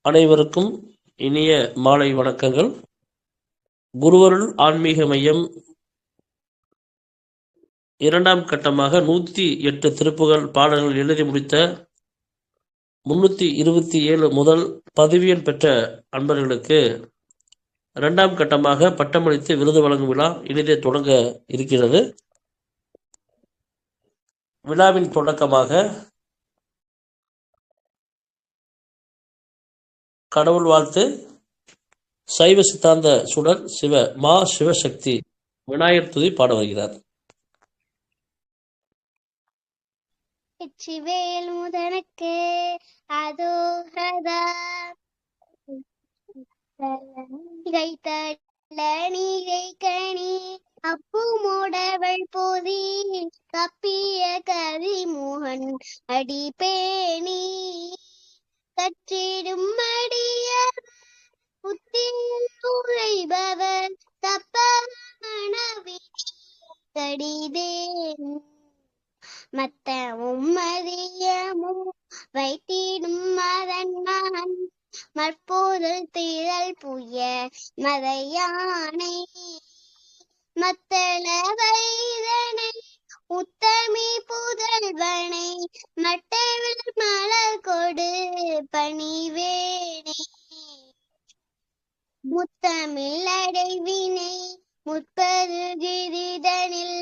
அனைவருக்கும் இனிய மாலை வணக்கங்கள். குருவருள் ஆன்மீக மையம் இரண்டாம் கட்டமாக 108 திருப்புகள் பாடல்கள் எழுதி முடித்த 327 முதல் பதவியன் பெற்ற அன்பர்களுக்கு இரண்டாம் கட்டமாக பட்டமளித்து விருது வழங்கும் விழா இனிதே தொடங்க இருக்கிறது. விழாவின் தொடக்கமாக கடவுள் வாழ்த்து, சைவ சித்தாந்த சுடர் சிவசக்தி விநாயகர் துதி பாட வருகிறார். வெற்றிவேல் முதனுக்கு அதோஹதா நீரை கணி அப்பு மோடவள் போதி கப்பிய கரிமோகன் அடிபேணி கற்றிடும் அடிய புத்தியில் உழைபவர் தப்ப மணவிதேன் மத்தமும் மதியமும் வைத்திடும் மதன் மகன் மற்போதல் திரள் புய மதையானை மத்தள வைதனை உத்தமி புதல்வனை மட்டவில் மலர் கொடு பணிவேனை முத்தமிழ் அடைவினை முற்பது கிரிதனில்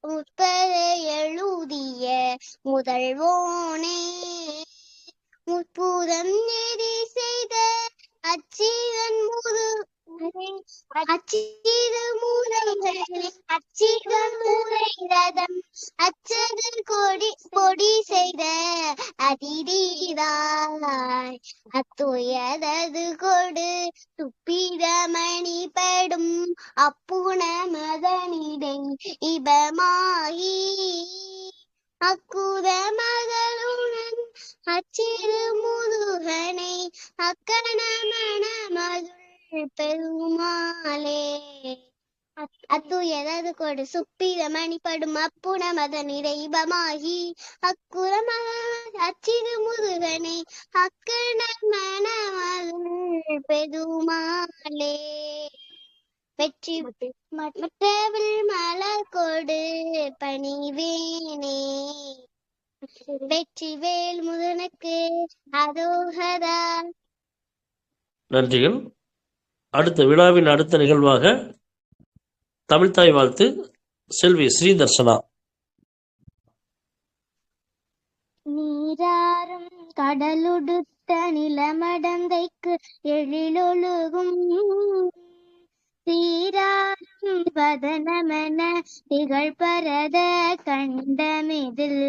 முற்பது எழுதிய முதல்வோனே முற்பூதம் நெறி செய்த அச்சிவன் முறை ரதம் அச்சதன் கொடி செய்த அதிதீராய் அத்துயதது கொடு துப்பிடமணி படும் அப்புண மதனிடை இபமாகி அக்குத மகளுடன் அச்சிறு முதுகனை அக்கணமண மதுள் பெருமாளே அத்துயதது கொடு சுப்பிர மணிப்படும் அப்புண மதன் இறைபமாகி அக்குற அச்சிறு முதுகனை அக்கணமண மதுள் பெருமாளே வெற்றி மற்றவில் மலர் கொடு பணிவேனே வெற்றிவேல் முதனுக்கு அதோஹதா. நன்றிகள். அடுத்த விழாவின் அடுத்த நிகழ்வாக தமிழ்தாய் வாழ்த்து செல்வி ஸ்ரீதர்சனா. நீராறும் கடலுடுத்த நிலமடந்தைக்கு எழிலொழுகும் சீராறும் வதனமென திகழ்பரத கண்டமிதில்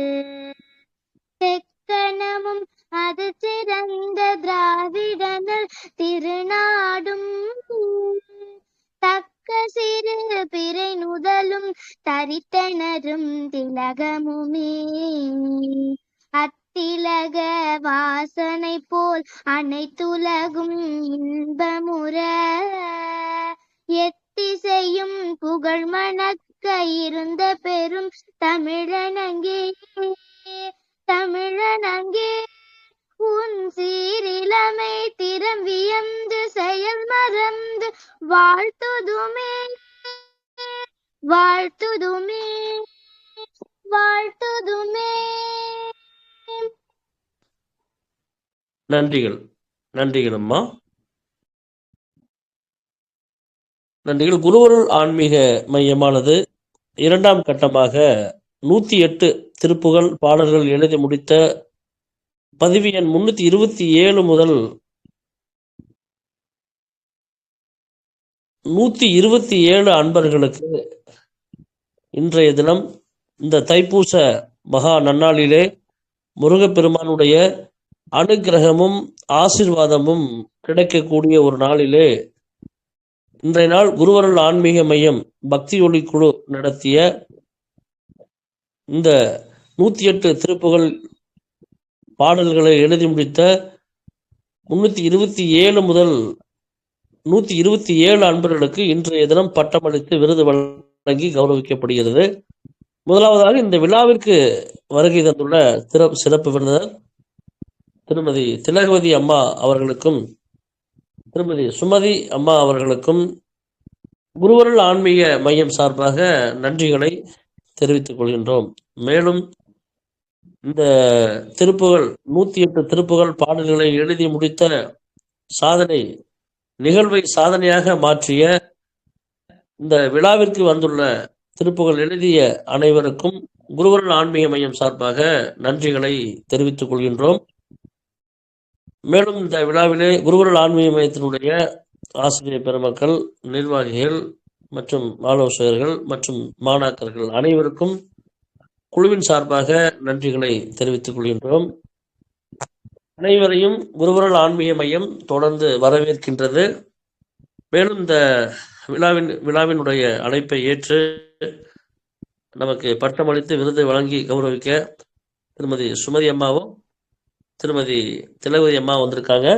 தெக்கணமும் அது சிறந்த திராவிடனல் திருநாடும் தக்க சிறு பிறை நுதலும் தரித்தனரும் திலகமுமே அத்திலக வாசனை போல் அனைத்துலகும் இன்பமுற எத்திசையும் புகழ் மணக்க இருந்த பெரும் தமிழனங்கே உன் சீரிலமை திறம் வியந்து செயல் மறந்து வாழ்த்துதுமே. நன்றிகள் அம்மா. நன்றிகள். குருவருள் ஆன்மீக மையமானது இரண்டாம் கட்டமாக 108 திருப்புகள் பாடல்கள் எழுதி முடித்த பதிவு எண் 327 முதல் 127 அன்பர்களுக்கு இன்றைய தினம் இந்த தைப்பூச மகா நன்னாளிலே முருகப்பெருமானுடைய அனுக்கிரகமும் ஆசீர்வாதமும் கிடைக்கக்கூடிய ஒரு நாளிலே இன்றைய நாள் குருவருள் ஆன்மீக மையம் பக்தி ஒளி குழு நடத்திய இந்த 108 திருப்புகள் பாடல்களை எழுதி முடித்த 327 முதல் 127 அன்பர்களுக்கு இன்றைய தினம் பட்டமளித்து விருது வழங்கி கௌரவிக்கப்படுகிறது. முதலாவதாக இந்த விழாவிற்கு வருகை தந்துள்ள சிறப்பு விருந்தினர் திருமதி திலகவதி அம்மா அவர்களுக்கும் திருமதி சுமதி அம்மா அவர்களுக்கும் குருவருள் ஆன்மீக மையம் சார்பாக நன்றிகளை தெரிவித்துக் கொள்கின்றோம். மேலும் இந்த திருப்புகள் 108 திருப்புகள் பாடல்களை எழுதி முடித்த சாதனை நிகழ்வை சாதனையாக மாற்றிய இந்த விழாவிற்கு வந்துள்ள திருப்புகள் எழுதிய அனைவருக்கும் குருவருள் ஆன்மீக மையம் சார்பாக நன்றிகளை தெரிவித்துக் கொள்கின்றோம். மேலும் இந்த விழாவிலே குருவருள் ஆன்மீக மையத்தினுடைய ஆசிரியர் பெருமக்கள், நிர்வாகிகள் மற்றும் ஆலோசகர்கள் மற்றும் மாணாக்கர்கள் அனைவருக்கும் குழுவின் சார்பாக நன்றிகளை தெரிவித்துக் கொள்கின்றோம். அனைவரையும் குருவருள் ஆன்மீக மையம் தொடர்ந்து வரவேற்கின்றது. மேலும் இந்த விழாவினுடைய அழைப்பை ஏற்று நமக்கு பட்டமளித்து விருது வழங்கி கௌரவிக்க திருமதி சுமதி அம்மாவும் திருமதி திலகவதி அம்மா வந்திருக்காங்க.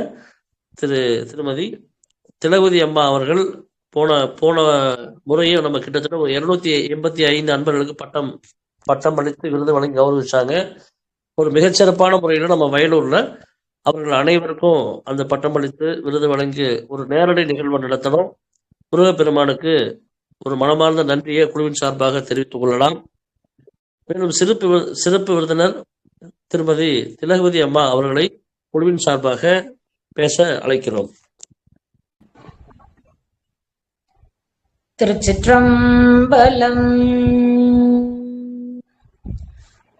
திருமதி திலகவதி அம்மா அவர்கள் போன முறையும் நம்ம கிட்டத்தட்ட ஒரு 285 அன்பர்களுக்கு பட்டம் அளித்து விருது வழங்கி கௌரவிச்சாங்க. ஒரு மிகச்சிறப்பான முறையில் நம்ம வயலூர்ல அவர்கள் அனைவருக்கும் அந்த பட்டம் அளித்து விருது வழங்கி ஒரு நேரடி நிகழ்வு நடத்தணும். முருகப்பெருமானுக்கு ஒரு மனமார்ந்த நன்றியை குழுவின் சார்பாக தெரிவித்துக் கொள்ளலாம். மேலும் சிறப்பு விருந்தினர் திருமதி திலகவதி அம்மா அவர்களை குழுவின் சார்பாக பேச அழைக்கிறோம். திருச்சிற்றம்பலம்.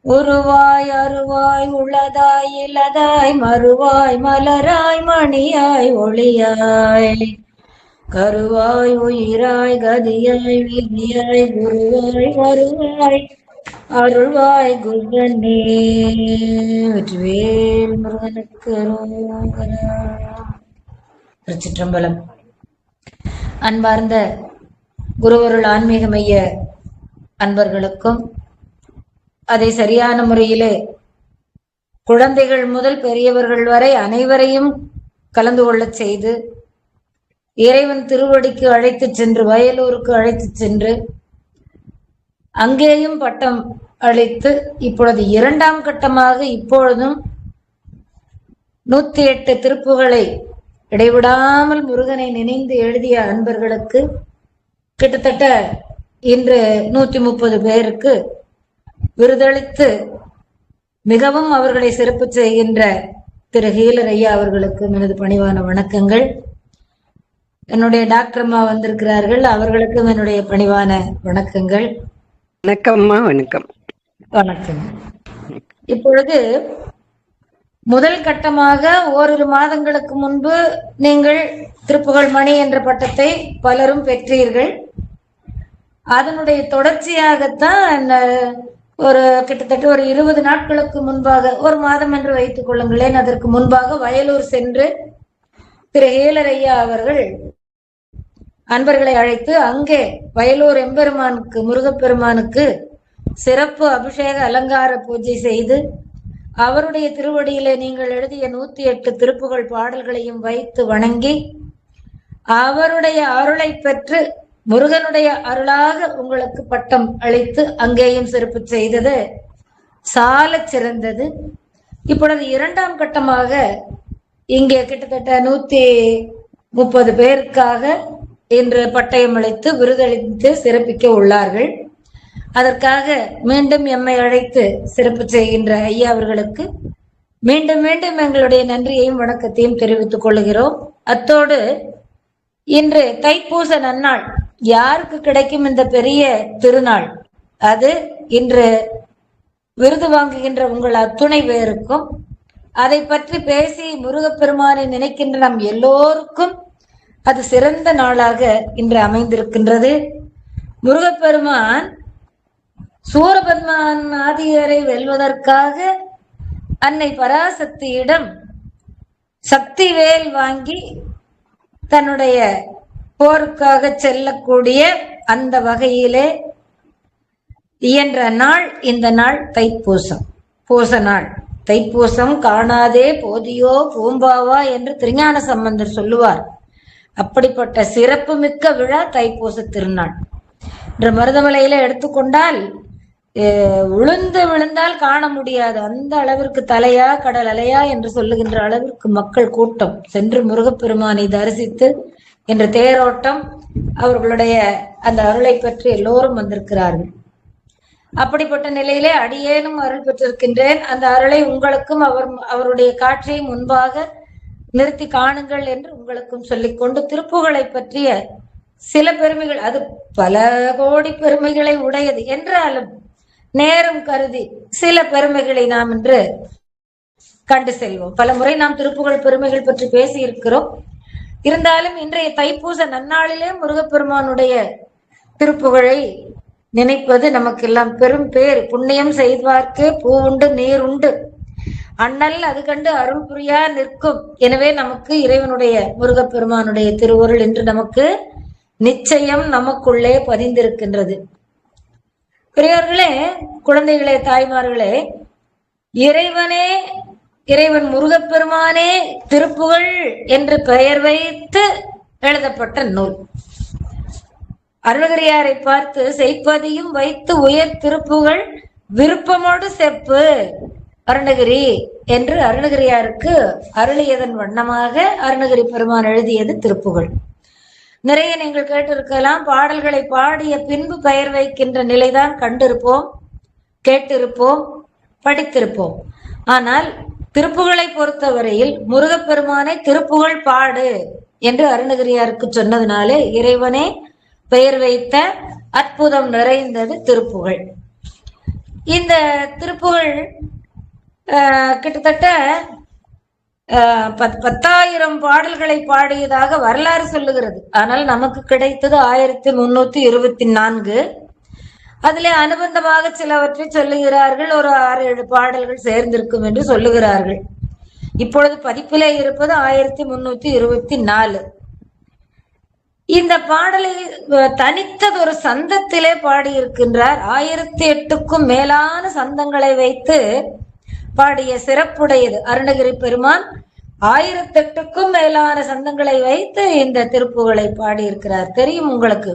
உருவாய் அருவாய் உளதாய் இலதாய் மறுவாய் மலராய் மணியாய் ஒளியாய் கருவாய் உயிராய் கதியாய் விதியாய் குருவாய் வருவாய் அருள்வாய் குருவனே. வெற்றிவேல் முருகனுக்கு அரோகரா. திருச்சிற்றம்பலம். அன்பார்ந்த குருவருள் ஆன்மீக மைய அன்பர்களுக்கும், அதை சரியான முறையிலே குழந்தைகள் முதல் பெரியவர்கள் வரை அனைவரையும் கலந்து கொள்ளச் செய்து இறைவன் திருவடிக்கு அழைத்து சென்று வயலூருக்கு அழைத்து சென்று அங்கேயும் பட்டம் அளித்து இப்பொழுது 2ஆம் கட்டமாக இப்பொழுதும் 108 திருப்புகளை இடைவிடாமல் முருகனை நினைந்து எழுதிய அன்பர்களுக்கு கிட்டத்தட்ட இன்று 130 பேருக்கு விருதளித்து மிகவும் அவர்களை சிறப்பு செய்கின்ற திரு ஹீலர் ஐயா அவர்களுக்கு எனது பணிவான வணக்கங்கள். என்னுடைய டாக்டர் அம்மா வந்திருக்கிறார்கள், அவர்களுக்கும் என்னுடைய பணிவான வணக்கங்கள். வணக்கம்மா. வணக்கம். வணக்கம். இப்பொழுது முதல் கட்டமாக ஓரிரு மாதங்களுக்கு முன்பு நீங்கள் திருப்புகழ் மணி என்ற பட்டத்தை பலரும் பெற்றீர்கள். அதனுடைய தொடர்ச்சியாகத்தான் ஒரு கிட்டத்தட்ட ஒரு 20 நாட்களுக்கு முன்பாக, ஒரு மாதம் என்று வைத்துக் கொள்ளுங்களேன், அதற்கு முன்பாக வயலூர் சென்று திரு ஹீலர் ஐயா அவர்கள் அன்பர்களை அழைத்து அங்கே வயலூர் எம்பெருமானுக்கு, முருகப்பெருமானுக்கு சிறப்பு அபிஷேக அலங்கார பூஜை செய்து அவருடைய திருவடியிலே நீங்கள் எழுதிய 108 திருப்புகழ் பாடல்களையும் வைத்து வணங்கி அவருடைய அருளை பெற்று முருகனுடைய அருளாக உங்களுக்கு பட்டம் அளித்து அங்கேயும் சிறப்பு செய்தது சால சிறந்தது. இப்பொழுது 2ஆம் கட்டமாக இங்கே கிட்டத்தட்ட 130 பேருக்காக இன்று பட்டயம் அளித்து விருதளித்து சிறப்பிக்க உள்ளார்கள். அதற்காக மீண்டும் எம்மை அழைத்து சிறப்பு செய்கின்ற ஐயா அவர்களுக்கு மீண்டும் மீண்டும் எங்களுடைய நன்றியையும் வணக்கத்தையும் தெரிவித்துக் கொள்கிறோம். அத்தோடு இன்று தைப்பூச நன்னாள், யாருக்கு கிடைக்கும் இந்த பெரிய திருநாள்? அது இன்று விருது வாங்குகின்ற உங்கள் அத்துணை பேருக்கும், அதை பற்றி பேசி முருகப்பெருமானை நினைக்கின்ற நம் எல்லோருக்கும் அது சிறந்த நாளாக இன்று அமைந்திருக்கின்றது. முருகப்பெருமான் சூரபத்மன் ஆதியரை வெல்வதற்காக அன்னை பராசக்தியிடம் சக்தி வேல் வாங்கி தன்னுடைய போருக்காக செல்லக்கூடிய அந்த வகையிலே இயன்ற நாள் இந்த நாள் தைப்பூசம், பூச நாள். தைப்பூசம் காணாதே போதியோ பூம்பாவா என்று திருஞான சம்பந்தர் சொல்லுவார். அப்படிப்பட்ட சிறப்பு மிக்க விழா தைப்பூச திருநாள். இன்று மருதமலையில எடுத்துக்கொண்டால் விழுந்து விழுந்தால் காண முடியாது அந்த அளவிற்கு தலையா கடல் அலையா என்று சொல்லுகின்ற அளவிற்கு மக்கள் கூட்டம் சென்று முருகப்பெருமானை தரிசித்து என்ற தேரோட்டம் அவர்களுடைய அந்த அருளை பற்றி எல்லோரும் வந்திருக்கிறார்கள். அப்படிப்பட்ட நிலையிலே அடியேனும் அருள் பெற்றிருக்கின்றேன். அந்த அருளை உங்களுக்கும் அவருடைய காட்சியை முன்பாக நிறுத்தி காணுங்கள் என்று உங்களுக்கும் சொல்லிக்கொண்டு திருப்புகழை பற்றிய சில பெருமைகள், அது பல கோடி பெருமைகளை உடையது என்றாலும் நேரம் கருதி சில பெருமைகளை நாம் இன்று கண்டு செல்வோம். பல முறை நாம் திருப்புகழ் பெருமைகள் பற்றி பேசி இருக்கிறோம். இருந்தாலும் இன்றைய தைப்பூச நன்னாளிலே முருகப்பெருமானுடைய திருப்புகழை நினைப்பது நமக்கெல்லாம் பெரும் பேர். புண்ணியம் செய்வார்க்கு பூ உண்டு நீர் உண்டு, அண்ணல் அது கண்டு அருள் புரியா நிற்கும். எனவே நமக்கு இறைவனுடைய முருகப்பெருமானுடைய திருவருள் என்று நமக்கு நிச்சயம் நமக்குள்ளே பதிந்திருக்கின்றது. பெரியவர்களே, குழந்தைகளே, தாய்மார்களே, இறைவன் முருகப்பெருமானே திருப்புகழ் என்று பெயர் வைத்து எழுதப்பட்ட நூல். அருணகிரியாரை பார்த்து செய்ப்பதியும் வைத்து உயர் திருப்புகழ் விருப்பமோடு செப்பு அருணகிரி என்று அருணகிரியாருக்கு அருளியதன் வண்ணமாக அருணகிரி பெருமான் எழுதியது திருப்புகழ். நிறைய நீங்கள் கேட்டிருக்கலாம். பாடல்களை பாடிய பின்பு பெயர் வைக்கின்ற நிலைதான் கண்டிருப்போம், கேட்டிருப்போம், படித்திருப்போம். ஆனால் திருப்புகழை பொறுத்தவரையில் முருகப்பெருமானை திருப்புகழ் பாடு என்று அருணகிரியாருக்கு சொன்னதுனாலே இறைவனே பெயர் வைத்த அற்புதம் நிறைந்தது திருப்புகழ். இந்த திருப்புகழ் கிட்டத்தட்ட 10,000 பாடல்களை பாடியதாக வரலாறு சொல்லுகிறது. ஆனால் நமக்கு கிடைத்தது 1324. அதிலே அனுபந்தமாக சிலவற்றை சொல்லுகிறார்கள். ஒரு 6-7 பாடல்கள் சேர்ந்திருக்கும் என்று சொல்லுகிறார்கள். இப்பொழுது பதிப்பிலே இருப்பது 1324. இந்த பாடலை தனித்ததொரு சந்தத்திலே பாடியிருக்கின்றார். 1008க்கும் மேலான சந்தங்களை வைத்து பாடிய சிறப்புடையது அருணகிரி பெருமான். 1008க்கும் மேலான சந்தங்களை வைத்து இந்த திருப்புகழை பாடியிருக்கிறார். தெரியும் உங்களுக்கு,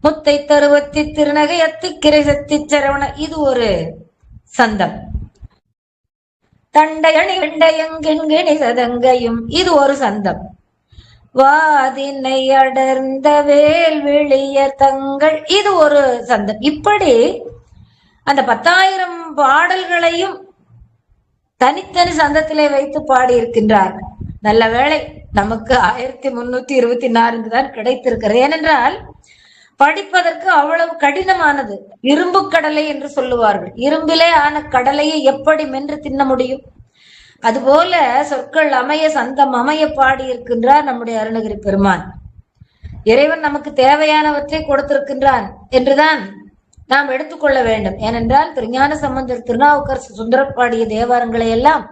முத்தை தருவத்தி திருநகை அத்திக்கிரை சத்தி சரவண, இது ஒரு சந்தம். தண்டையணி வெண்டையங்கிணி சதங்கையும், இது ஒரு சந்தம். வாதினை அடர்ந்த வேல் விழியர் தங்கள், இது ஒரு சந்தம். இப்படி அந்த 10,000 பாடல்களையும் தனித்தனி சந்தத்திலே வைத்து பாடியிருக்கின்றார். நல்ல வேளை நமக்கு 1324 தான் கிடைத்திருக்கிறது. ஏனென்றால் படிப்பதற்கு அவ்வளவு கடினமானது. இரும்பு கடலை என்று சொல்லுவார்கள். இரும்பிலே ஆன கடலையை எப்படி மென்று தின்ன முடியும்? அதுபோல சொற்கள் அமைய சந்தம் அமைய பாடியிருக்கின்றார் நம்முடைய அருணகிரி பெருமான். இறைவன் நமக்கு தேவையானவற்றை கொடுத்திருக்கின்றான் என்றுதான் நாம் எடுத்துக்கொள்ள வேண்டும். ஏனென்றால் திருஞான சம்பந்தர், திருநாவுக்கரசு, சுந்தரர் பாடிய தேவாரங்களை எல்லாம்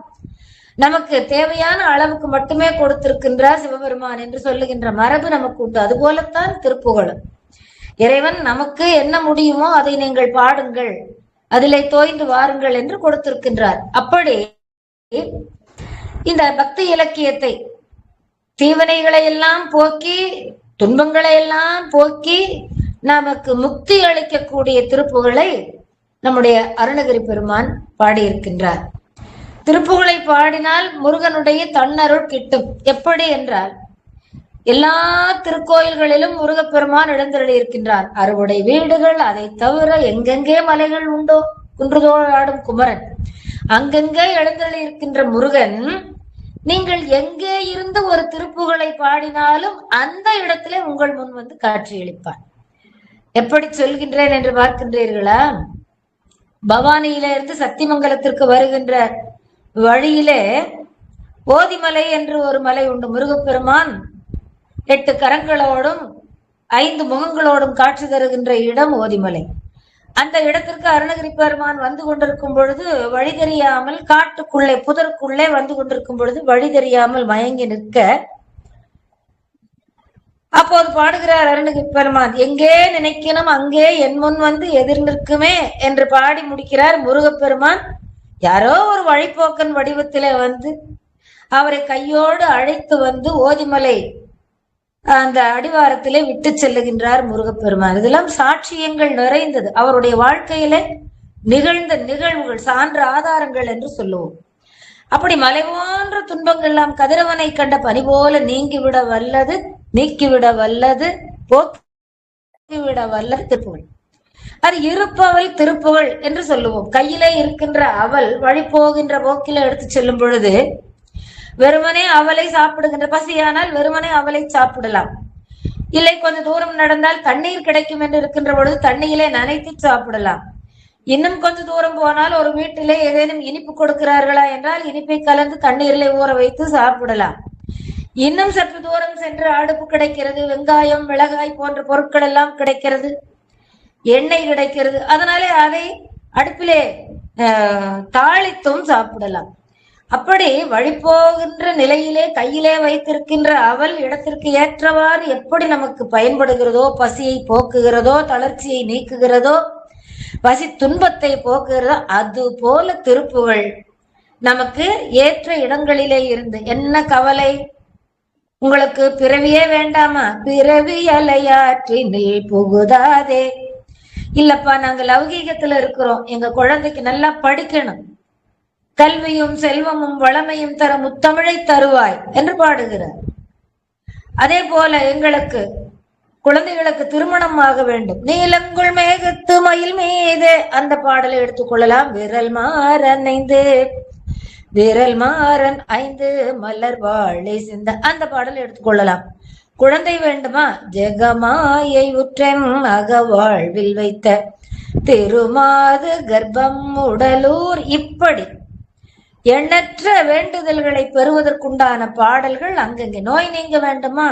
நமக்கு தேவையான அளவுக்கு மட்டுமே கொடுத்திருக்கின்றார் சிவபெருமான் என்று சொல்லுகின்ற மரபு நமக்கு உண்டு. அதுபோலத்தான் திருப்புகழும். இறைவன் நமக்கு என்ன முடியுமோ அதை நீங்கள் பாடுங்கள், அதிலே தோய்ந்து வாருங்கள் என்று கொடுத்திருக்கின்றார். அப்படி இந்த பக்தி இலக்கியத்தை தீவனைகளை எல்லாம் போக்கி துன்பங்களை எல்லாம் போக்கி நமக்கு முக்தி அளிக்கக்கூடிய திருப்புகழை நம்முடைய அருணகிரி பெருமான் பாடியிருக்கின்றார். திருப்புகழை பாடினால் முருகனுடைய தன்னருள் கிட்டும். எப்படி என்றால், எல்லா திருக்கோயில்களிலும் முருகப்பெருமான் எழுந்தருளி இருக்கின்றார். அறுவடை வீடுகள், அதை தவிர எங்கெங்கே மலைகள் உண்டோ குன்றுதோளாடும் குமரன், அங்கெங்கே எழுந்தருளி இருக்கின்ற முருகன் நீங்கள் எங்கே இருந்து ஒரு திருப்புகழை பாடினாலும் அந்த இடத்திலே உங்கள் முன் வந்து காட்சியளிப்பார். எப்படி சொல்கின்றேன் என்று பார்க்கின்றீர்களா? பவானியில இருந்து சத்தியமங்கலத்திற்கு வருகின்ற வழியிலே ஓதிமலை என்று ஒரு மலை உண்டு. முருகப்பெருமான் 8 கரங்களோடும் 5 முகங்களோடும் காட்சி தருகின்ற இடம் ஓதிமலை. அந்த இடத்திற்கு அருணகிரி பெருமான் வந்து கொண்டிருக்கும் பொழுது வழி தெரியாமல், காட்டுக்குள்ளே புதருக்குள்ளே வந்து கொண்டிருக்கும் பொழுது வழி தெரியாமல் மயங்கி நிற்க, அப்போது பாடுகிறார் அருணகிரி பெருமான், எங்கே நினைக்கணும் அங்கே என் முன் வந்து எதிர் நிற்குமே என்று பாடி முடிக்கிறார். முருகப்பெருமான் யாரோ ஒரு வழிப்போக்கன் வடிவத்திலே வந்து அவரை கையோடு அழைத்து வந்து ஓதிமலை அந்த அடிவாரத்திலே விட்டு செல்லுகின்றார் முருகப்பெருமான். இதெல்லாம் சாட்சியங்கள் நிறைந்தது. அவருடைய வாழ்க்கையிலே நிகழ்ந்த நிகழ்வுகள், சான்ற ஆதாரங்கள் என்று சொல்லுவோம். அப்படி மலை போன்ற துன்பங்கள் எல்லாம் கதிரவனை கண்ட பனி போல நீங்கிவிட வல்லது, நீக்கிவிட வல்லது, போக்கிவிட வல்லது திருப்புகழ். அது இருப்பவள் திருப்புகழ் என்று சொல்லுவோம். கையிலே இருக்கின்ற அவள் வழி போகின்ற போக்கில எடுத்து செல்லும் பொழுது வெறுமனே அவளை சாப்பிடுகின்ற, பசியானால் வெறுமனே அவளை சாப்பிடலாம். இல்லை கொஞ்சம் தூரம் நடந்தால் தண்ணீர் கிடைக்கும் என்று இருக்கின்ற பொழுது தண்ணியிலே நனைத்து சாப்பிடலாம். இன்னும் கொஞ்சம் தூரம் போனால் ஒரு வீட்டிலே ஏதேனும் இனிப்பு கொடுக்கிறார்களா என்றால் இனிப்பை கலந்து தண்ணீரிலே ஊற வைத்து சாப்பிடலாம். இன்னும் சற்று தூரம் சென்று அடுப்பு கிடைக்கிறது, வெங்காயம் மிளகாய் போன்ற பொருட்கள் எல்லாம் கிடைக்கிறது, எண்ணெய் கிடைக்கிறது. அதனாலே அதை அடுப்பிலே தாளித்தும் சாப்பிடலாம். அப்படி வழிபோகின்ற நிலையிலே கையிலே வைத்திருக்கின்ற அவள் இடத்திற்கு ஏற்றவாறு எப்படி நமக்கு பயன்படுகிறதோ, பசியை போக்குகிறதோ, தளர்ச்சியை நீக்குகிறதோ, பசி துன்பத்தை போக்குகிறதோ, அது போல திருப்புகழ் நமக்கு ஏற்ற இடங்களிலே இருந்து. என்ன கவலை உங்களுக்கு? பிறவியே வேண்டாமா? பிறவி அலையாற்றினில் புகுதாதே. இல்லப்பா, நாங்க லௌகீகத்துல இருக்கிறோம், எங்க குழந்தைக்கு நல்லா படிக்கணும், கல்வியும் செல்வமும் வளமையும் தர முத்தமிழை தருவாய் என்று பாடுகிறார். அதே போல எங்களுக்கு குழந்தைகளுக்கு திருமணம் ஆக வேண்டும், நீலங்குள் மேகத்து மயில் மீது, அந்த பாடலை எடுத்துக்கொள்ளலாம். விரல் மாறன் 5 விரல் மாறன் 5 மலர் வாழை சிந்த, அந்த பாடலை எடுத்துக்கொள்ளலாம். குழந்தை வேண்டுமா? ஜெகமாயை உற்றெம் அகவாழ்வில் வைத்த திருமாது கர்ப்பம் உடலூர். இப்படி எண்ணற்ற வேண்டுதல்களை பெறுவதற்குண்டான பாடல்கள் அங்கங்கே. நோய் நீங்க வேண்டுமா?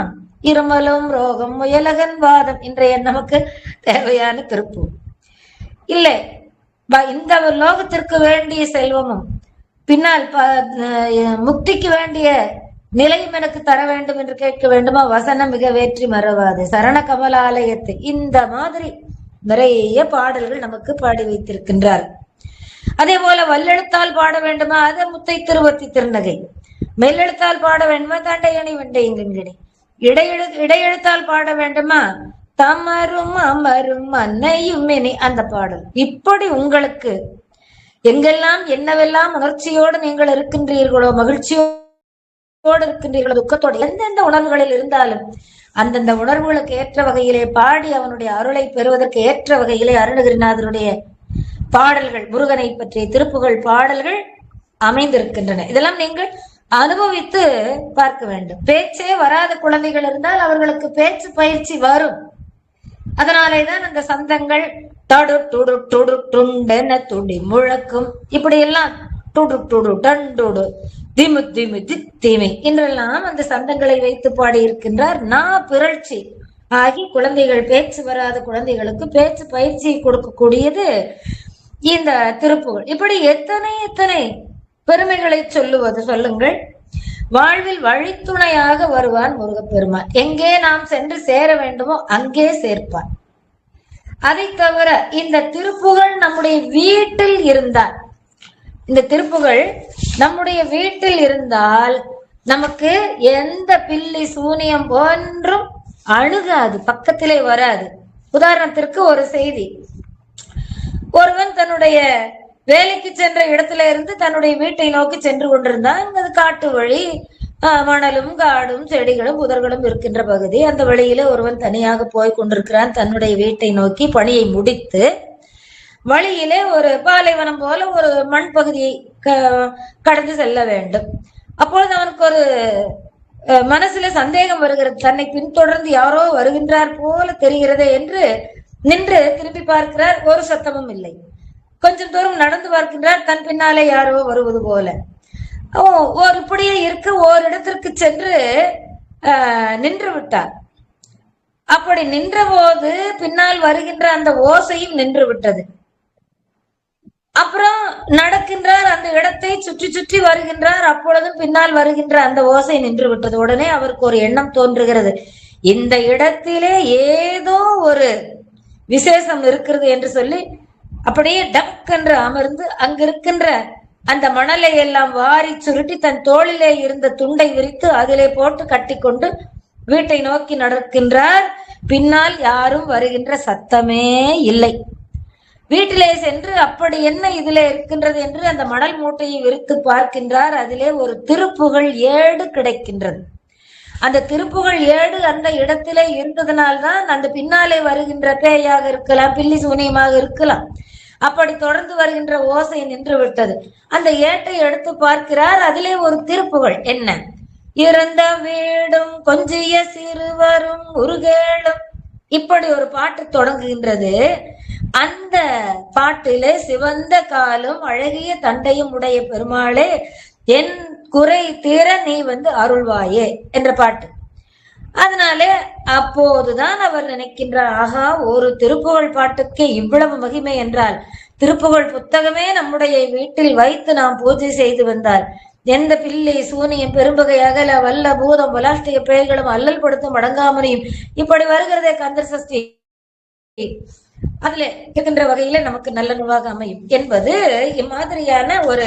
இருமலும் ரோகம் முயலகன் வாதம் இன்றைய நமக்கு தேவையான திருப்பு. இல்லை, இந்த லோகத்திற்கு வேண்டிய செல்வமும் பின்னால் முக்திக்கு வேண்டிய நிலையும் எனக்கு தர வேண்டும் என்று கேட்க வேண்டுமா? வசனம் மிக வேற்றி மறவாது சரண கமலாலயத்தை. இந்த மாதிரி நிறைய பாடல்கள் நமக்கு பாடி வைத்திருக்கின்றார். அதே போல வல்லெழுத்தால் பாட வேண்டுமா? அது முத்தை திருவத்தி திருநகை. மெல்லெழுத்தால் பாட வேண்டுமா? தண்டையணி வெண்டையங்கி. இடையெழுத்தால் பாட வேண்டுமா? தமரும் அமரும் அன்னையும் இனி, அந்த பாடல். இப்படி உங்களுக்கு எங்கெல்லாம் என்னவெல்லாம் உணர்ச்சியோடு நீங்கள் இருக்கின்றீர்களோ, மகிழ்ச்சியோடு இருக்கின்றீர்களோ, துக்கத்தோடு எந்தெந்த உணர்வுகளில் இருந்தாலும் அந்தந்த உணர்வுகளுக்கு ஏற்ற வகையிலே பாடி அவனுடைய அருளை பெறுவதற்கு ஏற்ற வகையிலே அருணகிரிநாதனுடைய பாடல்கள், முருகனை பற்றிய திருப்புகழ் பாடல்கள் அமைந்திருக்கின்றன. இதெல்லாம் நீங்கள் அனுபவித்து பார்க்க வேண்டும். பேச்சே வராத குழந்தைகள் இருந்தால் அவர்களுக்கு பேச்சு பயிற்சி வரும். அதனாலேதான் அந்த சந்தங்கள் தடு துடு துடு துண்டென துடி முழக்கும், இப்படி எல்லாம் துடு துடு டண்டுடு திமு திமு தித்திமி என்றெல்லாம் அந்த சந்தங்களை வைத்து பாடி இருக்கின்றார். பிறழ்ச்சி ஆகி குழந்தைகள், பேச்சு வராத குழந்தைகளுக்கு பேச்சு பயிற்சியை கொடுக்கக்கூடியது இந்த திருப்புகழ். இப்படி எத்தனை எத்தனை பெருமைகளை சொல்லுங்கள். வாழ்வில் வழித்துணையாக வருவான் முருகப்பெருமான். எங்கே நாம் சென்று சேர வேண்டுமோ அங்கே சேர்ப்பான். அதை தவிர இந்த திருப்புகழ் நம்முடைய வீட்டில் இருந்தால், இந்த திருப்புகழ் நம்முடைய வீட்டில் இருந்தால் நமக்கு எந்த பில்லி சூனியம் ஒன்றும் அணுகாது, பக்கத்திலே வராது. உதாரணத்திற்கு ஒரு செய்தி. ஒருவன் தன்னுடைய வேலைக்கு சென்ற இடத்துல இருந்து தன்னுடைய வீட்டை நோக்கி சென்று கொண்டிருந்தான். அது காட்டு வழி, மணலும் காடும் செடிகளும் புதர்களும் இருக்கின்ற பகுதி. அந்த வழியில ஒருவன் தனியாக போய் கொண்டிருக்கிறான் தன்னுடைய வீட்டை நோக்கி. பணியை முடித்து வழியிலே ஒரு பாலைவனம் போல ஒரு மண் பகுதியை கடந்து செல்ல வேண்டும். அப்பொழுது அவனுக்கு ஒரு மனசுல சந்தேகம் வருகிறது. தன்னை பின்தொடர்ந்து யாரோ வருகின்றார் போல தெரிகிறதே என்று நின்று திரும்பி பார்க்கிறார். ஒரு சத்தமும் இல்லை. கொஞ்சம் தூரம் நடந்து பார்க்கின்றார். தன் பின்னாலே யாரோ வருவது போல. ஒரு இப்படியே இருக்க ஓரிடத்திற்கு சென்று நின்று விட்டார். அப்படி நின்ற போது பின்னால் வருகின்ற அந்த ஓசையும் நின்று விட்டது. அப்புறம் நடக்கின்றார், அந்த இடத்தை சுற்றி சுற்றி வருகின்றார். அப்பொழுதும் பின்னால் வருகின்ற அந்த ஓசை நின்று விட்டது. உடனே அவருக்கு ஒரு எண்ணம் தோன்றுகிறது, இந்த இடத்திலே ஏதோ ஒரு விசேஷம் இருக்கிறது என்று சொல்லி அப்படியே டக்கென்று அமர்ந்து அங்கிருக்கின்ற அந்த மணலை எல்லாம் வாரி சுருட்டி தன் தோளிலே இருந்த துண்டை விரித்து அதிலே போட்டு கட்டி கொண்டு வீட்டை நோக்கி நடக்கின்றார். பின்னால் யாரும் வருகின்ற சத்தமே இல்லை. வீட்டிலே சென்று அப்படி என்ன இதுல இருக்கின்றது என்று அந்த மணல் மூட்டையை விரித்து பார்க்கின்றார். அதிலே ஒரு திருப்புகழ் ஏடு கிடைக்கின்றது. அந்த திருப்புகழ் ஏடு அந்த இடத்திலே இருந்ததனால்தான் அந்த பின்னாலே வருகின்ற பேயாக இருக்கலாம், பில்லி சூனியமாக இருக்கலாம், அப்படி தொடர்ந்து வருகின்ற ஓசை நின்று விட்டது. அந்த ஏட்டை எடுத்து பார்க்கிறார். அதிலே ஒரு திருப்புகழ் என்ன, இறந்த வீடும் கொஞ்சிய சிறுவரும் உருகேளும், இப்படி ஒரு பாட்டு தொடங்குகின்றது. அந்த பாட்டிலே சிவந்த காலும் அழகிய தண்டையும் உடைய பெருமாளே என் குறை தீர நீ அருள்வாயே என்ற பாட்டு. அதனாலே அப்போதுதான் அவர் நினைக்கின்றார், ஆகா, ஒரு திருப்புகழ் பாட்டுக்கு இவ்வளவு மகிமை என்றால் திருப்புகழ் புத்தகமே நம்முடைய வீட்டில் வைத்து நாம் பூஜை செய்து வந்தால் எந்த பிள்ளை சூனியம் பெரும்பகை அகல வல்ல பூதம் பலாஷ்டிக பெயர்களும் அல்லல் படுத்தும் அடங்காமனையும் இப்படி வருகிறதே கந்தர் சஷ்டி அதுல இருக்கின்ற வகையில நமக்கு நல்ல அமையும் என்பது இம்மாதிரியான ஒரு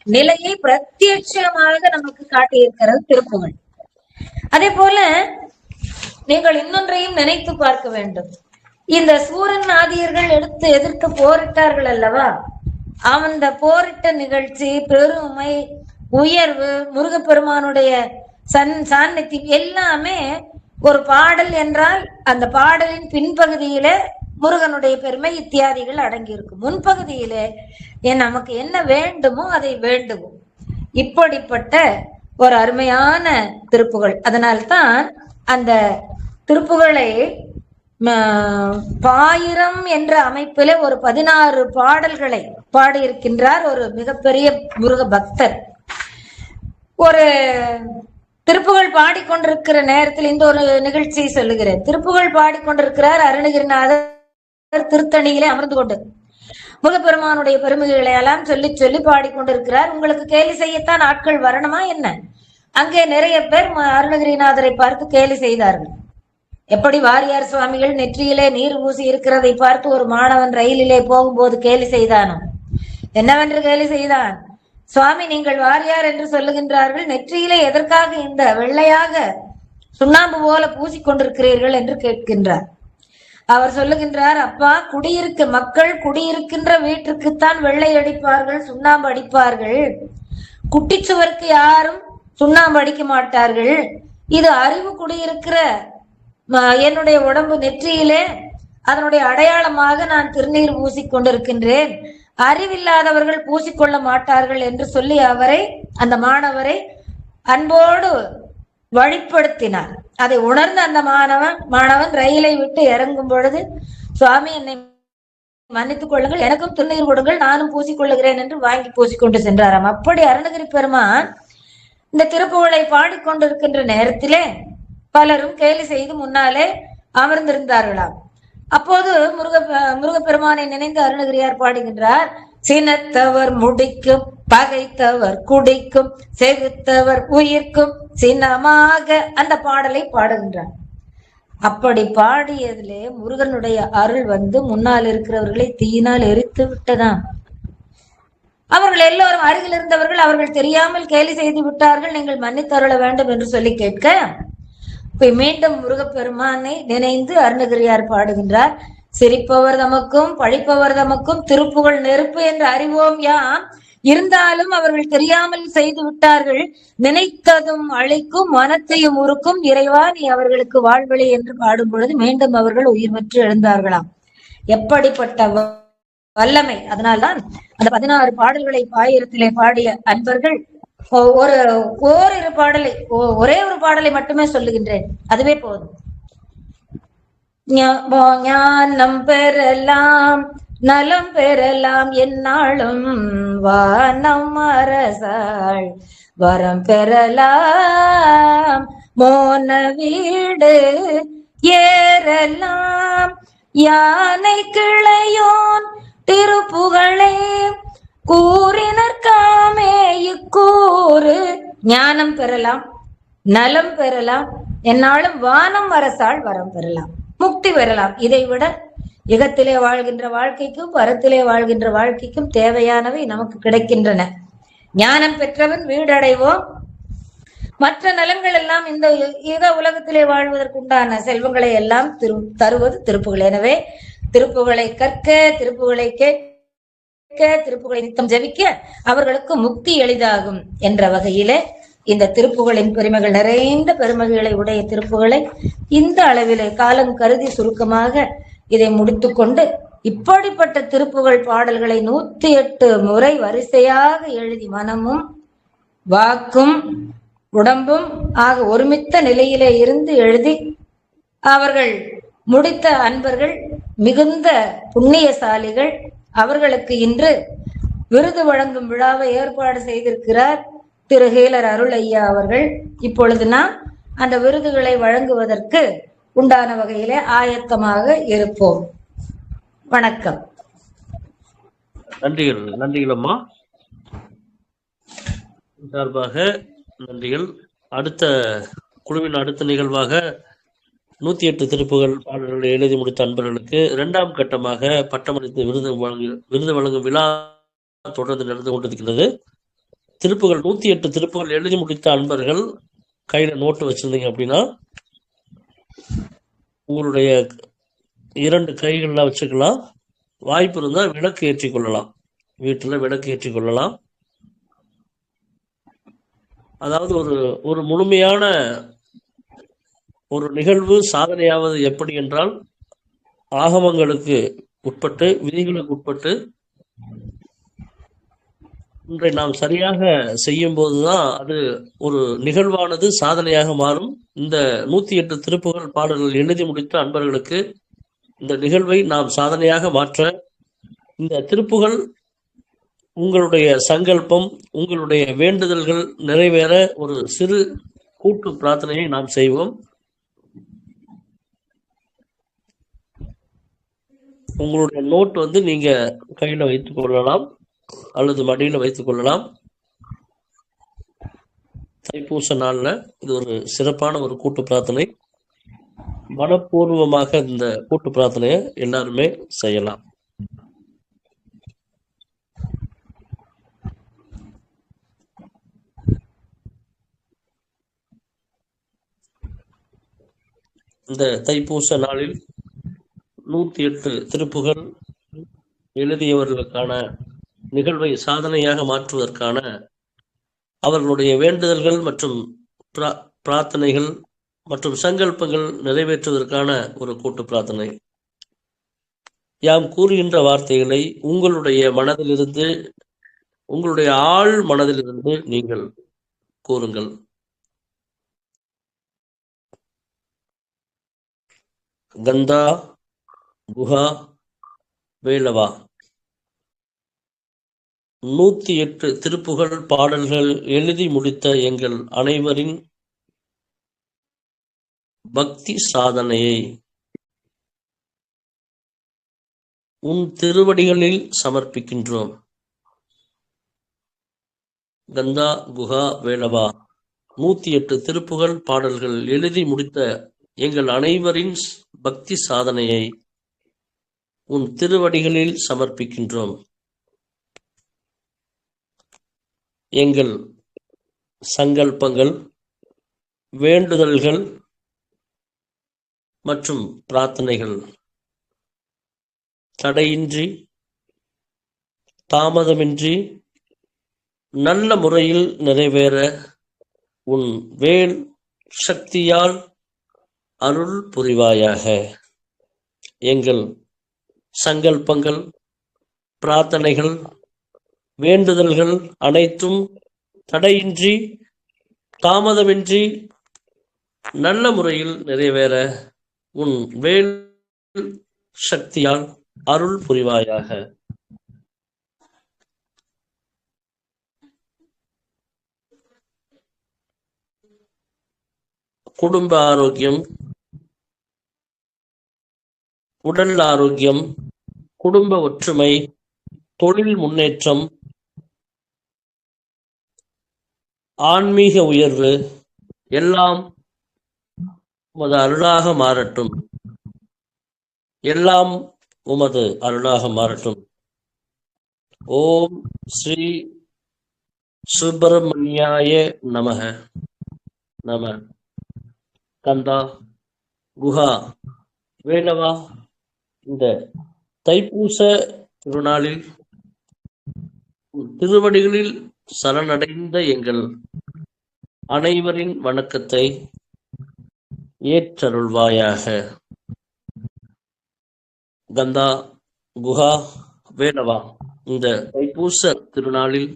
நிலையை பிரத்யட்சமாக நமக்கு காட்டியிருக்கிறது திருப்புகழ். அதே போல நீங்கள் இன்னொன்றையும் நினைத்து பார்க்க வேண்டும். இந்த சூரன் ஆதியர்கள் எடுத்து எதிர்த்து போரிட்டார்கள் அல்லவா, அந்த போரிட்ட நிகழ்ச்சி, பெருமை, உயர்வு, முருகப்பெருமானுடைய சாநித்தியம் எல்லாமே ஒரு பாடல் என்றால் அந்த பாடலின் பின்பகுதியில முருகனுடைய பெருமை இத்தியாதிகள் அடங்கியிருக்கும். முன்பகுதியிலே நமக்கு என்ன வேண்டுமோ அதை வேண்டுவோம். இப்படிப்பட்ட ஒரு அருமையான திருப்புகழ். அதனால்தான் அந்த திருப்புகழை பாயிரம் என்ற அமைப்பில ஒரு 16 பாடல்களை பாடியிருக்கின்றார் ஒரு மிகப்பெரிய முருக பக்தர். ஒரு திருப்புகழ் பாடிக்கொண்டிருக்கிற நேரத்தில் இந்த ஒரு நிகழ்ச்சியை சொல்லுகிறேன். திருப்புகழ் பாடிக்கொண்டிருக்கிறார் அருணகிரிநாதர் திருத்தணியிலே அமர்ந்து கொண்டு முருகப்பெருமானுடைய பெருமைகளை எல்லாம் சொல்லி சொல்லி பாடிக்கொண்டிருக்கிறார். உங்களுக்கு கேலி செய்யத்தான் ஆட்கள் வரணுமா என்ன? அங்கே நிறைய பேர் அருணகிரிநாதரை பார்த்து கேலி செய்தார்கள். எப்படி வாரியார் சுவாமிகள் நெற்றியிலே நீர் ஊசி இருக்கிறதை பார்த்து ஒரு மாணவன் ரயிலிலே போகும்போது கேலி செய்தானோ, என்னவென்று கேலி செய்தான்? சுவாமி, நீங்கள் வாரியார் என்று சொல்லுகின்றார்கள், நெற்றியிலே எதற்காக இந்த வெள்ளையாக சுண்ணாம்பு போல பூசிக்கொண்டிருக்கிறீர்கள் என்று கேட்கின்றார். அவர் சொல்லுகின்றார், அப்பா, மக்கள் குடியிருக்கின்ற வீட்டுக்குத்தான் வெள்ளை அடிப்பார்கள், சுண்ணாம்பு அடிப்பார்கள். குட்டிச்சுவருக்கு யாரும் சுண்ணாம்பு அடிக்க மாட்டார்கள். இது அறிவு குடியிருக்கிற என்னுடைய உடம்பு நெற்றியிலே அதனுடைய அடையாளமாக நான் திருநீர் பூசிக்கொண்டிருக்கின்றேன். அறிவில்லாதவர்கள் பூசிக்கொள்ள மாட்டார்கள் என்று சொல்லி அந்த மாணவரை அன்போடு வழிப்படுத்தினார். அதை உணர்ந்த அந்த மாணவன் ரயிலை விட்டு இறங்கும் பொழுது, சுவாமி, என்னை மன்னித்துக் கொள்ளுங்கள், எனக்கும் திருநீர் கொடுங்கள், நானும் பூசிக்கொள்ளுகிறேன் என்று வாங்கி பூசிக்கொண்டு சென்றாராம். அப்படி அருணகிரி பெருமான் இந்த திருப்புகழை பாடிக்கொண்டிருக்கின்ற நேரத்திலே பலரும் கேலி செய்து முன்னாலே அமர்ந்திருந்தார்களாம். அப்போது முருகப்பெருமானை நினைந்து அருணகிரியார் பாடுகின்றார், சினத்தவர் முடிக்கும், பகைத்தவர் குடிக்கும், செகுத்தவர் உயிர்க்கும் சின்னமாக அந்த பாடலை பாடுகின்றார். அப்படி பாடியதிலே முருகனுடைய அருள் முன்னால் இருக்கிறவர்களை தீயினால் எரித்து விட்டதாம். அவர்கள் எல்லோரும் அருகில் இருந்தவர்கள் அவர்கள் தெரியாமல் கேலி செய்து விட்டார்கள், நீங்கள் மன்னித்தருள வேண்டும் என்று சொல்லி கேட்க மீண்டும் முருகப்பெருமானை நினைந்து அருணகிரியார் பாடுகின்றார், சிரிப்பவர் தமக்கும் பழிப்பவர் தமக்கும் திருப்புகழ் நெருப்பு என்று அறிவோம் யாம், இருந்தாலும் அவர்கள் தெரியாமல் செய்து விட்டார்கள், நினைத்ததும் அழிக்கும் மனத்தையும் உருக்கும் இறைவா நீ அவர்களுக்கு வாழ்வழி என்று பாடும் பொழுது மீண்டும் அவர்கள் உயிர் பெற்று எழுந்தார்களாம். எப்படிப்பட்ட வல்லமை! அதனால்தான் அந்த 16 பாடல்களை பாயிரத்திலே பாடிய அன்பர்கள் ஓரிரு பாடலை, ஒரே ஒரு பாடலை மட்டுமே சொல்லுகின்றேன், அதுவே போதும். ஞானம் பெறலாம், நலம் பெறலாம், என்னாலும் வானம் அரசாள் வரம் பெறலாம், மோன வீடு ஏறலாம், யானை கிளையோன் திருப்புகழே கூறினர்காமே இக்கூறு. ஞானம் பெறலாம், நலம் பெறலாம், என்னாலும் வானம் அரசாள் வரம் பெறலாம், முக்தி பெறலாம். இதை விட யுகத்திலே வாழ்கின்ற வாழ்க்கைக்கும் வரத்திலே வாழ்கின்ற வாழ்க்கைக்கும் தேவையானவை நமக்கு கிடைக்கின்றன. ஞானம் பெற்றவன் வீடடைவோம். மற்ற நலன்கள் எல்லாம் இந்த யுக உலகத்திலே வாழ்வதற்குண்டான செல்வங்களை எல்லாம் தருவது திருப்புகழ். எனவே திருப்புகளை கற்க, திருப்புகளை கேட்க, திருப்புகளை நித்தம் ஜபிக்க அவர்களுக்கு முக்தி எளிதாகும் என்ற வகையிலே இந்த திருப்புகளின் பெருமைகள் நிறைந்த பெருமைகளை உடைய திருப்புகளை இந்த அளவிலே காலம் கருதி சுருக்கமாக இதை முடித்துக்கொண்டு இப்படிப்பட்ட திருப்புகழ் பாடல்களை 108 முறை வரிசையாக எழுதி மனமும் வாக்கும் உடம்பும் ஆக ஒருமித்த நிலையிலே இருந்து எழுதி அவர்கள் முடித்த அன்பர்கள் மிகுந்த புண்ணியசாலிகள். அவர்களுக்கு இன்று விருது வழங்கும் விழாவை ஏற்பாடு செய்திருக்கிறார் திரு ஹீலர் அருள் ஐயா அவர்கள். இப்பொழுது நாம் அந்த விருதுகளை வழங்குவதற்கு உண்டான வகையிலே ஆயத்தமாக இருப்போம். வணக்கம். நன்றிகள். நன்றிகள் அம்மா சார்பாக நன்றிகள். அடுத்த குழுவின் அடுத்த நிகழ்வாக 108 திருப்புகள் பாடல்களை எழுதி முடித்த அன்பர்களுக்கு 2ஆம் கட்டமாக பட்டமளித்து விருது வழங்கும் விழா தொடர்ந்து நடந்து கொண்டிருக்கிறது. திருப்புகள் 108 திருப்புகள் எழுதி முடித்த அன்பர்கள் கையில நோட்டு வச்சிருந்தீங்க அப்படின்னா உங்களுடைய 2 கைகள்லாம் வச்சுக்கலாம். வாய்ப்பு இருந்தால் விளக்கு ஏற்றிக் கொள்ளலாம். வீட்டில் விளக்கு ஏற்றிக் கொள்ளலாம். அதாவது ஒரு முழுமையான ஒரு நிகழ்வு சாதனையாவது எப்படி என்றால் ஆகமங்களுக்கு உட்பட்டு, விதிகளுக்கு உட்பட்டு ஒன்றை நாம் சரியாக செய்யும் போதுதான் அது ஒரு நிகழ்வானது சாதனையாக மாறும். இந்த 108 திருப்புகள் பாடல்கள் எழுதி முடித்த அன்பர்களுக்கு இந்த நிகழ்வை நாம் சாதனையாக மாற்ற, இந்த திருப்புகள் உங்களுடைய சங்கல்பம், உங்களுடைய வேண்டுதல்கள் நிறைவேற ஒரு சிறு கூட்டு பிரார்த்தனையை நாம் செய்வோம். உங்களுடைய நோட் நீங்க கையில வைத்துக் கொள்ளலாம் அல்லது மடியில வைத்துக் கொள்ளலாம். தைப்பூச நாள்ல இது ஒரு சிறப்பான ஒரு கூட்டு பிரார்த்தனை. மனப்பூர்வமாக இந்த கூட்டு பிரார்த்தனையை எல்லாருமே செய்யலாம். இந்த தைப்பூச நாளில் 108 திருப்புகள் எழுதியவர்களுக்கான நிகழ்வை சாதனையாக மாற்றுவதற்கான அவர்களுடைய வேண்டுதல்கள் மற்றும் பிரார்த்தனைகள் மற்றும் சங்கல்பங்கள் நிறைவேற்றுவதற்கான ஒரு கூட்டு பிரார்த்தனை. யாம் கூறுகின்ற வார்த்தைகளை உங்களுடைய மனதிலிருந்து, உங்களுடைய ஆழ் மனதிலிருந்து நீங்கள் கூறுங்கள். கந்தா குஹா வேலவா. 108 திருப்புகள் பாடல்கள் எழுதி முடித்த எங்கள் அனைவரின் பக்தி சாதனையை உன் திருவடிகளில் சமர்ப்பிக்கின்றோம். கந்தா குஹா வேலவா. 108 திருப்புகள் பாடல்கள் எழுதி முடித்த எங்கள் அனைவரின் பக்தி சாதனையை உன் திருவடிகளில் சமர்ப்பிக்கின்றோம். எங்கள் சங்கல்பங்கள், வேண்டுதல்கள் மற்றும் பிரார்த்தனைகள் தடையின்றி, தாமதமின்றி, நல்ல முறையில் நிறைவேற உன் வேல் சக்தியால் அருள் புரிவாயாக. எங்கள் சங்கல்பங்கள், பிரார்த்தனைகள், வேண்டுதல்கள் அனைத்தும் தடையின்றி, தாமதமின்றி, நல்ல முறையில் நிறைவேற உன் வேல் சக்தியால் அருள் புரிவாயாக. குடும்ப ஆரோக்கியம், உடல் ஆரோக்கியம், குடும்ப ஒற்றுமை, தொழில் முன்னேற்றம், ஆன்மீக உயர்வு எல்லாம் உமது அருளாக மாறட்டும். எல்லாம் உமது அருளாக மாறட்டும். ஓம் ஸ்ரீ சுப்பிரமணியாய நமக. நம. கந்தா குஹா வேலவா இந்த தைப்பூச திருநாளில் திருவடிகளில் சரணடைந்த எங்கள் அனைவரின் வணக்கத்தை ஏற்றருள்வாயாக. கந்தா, குஹா, வேலவா, இந்த தைப்பூச திருநாளில்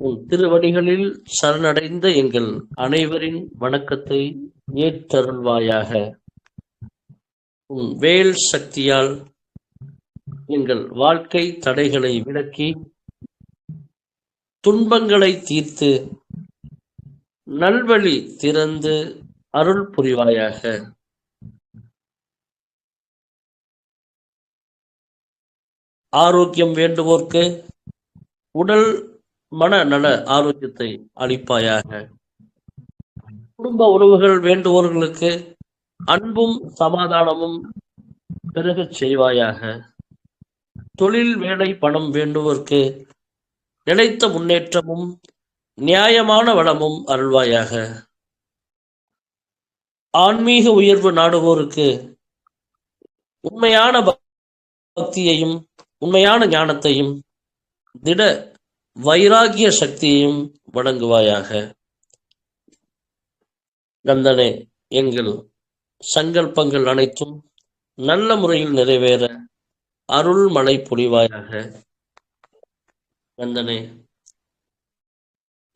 உன் திருவடிகளில் சரணடைந்த எங்கள் அனைவரின் வணக்கத்தை ஏற்றருள்வாயாக. உன் வேல் சக்தியால் எங்கள் வாழ்க்கை தடைகளை விலக்கி துன்பங்களை தீர்த்து நல்வழி திறந்து அருள் புரிவாயாக. ஆரோக்கியம் வேண்டுவோர்க்கு உடல் மன நல ஆரோக்கியத்தை அளிப்பாயாக. குடும்ப உறவுகள் வேண்டுவோர்களுக்கு அன்பும் சமாதானமும் பெருகச் செய்வாயாக. தொழில் வேலை பணம் வேண்டுவோர்க்கு நிலைத்த முன்னேற்றமும் நியாயமான வளமும் அருள்வாயாக. ஆன்மீக உயர்வு நாடுவோருக்கு உண்மையான பக்தியையும் உண்மையான ஞானத்தையும் திட வைராகிய சக்தியையும் வழங்குவாயாக. கந்தனே, எங்கள் சங்கல்பங்கள் அனைத்தும் நல்ல முறையில் நிறைவேற அருள் மழை பொழிவாயாக. கந்தனே,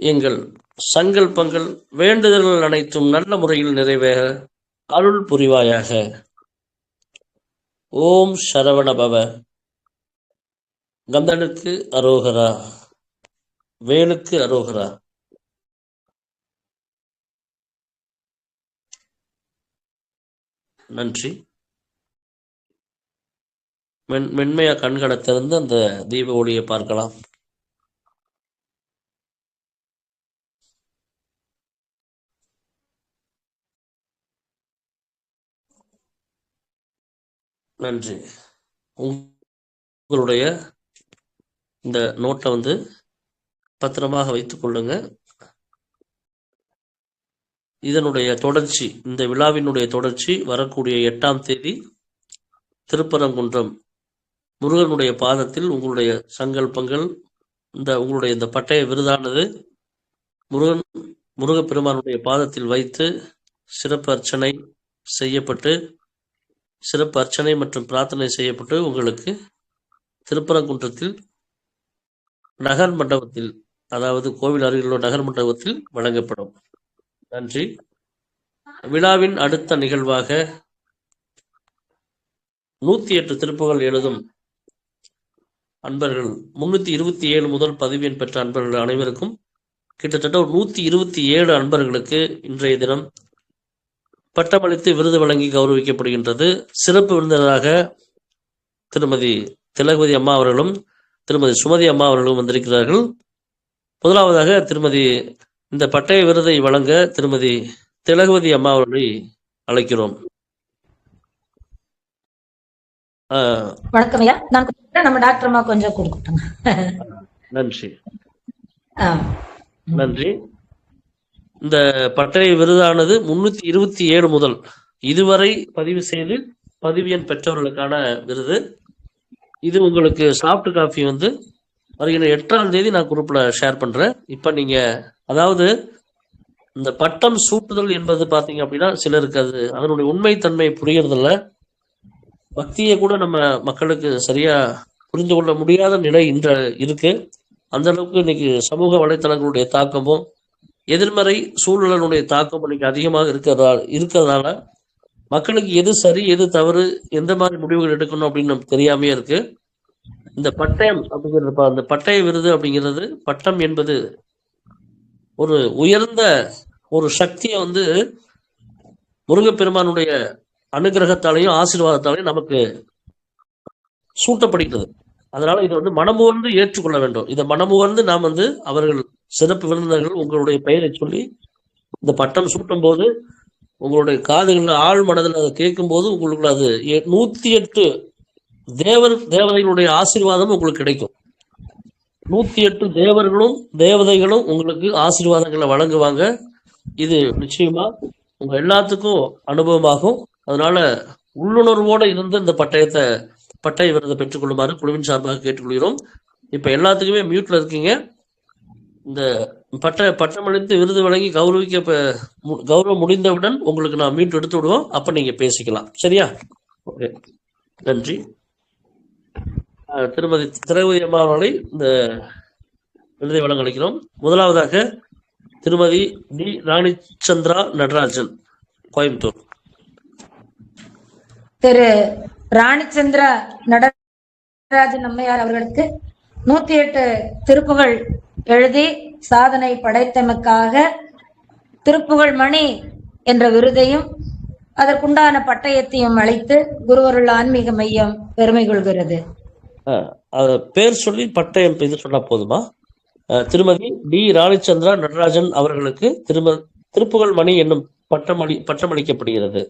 எங்கள் சங்கல்பங்கள் வேண்டுதல்கள் அனைத்தும் நல்ல முறையில் நிறைவேற அருள் புரிவாயாக. ஓம் சரவண பவ. கந்தனுக்கு அரோகரா, வேலுக்கு அரோகரா. நன்றி. மென்மையா கண்களை திறந்து அந்த தீப ஒளியை பார்க்கலாம். நன்றி. உங்களுடைய இந்த நோட்டை பத்திரமாக வைத்துக் கொள்ளுங்க. இதனுடைய தொடர்ச்சி, இந்த விழாவினுடைய தொடர்ச்சி வரக்கூடிய 8ஆம் தேதி திருப்பரங்குன்றம் முருகனுடைய பாதத்தில் உங்களுடைய சங்கல்பங்கள், உங்களுடைய இந்த பட்டய விருதானது முருகப்பெருமானுடைய பாதத்தில் வைத்து சிறப்பு அர்ச்சனை செய்யப்பட்டு, சிறப்பு அர்ச்சனை மற்றும் பிரார்த்தனை செய்யப்பட்டு உங்களுக்கு திருப்பரங்குன்றத்தில் நகர் மண்டபத்தில், அதாவது கோவில் அருகிலுள்ள நகர் மண்டபத்தில் வழங்கப்படும். நன்றி. விழாவின் அடுத்த நிகழ்வாக 108 திருப்புகள் எழுதும் அன்பர்கள் 327 முதல் பதிவு பெற்ற அன்பர்கள் அனைவருக்கும் கிட்டத்தட்ட ஒரு 127 அன்பர்களுக்கு இன்றைய தினம் பட்டமளித்து விருது வழங்கி கௌரவிக்கப்படுகின்றது. சிறப்பு விருந்தினராக திருமதி திலகவதி அம்மா அவர்களும் திருமதி சுமதி அம்மா அவர்களும் வந்திருக்கிறார்கள். முதலாவதாக திருமதி இந்த பட்டய விருதை வழங்க திருமதி திலகவதி அம்மா அவர்களை அழைக்கிறோம். வணக்கம் ஐயா. நான் நம்ம டாக்டர் அம்மா கொஞ்சம் கொடுக்கட்டும். நன்றி. நன்றி. இந்த பட்டய விருதானது 327 முதல் இதுவரை பதிவு செய்து பதிவு எண் பெற்றவர்களுக்கான விருது. இது உங்களுக்கு சாஃப்ட் காப்பி வருகிற 8ஆம் தேதி நான் குரூப்ல ஷேர் பண்றேன். இப்ப நீங்க, அதாவது இந்த பட்டம் சூட்டுதல் என்பது பாத்தீங்க அப்படின்னா சிலருக்கு அதனுடைய உண்மைத்தன்மை புரியறதில்ல. பக்தியை கூட நம்ம மக்களுக்கு சரியா புரிந்து கொள்ள முடியாத நிலை இன்று இருக்கு. அந்த அளவுக்கு இன்னைக்கு சமூக வலைத்தளங்களுடைய தாக்கமும் எதிர்மறை சூழலுடைய தாக்கம் இன்னைக்கு அதிகமாக இருக்கிறதுனால மக்களுக்கு எது சரி எது தவறு, எந்த மாதிரி முடிவுகள் எடுக்கணும் அப்படின்னு நமக்கு தெரியாமையே இருக்கு. இந்த பட்டயம் அப்படிங்கிறது, அந்த பட்டய விருது அப்படிங்கிறது, பட்டம் என்பது ஒரு உயர்ந்த ஒரு சக்தியை முருகப்பெருமானுடைய அனுகிரகத்தாலையும் ஆசீர்வாதத்தாலையும் நமக்கு சூட்டப்படுகிறது. அதனால இது மனமுகர்ந்து ஏற்றுக்கொள்ள வேண்டும். இதை மனமுகர்ந்து நாம் அவர்கள் சிறப்பு விருந்தினர்கள் உங்களுடைய பெயரை சொல்லி இந்த பட்டம் சூட்டும் போது உங்களுடைய காதுகள் ஆழ் மனதில் அதை கேட்கும் போது உங்களுக்கு அது 108 தேவதைகளுடைய ஆசீர்வாதம் உங்களுக்கு கிடைக்கும். 108 தேவர்களும் தேவதைகளும் உங்களுக்கு ஆசீர்வாதங்களை வழங்குவாங்க. இது நிச்சயமா உங்க எல்லாத்துக்கும் அனுபவமாகும். அதனால உள்ளுணர்வோடு இருந்து இந்த பட்டய விருதை பெற்றுக்கொள்ளுமாறு குழுவின் சார்பாக கேட்டுக்கொள்கிறோம். இப்ப எல்லாத்துக்குமே மியூட்ல இருக்கீங்க. இந்த பட்டமளித்து விருது வழங்கி கௌரவம் முடிந்தவுடன் உங்களுக்கு நான் மியூட் எடுத்து விடுவோம். அப்ப நீங்க பேசிக்கலாம். சரியா? ஓகே, நன்றி. திருமதி திரௌபதி அம்மா அவர்களை இந்த விருதை வழங்க அளிக்கிறோம். முதலாவதாக திருமதி டி ராணிச்சந்திரா நடராஜன், கோயம்புத்தூர். திரு ராணிச்சந்திரா நடராஜன் அம்மையார் அவர்களுக்கு 108 திருப்புகழ் எழுதி சாதனை படைத்தமைக்காக திருப்புகழ் மணி என்ற விருதையும் அதற்குண்டான பட்டயத்தையும் அளித்து குருவருள் ஆன்மீக மையம் பெருமை கொள்கிறது. பேர் சொல்லி பட்டயம் இது சொன்னா போதுமா? திருமதி டி ராணிச்சந்திரா நடராஜன் அவர்களுக்கு திருப்புகழ் மணி என்னும் பட்டமளிக்கப்படுகிறது.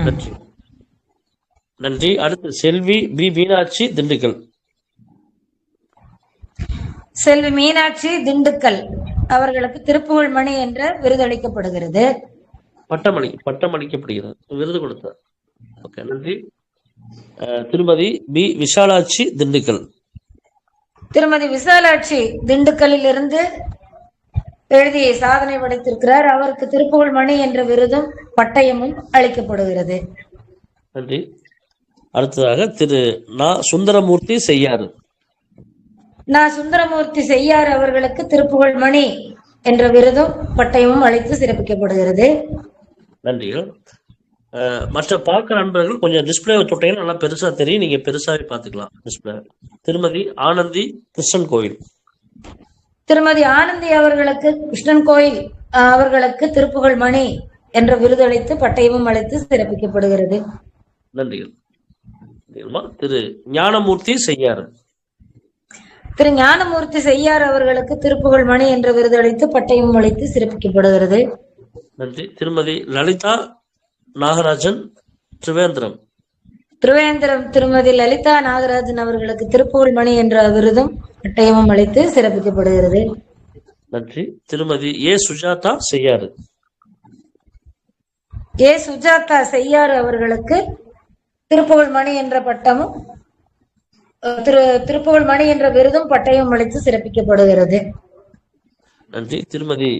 நன்றி, நன்றி. அடுத்து செல்வி பி மீனாட்சி, திண்டுக்கல். செல்வி மீனாட்சி, திண்டுக்கல் அவர்களுக்கு திருப்புகழ் மணி என்ற விருது அளிக்கப்படுகிறது. பட்டமளிக்கப்படுகிறது, விருது கொடுத்தார். ஓகே, நன்றி. திருமதி பி விஷாலாட்சி, திண்டுக்கல். திருமதி விசாலாட்சி திண்டுக்கல்லில் இருந்து எழுதி சாதனை படைத்திருக்கிறார். அவருக்கு திருப்புகழ் மணி என்ற விருதும் பட்டயமும் அளிக்கப்படுகிறது. நன்றி. அடுத்ததாக திரு நா சுந்தரமூர்த்தி செய்யாறு. சுந்தரமூர்த்தி செய்யார் அவர்களுக்கு திருப்புகழ் மணி என்ற விருதும் பட்டயமும் அளித்து சிறப்பிக்கப்படுகிறது. நன்றிகள். மற்ற பார்க்க நண்பர்கள் கொஞ்சம் டிஸ்பிளே தொட்டையும் நல்லா பெருசா தெரியும், நீங்க பெருசாவே பார்த்துக்கலாம் டிஸ்பிளே. திருமதி ஆனந்தி, கிருஷ்ணன் கோயில். திருமதி ஆனந்தி அவர்களுக்கு கிருஷ்ணன் கோயில் அவர்களுக்கு திருப்புகழ் மணி என்ற விருது அளித்து பட்டயமும் அளித்து சிறப்பிக்கப்படுகிறது. நன்றிகள். திரு ஞானமூர்த்தி செய்யாறு. திரு ஞானமூர்த்தி செய்யார் அவர்களுக்கு திருப்புகழ் மணி என்ற விருது அளித்து பட்டயமும் அளித்து சிறப்பிக்கப்படுகிறது. நன்றி. திருமதி லலிதா நாகராஜன், திரிவேந்திரம். திருமதி லலிதா நாகராஜன் அவர்களுக்கு திருப்புகழ் மணி என்ற விருதும் பட்டயமும் அளித்து சிறப்பிக்கப்படுகிறது. நன்றி. திருமதி ஏ சுஜாதா செய்யாறு. ஏ சுஜாதா செய்யாறு அவர்களுக்கு திருப்புகழ் மணி என்ற பட்டமும் திருப்புகழ் மணி என்ற விருதும் பட்டயம் அளித்து சிறப்பிக்கப்படுகிறது. நன்றி. திருமதி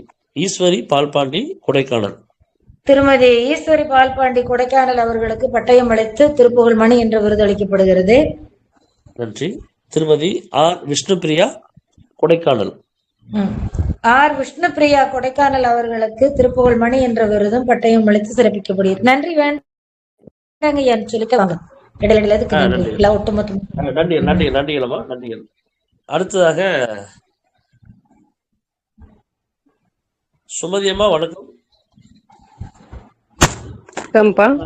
ஈஸ்வரி பால்பாண்டி, கொடைக்கானல். திருமதி ஈஸ்வரி பால்பாண்டி, கொடைக்கானல் அவர்களுக்கு பட்டயம் அளித்து திருப்புகழ் மணி என்ற விருது அளிக்கப்படுகிறது. நன்றி. திருமதி ஆர் விஷ்ணுபிரியா, கொடைக்கானல். ஆர் விஷ்ணுபிரியா, கொடைக்கானல் அவர்களுக்கு திருப்புகழ் மணி என்ற விருதும் பட்டயம் அளித்து சிறப்பிக்கப்படுகிறது. நன்றி. வேண்டாங்க சொல்லிக்க வாங்க. நன்றிகள். அடுத்ததாக சுமதி அம்மா, வணக்கம்.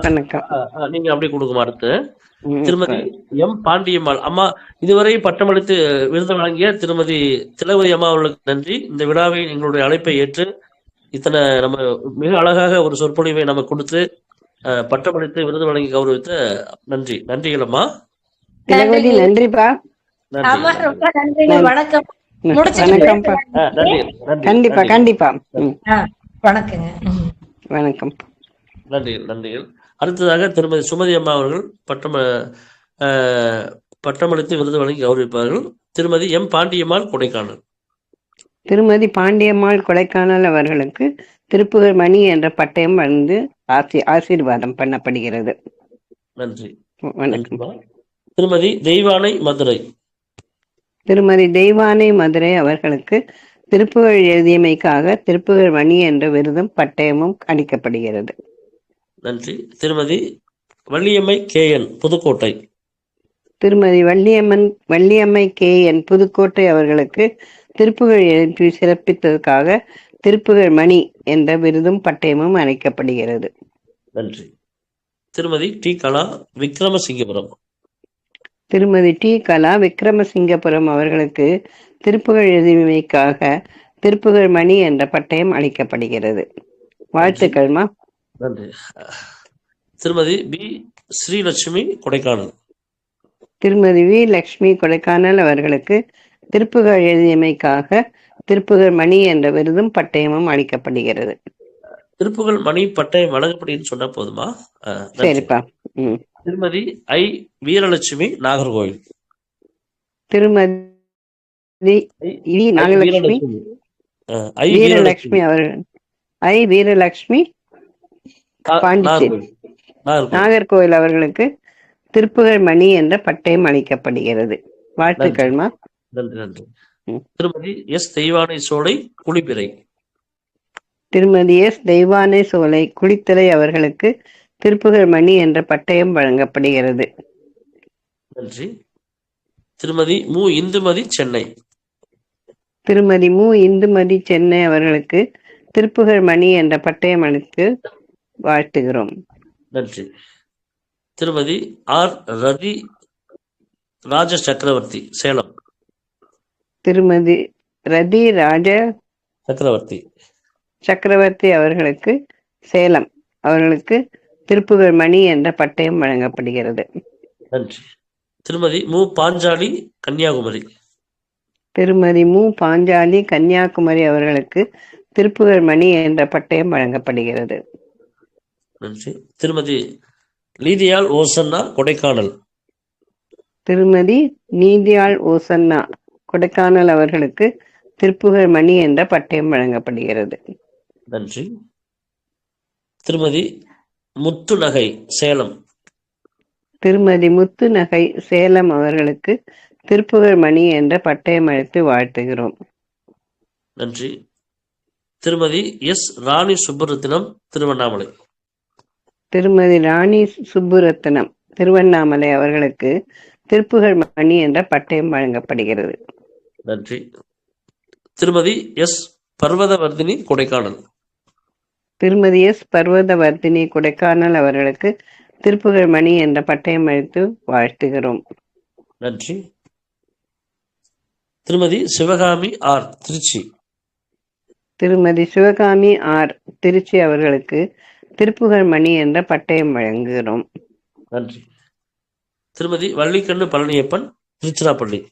வணக்கம். நீங்க அப்படி கொடுக்குமா? அடுத்து திருமதி எம் பாண்டியம்மாள் அம்மா, இதுவரை பட்டமளித்து விருது வழங்கிய திருமதி திலகவதி அம்மா அவர்களுக்கு நன்றி. இந்த விழாவை எங்களுடைய அழைப்பை ஏற்று இத்தனை நம்ம மிக அழகாக ஒரு சொற்பொழிவை நம்ம கொடுத்து பட்டமளித்து விருது வழங்கி கௌரவித்த நன்றிகள் அம்மா. நன்றிப்பா. வணக்கம். கண்டிப்பா கண்டிப்பா. வணக்கங்க. வணக்கம். நன்றிகள். அடுத்ததாக திருமதி சுமதி அம்மா அவர்கள் பட்டமளித்து விருது வழங்கி கௌரவிப்பார்கள். திருமதி எம் பாண்டியம்மாள், கொடைக்கானல். திருமதி பாண்டியம்மாள், கொடைக்கானல் அவர்களுக்கு திருப்புகழ் மணி என்ற பட்டயம் வந்து ஆசீர்வாதம் பண்ணப்படுகிறது. நன்றி. வணக்கம். திருமதி தெய்வானை, மதுரை. திருமதி தெய்வானை, மதுரை அவர்களுக்கு திருப்புகழ் எழுதியமைக்காக திருப்புகழ் மணி என்ற விருதும் பட்டயமும் அளிக்கப்படுகிறது. நன்றி. திருமதி வள்ளியம்மை KN, புதுக்கோட்டை. திருமதி வள்ளியம்மை KN, புதுக்கோட்டை அவர்களுக்கு திருப்புகழ் எழுதி சிறப்பித்ததற்காக திருப்புகழ் மணி என்ற விருதும் பட்டயமும் அளிக்கப்படுகிறது. நன்றி. திருமதி டி கலா, விக்ரமசிங்கபுரம். திருமதி டி கலா, விக்ரமசிங்கபுரம் அவர்களுக்கு திருப்புகழ் எழுதியமைக்காக திருப்புகழ் மணி என்ற பட்டயம் அளிக்கப்படுகிறது. வாழ்த்துக்கள்மா. நன்றி. திருமதி பி ஸ்ரீலட்சுமி, கொடைக்கானல். திருமதி வி லட்சுமி, கொடைக்கானல் அவர்களுக்கு திருப்புகழ் எழுதியமைக்காக திருப்புகழ் மணி என்ற விருதும் பட்டயமும் அளிக்கப்படுகிறது. திருப்புகழ் மணி பட்டயம் வழங்கப்படுன்னு சொன்னா போதுமா? சரிப்பா. ம். திருமதி ஐ வீரலட்சுமி, நாகர்கோவில். திருமதி I V I Nagalakshmi Veeralakshmi. ஐ வீரலட்சுமி வீரலட்சுமி, அவர்கள் ஐ வீரலட்சுமி பாண்டிச்சேரி நாகர்கோவில். நாகர்கோவில். நாகர்கோவில் அவர்களுக்கு திருப்புகழ் மணி என்ற பட்டயம் அளிக்கப்படுகிறது. நன்றி, வாழ்த்துக்கள்மா. நன்றி, நன்றி. ம். திருமதி எஸ் தெய்வானை சோலை, குளிப்பிறை. திருமதி எஸ் தெய்வானை சோலை, குளித்தலை அவர்களுக்கு திருப்புகழ் மணி என்ற பட்டயம் வழங்கப்படுகிறது. நன்றி. திருமதி மு இந்துமதி, சென்னை. திருமதி மு இந்துமதி, சென்னை அவர்களுக்கு திருப்புகழ் மணி என்ற பட்டயம் அளித்து வாழ்த்துகிறோம். நன்றி. திருமதி ஆர் ரதி ராஜ சக்கரவர்த்தி, சேலம். திருமதி ரதி ராஜ சக்கரவர்த்தி. சக்கரவர்த்தி அவர்களுக்கு சேலம் அவர்களுக்கு திருப்புகழ் மணி என்ற பட்டயம் வழங்கப்படுகிறது. நன்றி. திருமதி மு பாஞ்சாலி, கன்னியாகுமரி. திருமதி மு பாஞ்சாலி, கன்னியாகுமரி அவர்களுக்கு திருப்புகழ் மணி என்ற பட்டயம் வழங்கப்படுகிறது. நன்றி. திருமதி லீதியால் ஓசன்னா, கொடைக்கானல். திருமதி நீதியாள் ஓசன்னா, கொடைக்கானல் அவர்களுக்கு திருப்புகழ் மணி என்ற பட்டயம் வழங்கப்படுகிறது. நன்றி. திருமதி முத்து நகை, சேலம். திருமதி முத்து நகை, சேலம் அவர்களுக்கு திருப்புகழ் மணி என்ற பட்டயம் அளித்து வாழ்த்துகிறோம். நன்றி. திருமதி எஸ் ராணி சுப்புரத்தினம், திருவண்ணாமலை. திருமதி ராணி சுப்புரத்னம், திருவண்ணாமலை அவர்களுக்கு திருப்புகழ் மணி என்ற பட்டயம் வழங்கப்படுகிறது. நன்றி. திருமதி எஸ் பர்வதவர்தினி, கொடைக்கானல். திருமதி எஸ் பர்வதவர்தினி, கொடைக்கானல் அவர்களுக்கு திருப்புகழ் மணி என்ற பட்டயம் அளித்து வாழ்த்துகிறோம். நன்றி. திருமதி சிவகாமி ஆர், திருச்சி. திருமதி சிவகாமி ஆர், திருச்சி அவர்களுக்கு திருப்புகழ் மணி என்ற பட்டயம் வழங்குகிறோம். நன்றி. திருமதி வள்ளிக்கண்ணு பழனியப்பன், திருச்சிராப்பள்ளி.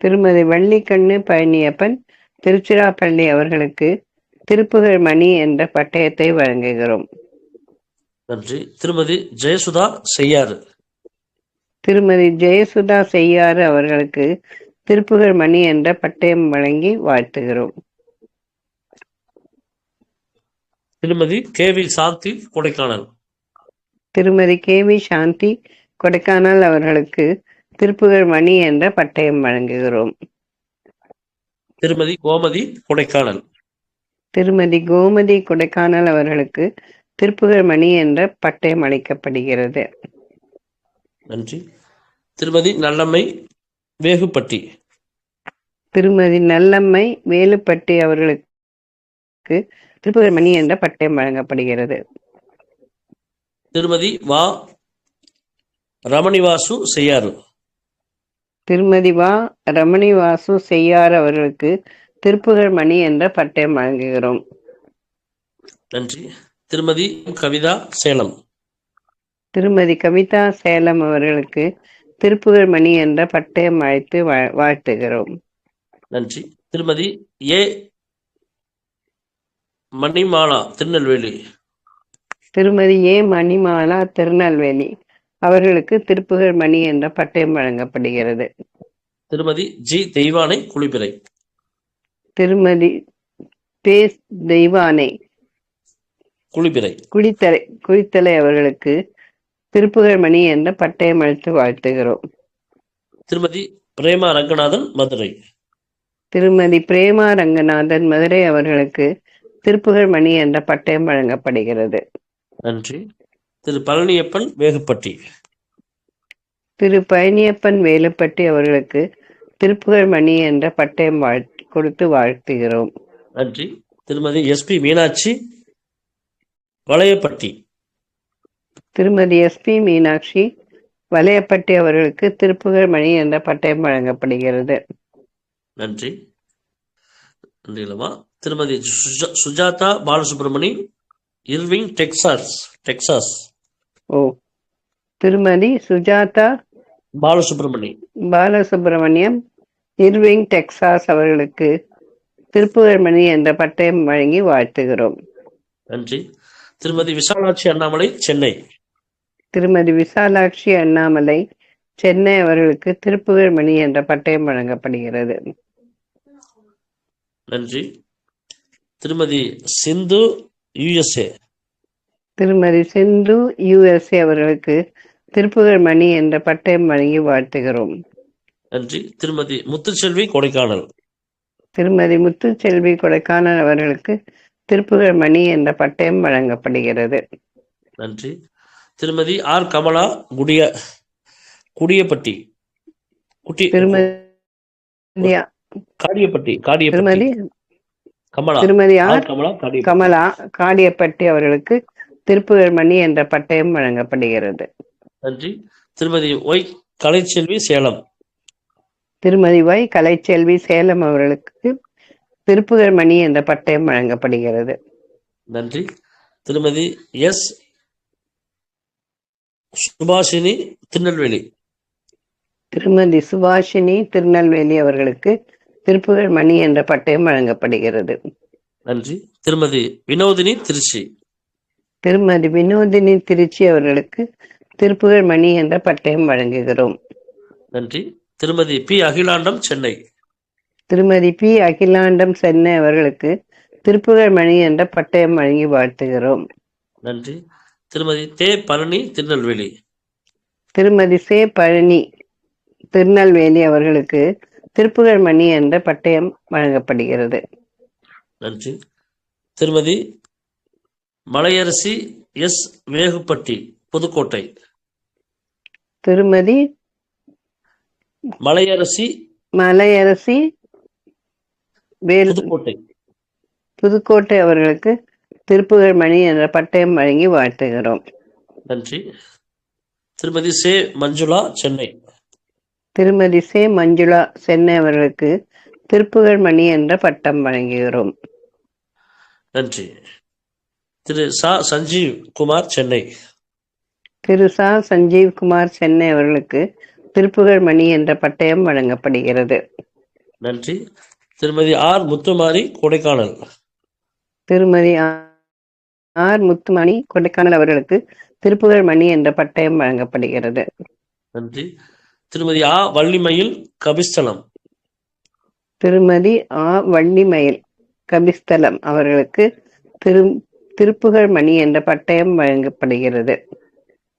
திருமதி வள்ளிக்கண்ணு பழனியப்பன், திருச்சிராப்பள்ளி அவர்களுக்கு திருப்புகழ் மணி என்ற பட்டயத்தை வழங்குகிறோம். நன்றி. திருமதி ஜெயசுதா செய்யாறு. திருமதி ஜெயசுதா செய்யாறு அவர்களுக்கு திருப்புகழ் மணி என்ற பட்டயம் வழங்கி வாழ்த்துகிறோம். திருமதி கே வி சாந்தி, கொடைக்கானல். திருமதி கே வி சாந்தி, கொடைக்கானல் அவர்களுக்கு திருப்புகழ் மணி என்ற பட்டயம் வழங்குகிறோம். திருமதி கோமதி, கொடைக்கானல். திருமதி கோமதி, கொடைக்கானல் அவர்களுக்கு திருப்புகழ் மணி என்ற பட்டயம் அளிக்கப்படுகிறது. நன்றி. திருமதி நல்லம்மை, வேகுப்பட்டி. திருமதி நல்லம்மை வேலுப்பட்டி அவர்களுக்கு திருப்புகழ் மணி என்ற பட்டயம் வழங்கப்படுகிறது. திருமதி வா ரமணிவாசு, செய்யாறு. திருமதி வா ரமணிவாசு செய்யாறு அவர்களுக்கு திருப்புகழ் மணி என்ற பட்டயம் வழங்குகிறோம். நன்றி. திருமதி கவிதா, சேலம். திருமதி கவிதா சேலம் அவர்களுக்கு திருப்புகழ் மணி என்ற பட்டயம் அழைத்து வாழ்த்துகிறோம். நன்றி. திருமதி ஏ மணிமாலா, திருநெல்வேலி. திருமதி ஏ மணிமாலா, திருநெல்வேலி அவர்களுக்கு திருப்புகழ் மணி என்ற பட்டயம் வழங்கப்படுகிறது. திருமதி ஜி தெய்வானை, குளிப்பிறை. திருமதி பேஸ் தெய்வானை, குளிப்பிறை. குளித்தலை அவர்களுக்கு திருப்புகழ் மணி என்ற பட்டயம் அளித்து வாழ்த்துகிறோம். திருமதி பிரேமா ரங்கநாதன், மதுரை. திருமதி பிரேமா ரங்கநாதன், மதுரை அவர்களுக்கு திருப்புகழ் மணி என்ற பட்டயம் வழங்கப்படுகிறது. நன்றி. திரு பழனியப்பன், வேகுப்பட்டி. திரு பழனியப்பன் வேலுப்பட்டி அவர்களுக்கு திருப்புகழ் மணி என்ற பட்டயம் கொடுத்து வாழ்த்துகிறோம். நன்றி. திருமதி எஸ்பி மீனாட்சி, வளையப்பட்டி. திருமதி எஸ்பி மீனாட்சி, வளையப்பட்டி அவர்களுக்கு திருப்புகழ் மணி என்ற பட்டயம் வழங்கப்படுகிறது. நன்றி. நன்றிகளம்மா. திருமதி சுஜாதா பாலசுப்ரமணி, இர்விங், டெக்சாஸ். ஓ, திருமதி சுஜாதா பாலசுப்ரமணியம், இர்விங், டெக்சாஸ் அவர்களுக்கு திருப்புகழ் மணி என்ற பட்டயம் வழங்கி வாழ்த்துகிறோம். நன்றி. திருமதி விசாலாட்சி அண்ணாமலை, சென்னை. திருமதி விசாலாட்சி அண்ணாமலை சென்னை அவர்களுக்கு திருப்புகழ் மணி என்ற பட்டயம் வழங்கப்படுகிறது. நன்றி. திருமதி சிந்து USA. திருமதி சிந்து USA அவர்களுக்கு திருப்புகழ் மணி என்ற பட்டயம் வழங்கி வாழ்த்துகிறோம். நன்றி. திருமதி முத்துச்செல்வி கொடைக்கானல். திருமதி முத்துச்செல்வி கொடைக்கானல் அவர்களுக்கு திருப்புகழ் மணி என்ற பட்டயம் வழங்கப்படுகிறது. நன்றி. திருமதி ஆர் கமலா குடியப்பட்டி திருமதி காடியப்பட்டி திருமதி கமலா திருமதி ஆர் ஆர் கமலா கமலா காடியப்பட்டி அவர்களுக்கு திருப்புகழ் மணி என்ற பட்டயம் வழங்கப்படுகிறது. நன்றி. திருமதி ஒய் கலைச்செல்வி சேலம். திருமதி வை கலைச்செல்வி சேலம் அவர்களுக்கு திருப்புகழ் மணி என்ற பட்டயம் வழங்கப்படுகிறது. நன்றி. திருமதி எஸ் சுபாஷினி திருநெல்வேலி. திருமதி சுபாஷினி திருநெல்வேலி அவர்களுக்கு திருப்புகழ் மணி என்ற பட்டயம் வழங்கப்படுகிறது. நன்றி. திருமதி வினோதினி திருச்சி. திருமதி வினோதினி திருச்சி அவர்களுக்கு திருப்புகழ் மணி என்ற பட்டயம் வழங்குகிறோம். நன்றி. திருமதி பி அகிலாண்டம் சென்னை. திருமதி பி அகிலாண்டம் சென்னை அவர்களுக்கு திருப்புகழ் மணி என்ற பட்டயம் வழங்கி வாழ்த்துகிறோம். நன்றி. திருமதி தே பழனி திருநெல்வேலி. திருமதி சே பழனி திருநெல்வேலி அவர்களுக்கு திருப்புகழ் மணி என்ற பட்டயம் வழங்கப்படுகிறது. நன்றி. திருமதி மலையரசி எஸ் வேகுப்பட்டி புதுக்கோட்டை. திருமதி மலையரசி புதுக்கோட்டை. புதுக்கோட்டை அவர்களுக்கு திருப்புகழ் மணி என்ற பட்டயம் வழங்கி வாழ்த்துகிறோம். நன்றி. திருமதி சே மஞ்சுளா சென்னை. திருமதி சே மஞ்சுளா சென்னை அவர்களுக்கு திருப்புகழ் மணி என்ற பட்டம் வழங்குகிறோம். நன்றி. திரு சா சஞ்சீவ் குமார் சென்னை. திரு சா சஞ்சீவ் குமார் சென்னை அவர்களுக்கு திருப்புகழ் மணி என்ற பட்டயம் வழங்கப்படுகிறது. நன்றி. திருமதி ஆர் முத்துமாரி கொடைக்கானல். திருமதி ஆர் முத்துமணி கொடைக்கானல் அவர்களுக்கு திருப்புகழ் மணி என்ற பட்டயம் வழங்கப்படுகிறது. நன்றி. திருமதி ஆ வள்ளிமயில் கபிஸ்தலம். திருமதி ஆ வள்ளிமயில் கபிஸ்தலம் அவர்களுக்கு திருப்புகழ் மணி என்ற பட்டயம் வழங்கப்படுகிறது.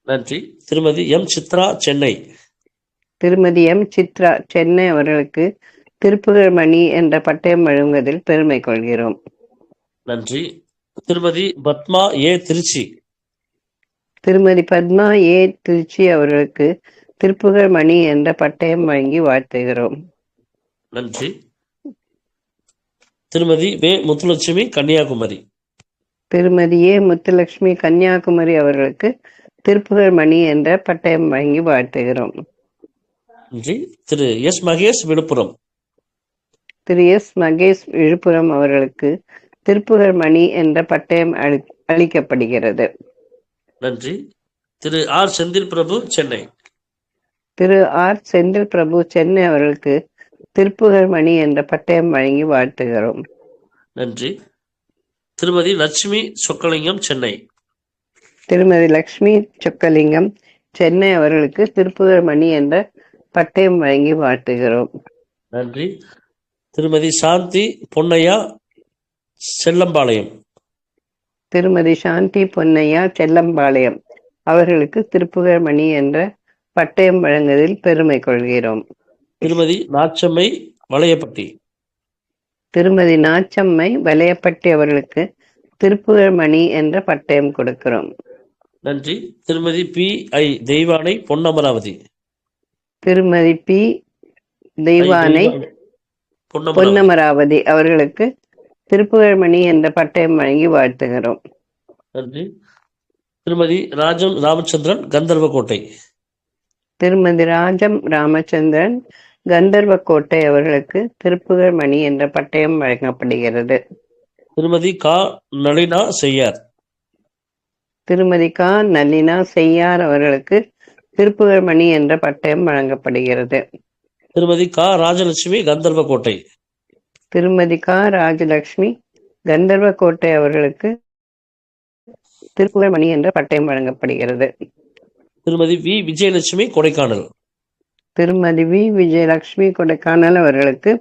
நன்றி. திருமதி எம் சித்ரா சென்னை. திருமதி எம் சித்ரா சென்னை அவர்களுக்கு திருப்புகழ் மணி என்ற பட்டயம் வழங்குவதில் பெருமை கொள்கிறோம். நன்றி. திருமதி பத்மா ஏ திருச்சி. திருமதி பத்மா ஏ திருச்சி அவர்களுக்கு திருப்புகழ் மணி என்ற பட்டயம் வழங்கி வாழ்த்துகிறோம். நன்றி. திருமதி வே முத்துலட்சுமி கன்னியாகுமரி. திருமதி ஏ முத்துலட்சுமி கன்னியாகுமரி அவர்களுக்கு திருப்புகழ் மணி என்ற பட்டயம் வழங்கி வாழ்த்துகிறோம். நன்றி. திரு எஸ் மகேஷ் விழுப்புரம். திரு எஸ் மகேஷ் விழுப்புரம் அவர்களுக்கு திருப்புகழ் மணி என்ற பட்டயம் அளிக்கப்படுகிறது. நன்றி. திரு ஆர் செந்தில் பிரபு சென்னை. திரு ஆர் செந்தில் பிரபு சென்னை அவர்களுக்கு திருப்புகழ் மணி என்ற பட்டயம் வழங்கி வாழ்த்துகிறோம். நன்றி. திருமதி லட்சுமி சொக்கலிங்கம் சென்னை. திருமதி லட்சுமி சொக்கலிங்கம் சென்னை அவர்களுக்கு திருப்புகழ் மணி என்ற பட்டயம் வழங்கி வாழ்த்துகிறோம். நன்றி. திருமதி சாந்தி பொன்னையா செல்லம்பாளையம். திருமதி சாந்தி பொன்னையா செல்லம்பாளையம் அவர்களுக்கு திருப்புகழ் மணி என்ற பட்டயம் வழங்குவதில் பெருமை கொள்கிறோம். திருமதி நாச்சம்மை வளையப்பட்டி. திருமதி நாச்சம்மை வலையப்பட்டி அவர்களுக்கு திருப்புகழ் மணி என்ற பட்டயம் கொடுக்கிறோம். நன்றி. திருமதி பி ஐ தெய்வானை பொன்னமராவதி. திருமதி பி தெய்வானை பொன்னமராவதி அவர்களுக்கு திருப்புகழ் மணி என்ற பட்டயம் வழங்கி வாழ்த்துகிறோம். நன்றி. திருமதி ராமச்சந்திரன் கந்தர்வக்கோட்டை. திருமதி ராஜம் ராமச்சந்திரன் கந்தர்வக்கோட்டை அவர்களுக்கு திருப்புகழ் மணி என்ற பட்டயம் வழங்கப்படுகிறது. திருமதி கா நளினா செய்யார். திருமதி கா நளினா செய்யார் அவர்களுக்கு திருப்புகழ் மணி என்ற பட்டயம் வழங்கப்படுகிறது. திருமதி கா ராஜலட்சுமி கந்தர்வக்கோட்டை. திருமதி கா ராஜலட்சுமி கந்தர்வக்கோட்டை அவர்களுக்கு திருப்புகழ் மணி என்ற பட்டயம் வழங்கப்படுகிறது. திருமதி வி விஜயலட்சுமி கொடைக்கானல். திருமதி வி விஜயலட்சுமி கொடைக்கானல் அவர்களுக்கு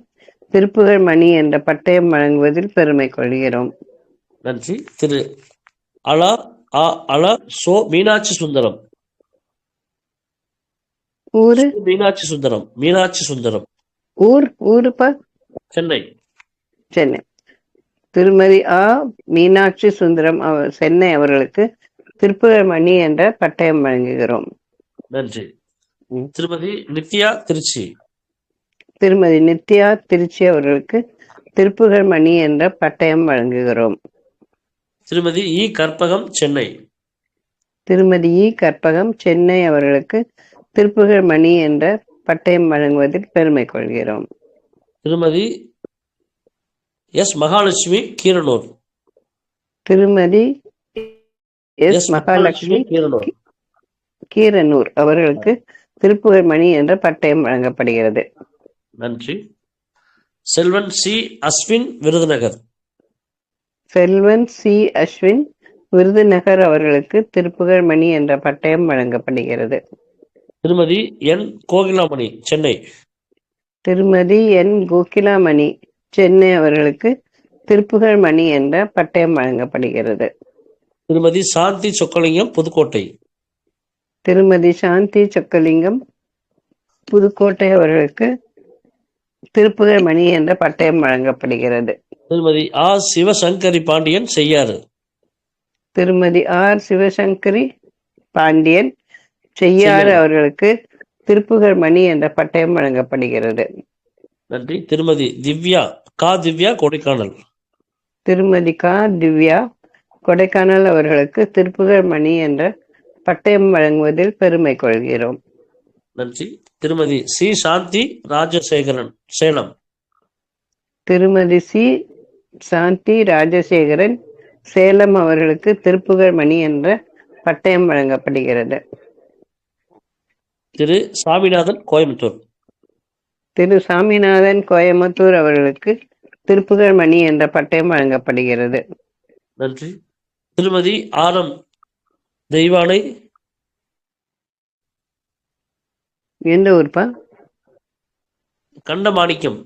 திருப்புகழ் மணி என்ற பட்டயம் வழங்குவதில் பெருமை கொள்கிறோம். நன்றி. திரு அலா அலா சோ மீனாட்சி சுந்தரம். ஊரு மீனாட்சி சுந்தரம் ஊருப்பா சென்னை. சென்னை. திருமதி மீனாட்சி சுந்தரம் சென்னை அவர்களுக்கு திருப்புகழ் மணி என்ற பட்டயம் வழங்குகிறோம். நன்றி. திருமதி நித்யா திருச்சி. திருமதி நித்யா திருச்சி அவர்களுக்கு திருப்புகழ் மணி என்ற பட்டயம் வழங்குகிறோம். திருமதி இ கற்பகம் சென்னை. திருமதி இ கற்பகம் சென்னை அவர்களுக்கு திருப்புகழ் மணி என்ற பட்டயம் வழங்குவதில் பெருமை கொள்கிறோம். திருமதி எஸ் மகாலட்சுமி கீரனூர். திருமதி எஸ் மகாலட்சுமி கீரனூர் அவர்களுக்கு திருப்புகழ் மணி என்ற பட்டயம் வழங்கப்படுகிறது. நன்றி. செல்வன் சி அஸ்வின் விருதுநகர். செல்வன் சி அஸ்வின் விருதுநகர் அவர்களுக்கு திருப்புகழ் மணி என்ற பட்டயம் வழங்கப்படுகிறது. திருமதி என் கோகிலாமணி சென்னை. திருமதி என் கோகிலாமணி சென்னை அவர்களுக்கு திருப்புகழ் மணி என்ற பட்டயம் வழங்கப்படுகிறது. திருமதி சாந்தி சொக்கலிங்கம் புதுக்கோட்டை. திருமதி சாந்தி சொக்கலிங்கம் புதுக்கோட்டை அவர்களுக்கு திருப்புகழ் மணி என்ற பட்டயம் வழங்கப்படுகிறது. திருமதி சிவசங்கரி பாண்டியன் செய்யாறு. திருமதி சிவசங்கரி பாண்டியன் செய்யாறு அவர்களுக்கு திருப்புகழ் மணி என்ற பட்டயம் வழங்கப்படுகிறது. நன்றி. திருமதி திவ்யா கொடைக்கானல். திருமதி திவ்யா கொடைக்கானல் அவர்களுக்கு திருப்புகழ் மணி என்ற பட்டயம் வழங்குவதில் பெருமை கொள்கிறோம். நன்றி. திருமதி சி சாந்தி ராஜசேகரன் சேலம். திருமதி சி சாந்தி ராஜசேகரன் சேலம் அவர்களுக்கு திருப்புகழ் மணி என்ற பட்டயம் வழங்கப்படுகிறது. திரு சாமிநாதன் கோயம்புத்தூர். திரு சாமிநாதன் கோயம்புத்தூர் அவர்களுக்கு திருப்புகழ் மணி என்ற பட்டயம் வழங்கப்படுகிறது. நன்றி. திருமதி ஆரம் தெய்வானை. எந்த ஊர்ப்பா? கண்டமாணிக்கம்.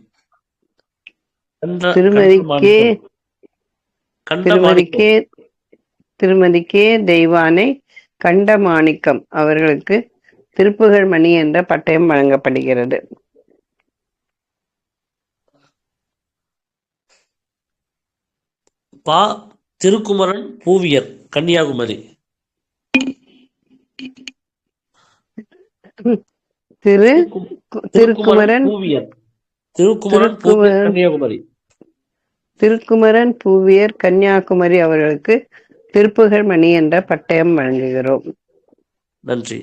திருமதி கே தெய்வானை கண்டமாணிக்கம் அவர்களுக்கு திருப்புகழ் மணி என்ற பட்டயம் வழங்கப்படுகிறது. திருக்குமரன் பூவியர் கன்னியாகுமரி. திருக்குமரன் கன்னியாகுமரி. திருக்குமரன் பூவியர் கன்னியாகுமரி அவர்களுக்கு திருப்புகழ் மணி என்ற பட்டயம் வழங்குகிறோம். நன்றி.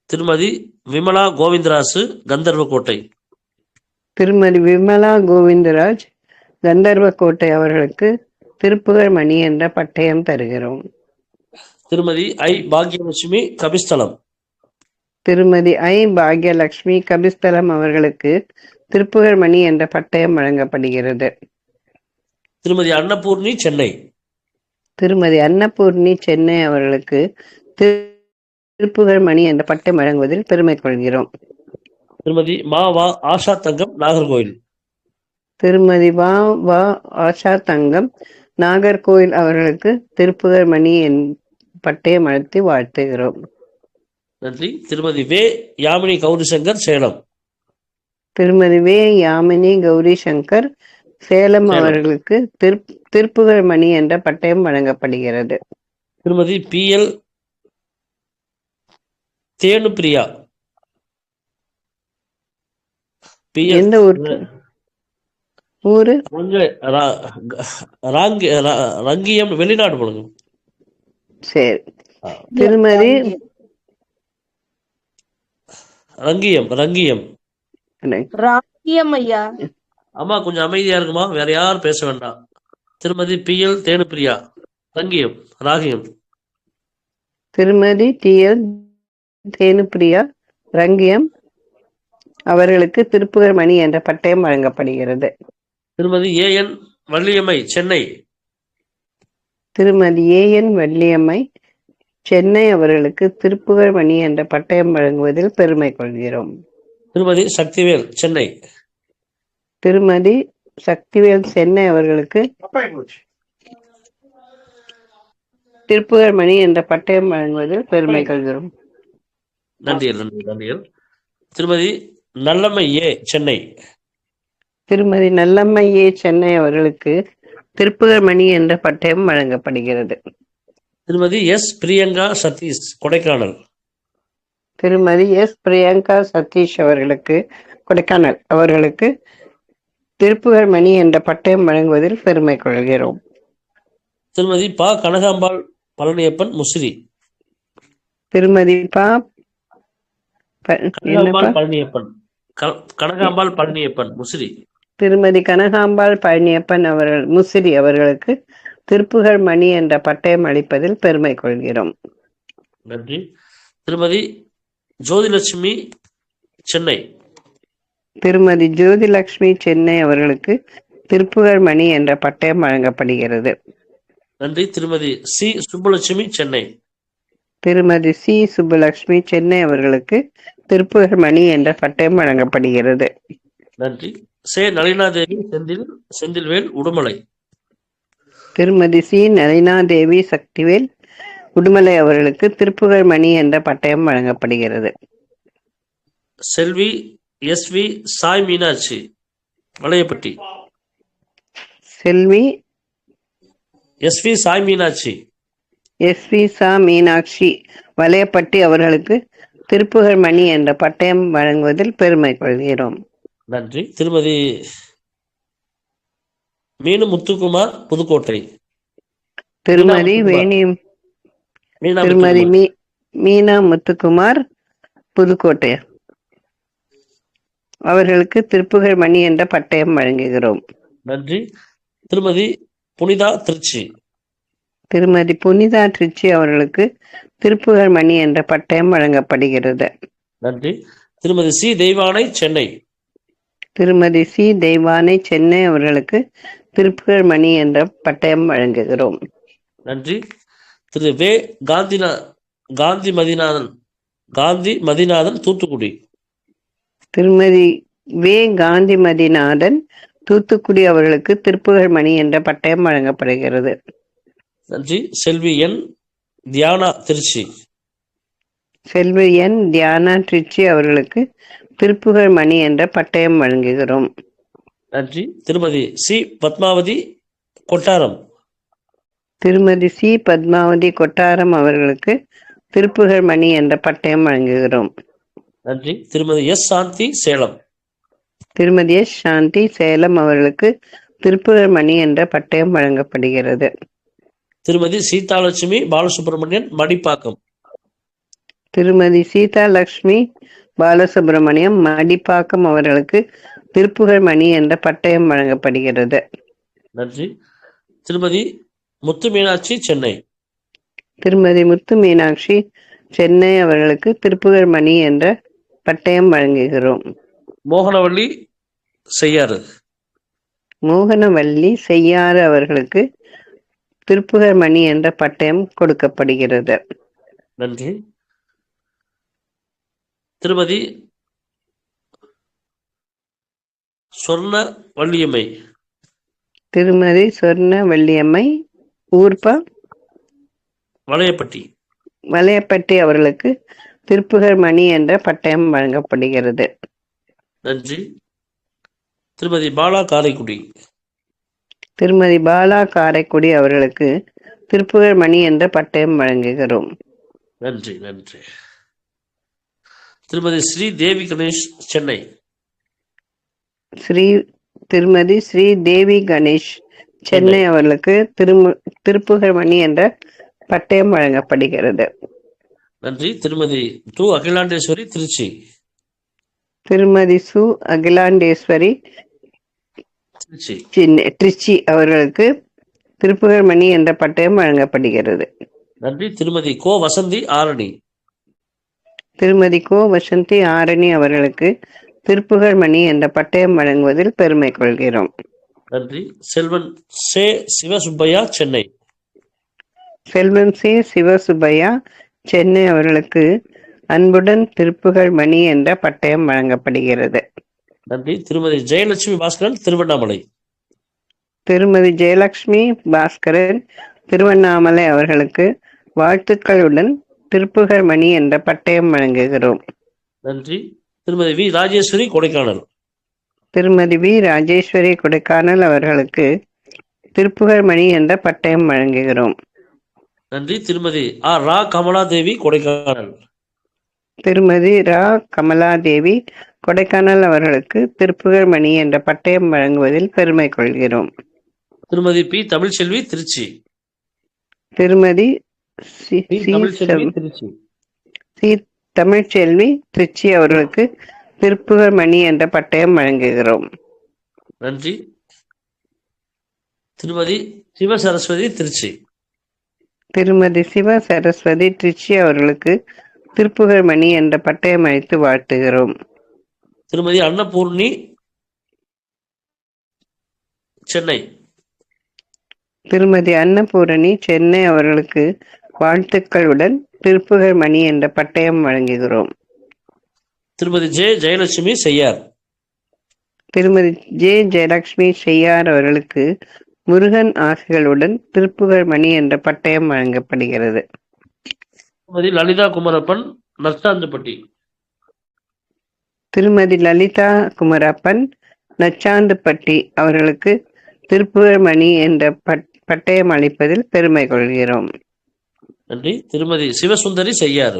திருமதி விமலா கோவிந்தராசு கந்தர்வக்கோட்டை. திருமதி விமலா கோவிந்தராஜ் கந்தர்வக்கோட்டை அவர்களுக்கு திருப்புகழ் மணி என்ற பட்டயம் தருகிறோம். திருமதி ஐ பாக்யலட்சுமி கபிஸ்தலம். திருமதி ஐ பாக்யலட்சுமி கபிஸ்தலம் அவர்களுக்கு திருப்புகழ் மணி என்ற பட்டயம் வழங்கப்படுகிறது. திருமதி அன்னபூர்ணி சென்னை. திருமதி அன்னபூர்ணி சென்னை அவர்களுக்கு திருப்புகழ் மணி என்ற பட்டயம் வழங்குவதில் பெருமை கொள்கிறோம். திருமதி ஆஷா தங்கம் நாகர்கோயில். திருமதி ஆஷா தங்கம் நாகர்கோயில் அவர்களுக்கு திருப்புகழ் மணி பட்டயம் அழுத்தி வாழ்த்துகிறோம். நன்றி. திருமதி வே யாமினி கௌரி சங்கர் சேலம். திருமதி வே யாமினி கௌரி சங்கர் சேலம் அவர்களுக்கு திருப்புகழ் மணி என்ற பட்டயம் வழங்கப்படுகிறது. திருமதி பி எல் தேனுப்பிரியா. எந்த ஊரு? ரங்கியம் வெளிநாடு போடுங்க. சரி. திருமதி ரங்கியம் ஐயா. அம்மா கொஞ்சம் அமைதியா இருக்குமா, வேற யாரும் பேச வேண்டாம். திருமதி பி எல் தேனுப்பிரியா ராகியம். திருமதி டி எல் தேனுப்பிரியா ரங்கியம் அவர்களுக்கு திருப்புகழ் மணி என்ற பட்டயம் வழங்கப்படுகிறது. திருமதி ஏ என் வள்ளியம்மை சென்னை. திருமதி ஏ என் வள்ளியம்மை சென்னை அவர்களுக்கு திருப்புகழ் மணி என்ற பட்டயம் வழங்குவதில் பெருமை கொள்கிறோம். திருமதி சக்திவேல் சென்னை. திருமதி சக்திவேல் சென்னை அவர்களுக்கு திருப்புகழ் மணி என்ற பட்டயம் வழங்குவதில் பெருமை கொள்கிறோம். நன்றிகள். திருமதி நல்லம்மை ஏ சென்னை. திருமதி நல்லம்மை ஏ சென்னை அவர்களுக்கு திருப்புகழ் மணி என்ற பட்டயம் வழங்கப்படுகிறது. திருமதி எஸ் பிரியங்கா சதீஷ் கொடைக்கானல். திருமதி எஸ் பிரியங்கா சதீஷ் அவர்களுக்கு கொடைக்கானல் அவர்களுக்கு திருப்புகழ் மணி என்ற பட்டயம் வழங்குவதில் பெருமை கொள்கிறோம். திருமதி பா கனகாம்பாள் பழனியப்பன் முசிறி. திருமதி கனகாம்பாள் பழனியப்பன் முசிறி. திருமதி கனகாம்பாள் பழனியப்பன் அவர்கள் முசிறி அவர்களுக்கு திருப்புகழ் மணி என்ற பட்டயம் அளிப்பதில் பெருமை கொள்கிறோம். நன்றி. திருமதி ஜோதிலட்சுமி சென்னை. திருமதி ஜோதிலட்சுமி சென்னை அவர்களுக்கு திருப்புகழ் மணி என்ற பட்டயம் வழங்கப்படுகிறது. நன்றி. திருமதி சி சுப்புலட்சுமி சென்னை. திருமதி சி சுப்புலட்சுமி சென்னை அவர்களுக்கு திருப்புகழ் மணி என்ற பட்டயம் வழங்கப்படுகிறது. நன்றி. சே நளினாதேவி செந்தில்வேல் உடுமலை. திருமதி சி நளினாதேவி சக்திவேல் உடுமலை அவர்களுக்கு திருப்புகழ் மணி என்ற பட்டயம் வழங்கப்படுகிறது. செல்வி எஸ் வி சாய் மீனாட்சி வளையப்பட்டி. செல்வி S V Sai Meenakshi. S V Sai Meenakshi Valayapatti அவர்களுக்கு திருப்புகழ் மணி என்ற பட்டயம் வழங்குவதில் பெருமை கொள்கிறோம். நன்றி. திருமதி மீனு முத்துக்குமார் புதுக்கோட்டை. திருமதி மீனா முத்துக்குமார் புதுக்கோட்டை அவர்களுக்கு திருப்புகழ் மணி என்ற பட்டயம் வழங்குகிறோம். நன்றி. திருமதி புனிதா திருச்சி. திருமதி புனிதா திருச்சி அவர்களுக்கு திருப்புகழ் மணி என்ற பட்டயம் வழங்கப்படுகிறது. நன்றி. திருமதி சி தெய்வானை சென்னை. திருமதி சி தெய்வானை சென்னை அவர்களுக்கு திருப்புகழ் மணி என்ற பட்டயம் வழங்குகிறோம். நன்றி. திரு வே காந்தி மதிநாதன் தூத்துக்குடி. திருமதி வே காந்தி மதிநாதன் தூத்துக்குடி அவர்களுக்கு திருப்புகழ் மணி என்ற பட்டயம் வழங்கப்படுகிறது. நன்றி. செல்வி என் தியானா திருச்சி. செல்வி என் தியானா திருச்சி அவர்களுக்கு திருப்புகழ் மணி என்ற பட்டயம் வழங்குகிறோம். நன்றி. திருமதி சி பத்மாவதி கொட்டாரம். திருமதி சி பத்மாவதி கொட்டாரம் அவர்களுக்கு திருப்புகழ் மணி என்ற பட்டயம் வழங்குகிறோம். நன்றி. திருமதி எஸ் சாந்தி சேலம். திருமதி எஸ் சாந்தி சேலம் அவர்களுக்கு திருப்புகழ் மணி என்ற பட்டயம் வழங்கப்படுகிறது. திருமதி சீதாலட்சுமி பாலசுப்ரமணியன் மடிப்பாக்கம். திருமதி சீதாலட்சுமி பாலசுப்ரமணியம் மடிப்பாக்கம் அவர்களுக்கு திருப்புகழ் மணி என்ற பட்டயம் வழங்கப்படுகிறது. நன்றி. திருமதி முத்து மீனாட்சி சென்னை. திருமதி முத்து மீனாட்சி சென்னை அவர்களுக்கு திருப்புகழ் மணி என்ற பட்டயம் வழங்குகிறோம். மோகனவள்ளி செய்யாறு. மோகனவள்ளி செய்யாறு அவர்களுக்கு திருப்புகழ் மணி என்ற பட்டயம் கொடுக்கப்படுகிறது. நன்றி. திருமதி சொர்ண வள்ளியம்மை. திருமதி சொர்ண வள்ளியம்மை ஊர்பா வளையப்பட்டி அவர்களுக்கு திருப்புகழ் மணி என்ற பட்டயம் வழங்கப்படுகிறது. நன்றி. திருமதி பாலா காரைக்குடி. திருமதி பாலா காரைக்குடி அவர்களுக்கு திருப்புகழ் மணி என்ற பட்டயம் வழங்குகிறோம். நன்றி. திருமதி ஸ்ரீ தேவி கணேஷ் சென்னை. திருமதி ஸ்ரீ தேவி கணேஷ் சென்னை அவர்களுக்கு திருப்புகழ் மணி என்ற பட்டயம் வழங்கப்படுகிறது. நன்றி. திருமதி து அகிலாண்டேஸ்வரி திருச்சி. திருமதி சு அகிலாண்டேஸ்வரி திருச்சி அவர்களுக்கு திருப்புகழ் மணி என்ற பட்டயம் வழங்கப்படுகிறது. நன்றி. திருமதி கோ வசந்தி ஆரணி. திருமதி கோ வசந்தி ஆரணி அவர்களுக்கு திருப்புகழ் மணி என்ற பட்டயம் வழங்குவதில் பெருமை கொள்கிறோம். நன்றி. செல்வன் சே சிவசுப்பையா சென்னை. செல்வம் சி சிவசுப்பையா சென்னை அவர்களுக்கு அன்புடன் திருப்புகழ் மணி என்ற பட்டயம் வழங்கப்படுகிறது. நன்றி. திருமதி ஜெயலட்சுமி பாஸ்கரன், திருவண்ணாமலை. திருமதி ஜெயலட்சுமி பாஸ்கரன், திருவண்ணாமலை அவர்களுக்கு வாழ்த்துக்களுடன் திருப்புகழ் மணி என்ற பட்டயம் வழங்குகிறோம். நன்றி. திருமதி வி ராஜேஸ்வரி, கொடைக்கானல். திருமதி வி ராஜேஸ்வரி, கொடைக்கானல் அவர்களுக்கு திருப்புகழ் மணி என்ற பட்டயம் வழங்குகிறோம். நன்றி. திருமதி ஆர் ரா கமலாதேவி, கொடைக்கானல். திருமதி ரா கமலாதேவி, கொடைக்கானல் அவர்களுக்கு திருப்புகழ் மணி என்ற பட்டயம் வழங்குவதில் பெருமை கொள்கிறோம். திருமதி பி தமிழ்ச்செல்வி, திருச்சி. திருமதி பி தமிழ்ச்செல்வி, திருச்சி. சி தமிழ்ச்செல்வி, திருச்சி அவர்களுக்கு திருப்புகழ் மணி என்ற பட்டயம் வழங்குகிறோம். நன்றி. திருமதி சிவ சரஸ்வதி, திருச்சி. திருமதி சிவ சரஸ்வதி, திருச்சி அவர்களுக்கு திருப்புகழ் மணி என்ற பட்டயம் அளித்து வாழ்த்துகிறோம். திருமதி அன்னபூர்ணி, சென்னை. திருமதி அன்னபூரணி, சென்னை அவர்களுக்கு வாழ்த்துக்களுடன் திருப்புகழ் மணி என்ற பட்டயம் வழங்குகிறோம். திருமதி ஜே ஜெயலட்சுமி, செய்யார். திருமதி ஜே ஜெயலட்சுமி செய்யார் அவர்களுக்கு முருகன் ஆசைகளுடன் திருப்புகழ் மணி என்ற பட்டயம் வழங்கப்படுகிறது. திருமதி லலிதா குமரப்பன், நச்சாந்துப்பட்டி. திருமதி லலிதா குமரப்பன், நச்சாந்துப்பட்டி அவர்களுக்கு திருப்புகழ் மணி என்ற பட்டயம் அளிப்பதில் பெருமை கொள்கிறோம். நன்றி. திருமதி சிவசுந்தரி, செய்யார்.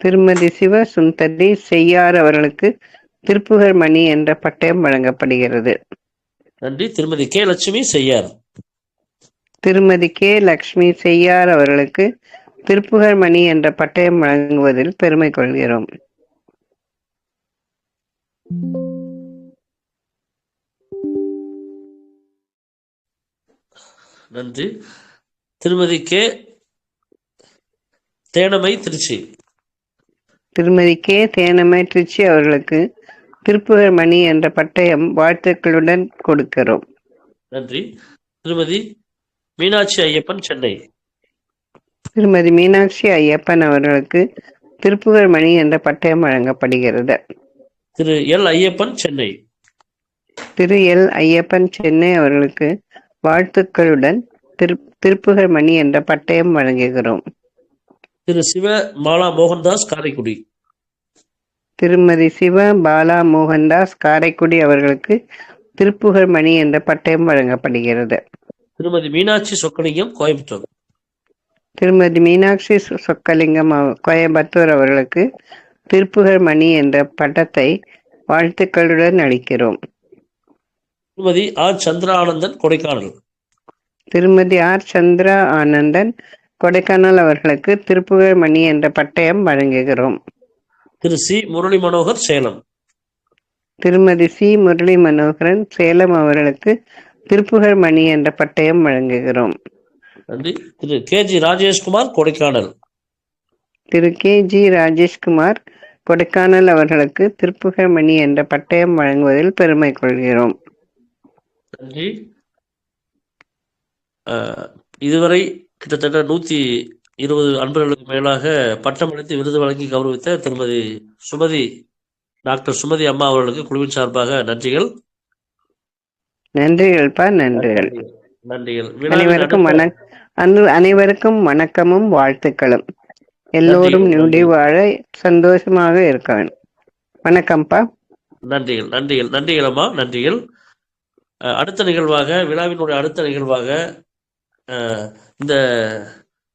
திருமதி சிவசுந்தரி செய்யார் அவர்களுக்கு திருப்புகழ் மணி என்ற பட்டயம் வழங்கப்படுகிறது. நன்றி. திருமதி கே லட்சுமி, செய்யார். திருமதி கே லட்சுமி செய்யார் அவர்களுக்கு திருப்புகழ் மணி என்ற பட்டயம் வழங்குவதில் பெருமை கொள்கிறோம். நன்றி. திருமதி கே தேனமை, திருச்சி. திருமதி கே தேனமை, திருச்சி அவர்களுக்கு திருப்புகழ் மணி என்ற பட்டயம் வாழ்த்துக்களுடன் கொடுக்கிறோம். நன்றி. திருமதி மீனாட்சி ஐயப்பன், சென்னை. திருமதி மீனாட்சி ஐயப்பன் அவர்களுக்கு திருப்புகழ் மணி என்ற பட்டயம் வழங்கப்படுகிறது. திரு எல் ஐயப்பன், சென்னை. திரு எல் ஐயப்பன், சென்னை அவர்களுக்கு வாழ்த்துக்களுடன் திருப்புகழ் மணி என்ற பட்டயம் வழங்குகிறோம். திரு சிவ மாலா மோகன்தாஸ், காரைக்குடி. திருமதி சிவ பாலா மோகன்தாஸ், காரைக்குடி அவர்களுக்கு திருப்புகழ் மணி என்ற பட்டயம் வழங்கப்படுகிறது. திருமதி மீனாட்சி சொக்கலிங்கம், கோயம்புத்தூர். திருமதி மீனாட்சி சொக்கலிங்கம், கோயம்புத்தூர் அவர்களுக்கு திருப்புகழ் மணி என்ற பட்டத்தை வாழ்த்துக்களுடன் அளிக்கிறோம். திருமதி ஆர் சந்திரா ஆனந்தன், கொடைக்கானல். திருமதி ஆர் சந்திரா ஆனந்தன், கொடைக்கானல் அவர்களுக்கு திருப்புகழ் மணி என்ற பட்டயம் வழங்குகிறோம். திரு சி முரளி மனோகர், சேலம். திருமதி சி முரளி மனோகரன், சேலம் அவர்களுக்கு திருப்புகழ் மணி என்ற பட்டயம் வழங்குகிறோம். நன்றி. திரு கே ஜி ராஜேஷ்குமார், கொடைக்கானல். திரு கே ஜி ராஜேஷ்குமார், கொடைக்கானல் அவர்களுக்கு திருப்புகழ் மணி என்ற பட்டயம் வழங்குவதில் பெருமை கொள்கிறோம். நன்றி. இதுவரை கிட்டத்தட்ட 120 அன்பர்களுக்கு மேலாக பட்டமளித்து விருது வழங்கி கௌரவித்த திருமதி சுமதி, டாக்டர் சுமதி அம்மா அவர்களுக்கு குழுவின் சார்பாக நன்றிகள். நன்றிகள்ப்பா, நன்றிகள். நன்றிகள். அனைவருக்கும் வணக்கமும் வாழ்த்துக்களும். எல்லோரும் நீடி வாழ சந்தோஷமாக இருக்க வேண்டும். வணக்கம்ப்பா. நன்றிகள், நன்றிகள், நன்றிகள் அம்மா, நன்றிகள். அடுத்த நிகழ்வாக, விழாவினுடைய அடுத்த நிகழ்வாக இந்த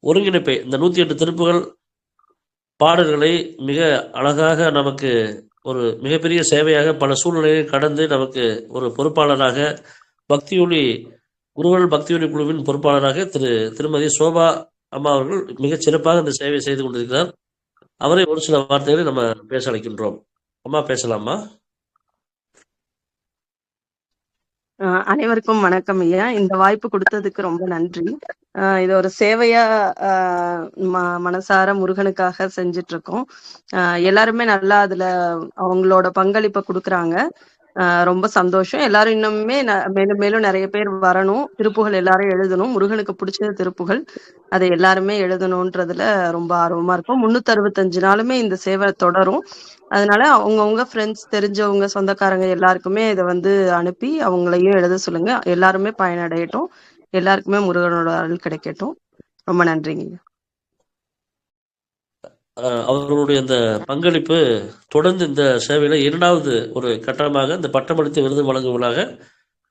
ஒருங்கிணைப்பை, இந்த 108 திருப்புகள் பாடல்களை மிக அழகாக நமக்கு ஒரு மிகப்பெரிய சேவையாக பல சூழ்நிலையை கடந்து நமக்கு ஒரு பொறுப்பாளராக பக்தியொலி குருவல் பக்தியொலி குழுவின் பொறுப்பாளராக திருமதி சோபா அம்மா அவர்கள் மிகச் சிறப்பாக இந்த சேவை செய்து கொண்டிருக்கிறார். அவரை ஒரு சில வார்த்தைகளை நம்ம பேச அழைக்கின்றோம். அம்மா, பேசலாமா? அனைவருக்கும் வணக்கம் ஐயா. இந்த வாய்ப்பு கொடுத்ததுக்கு ரொம்ப நன்றி. இது ஒரு சேவையா மனசார முருகனுக்காக செஞ்சிட்டு இருக்கோம். எல்லாருமே நல்லா அதுல அவங்களோட பங்களிப்பை கொடுக்குறாங்க. ரொம்ப சந்தோஷம். எல்லாரும் இன்னுமே மேலும் மேலும் நிறைய பேர் வரணும். திருப்புகள் எல்லாரும் எழுதணும். முருகனுக்கு பிடிச்ச திருப்புகள் அதை எல்லாருமே எழுதணும்ன்றதுல ரொம்ப ஆர்வமா இருக்கும். 365 நாளுமே இந்த சேவை தொடரும். அதனால அவங்கவுங்க ஃப்ரெண்ட்ஸ், தெரிஞ்சவங்க, சொந்தக்காரங்க எல்லாருக்குமே இதை அனுப்பி அவங்களையும் எழுத சொல்லுங்க. எல்லாருமே பயனடையட்டும். எல்லாருக்குமே முருகனோட அருள் கிடைக்கட்டும். ரொம்ப நன்றிங்க. அவர்களுடைய அந்த பங்களிப்பு தொடர்ந்து இந்த சேவையில் 2வது ஒரு கட்டமாக இந்த பட்டமளித்து விருது வழங்கும் விழாக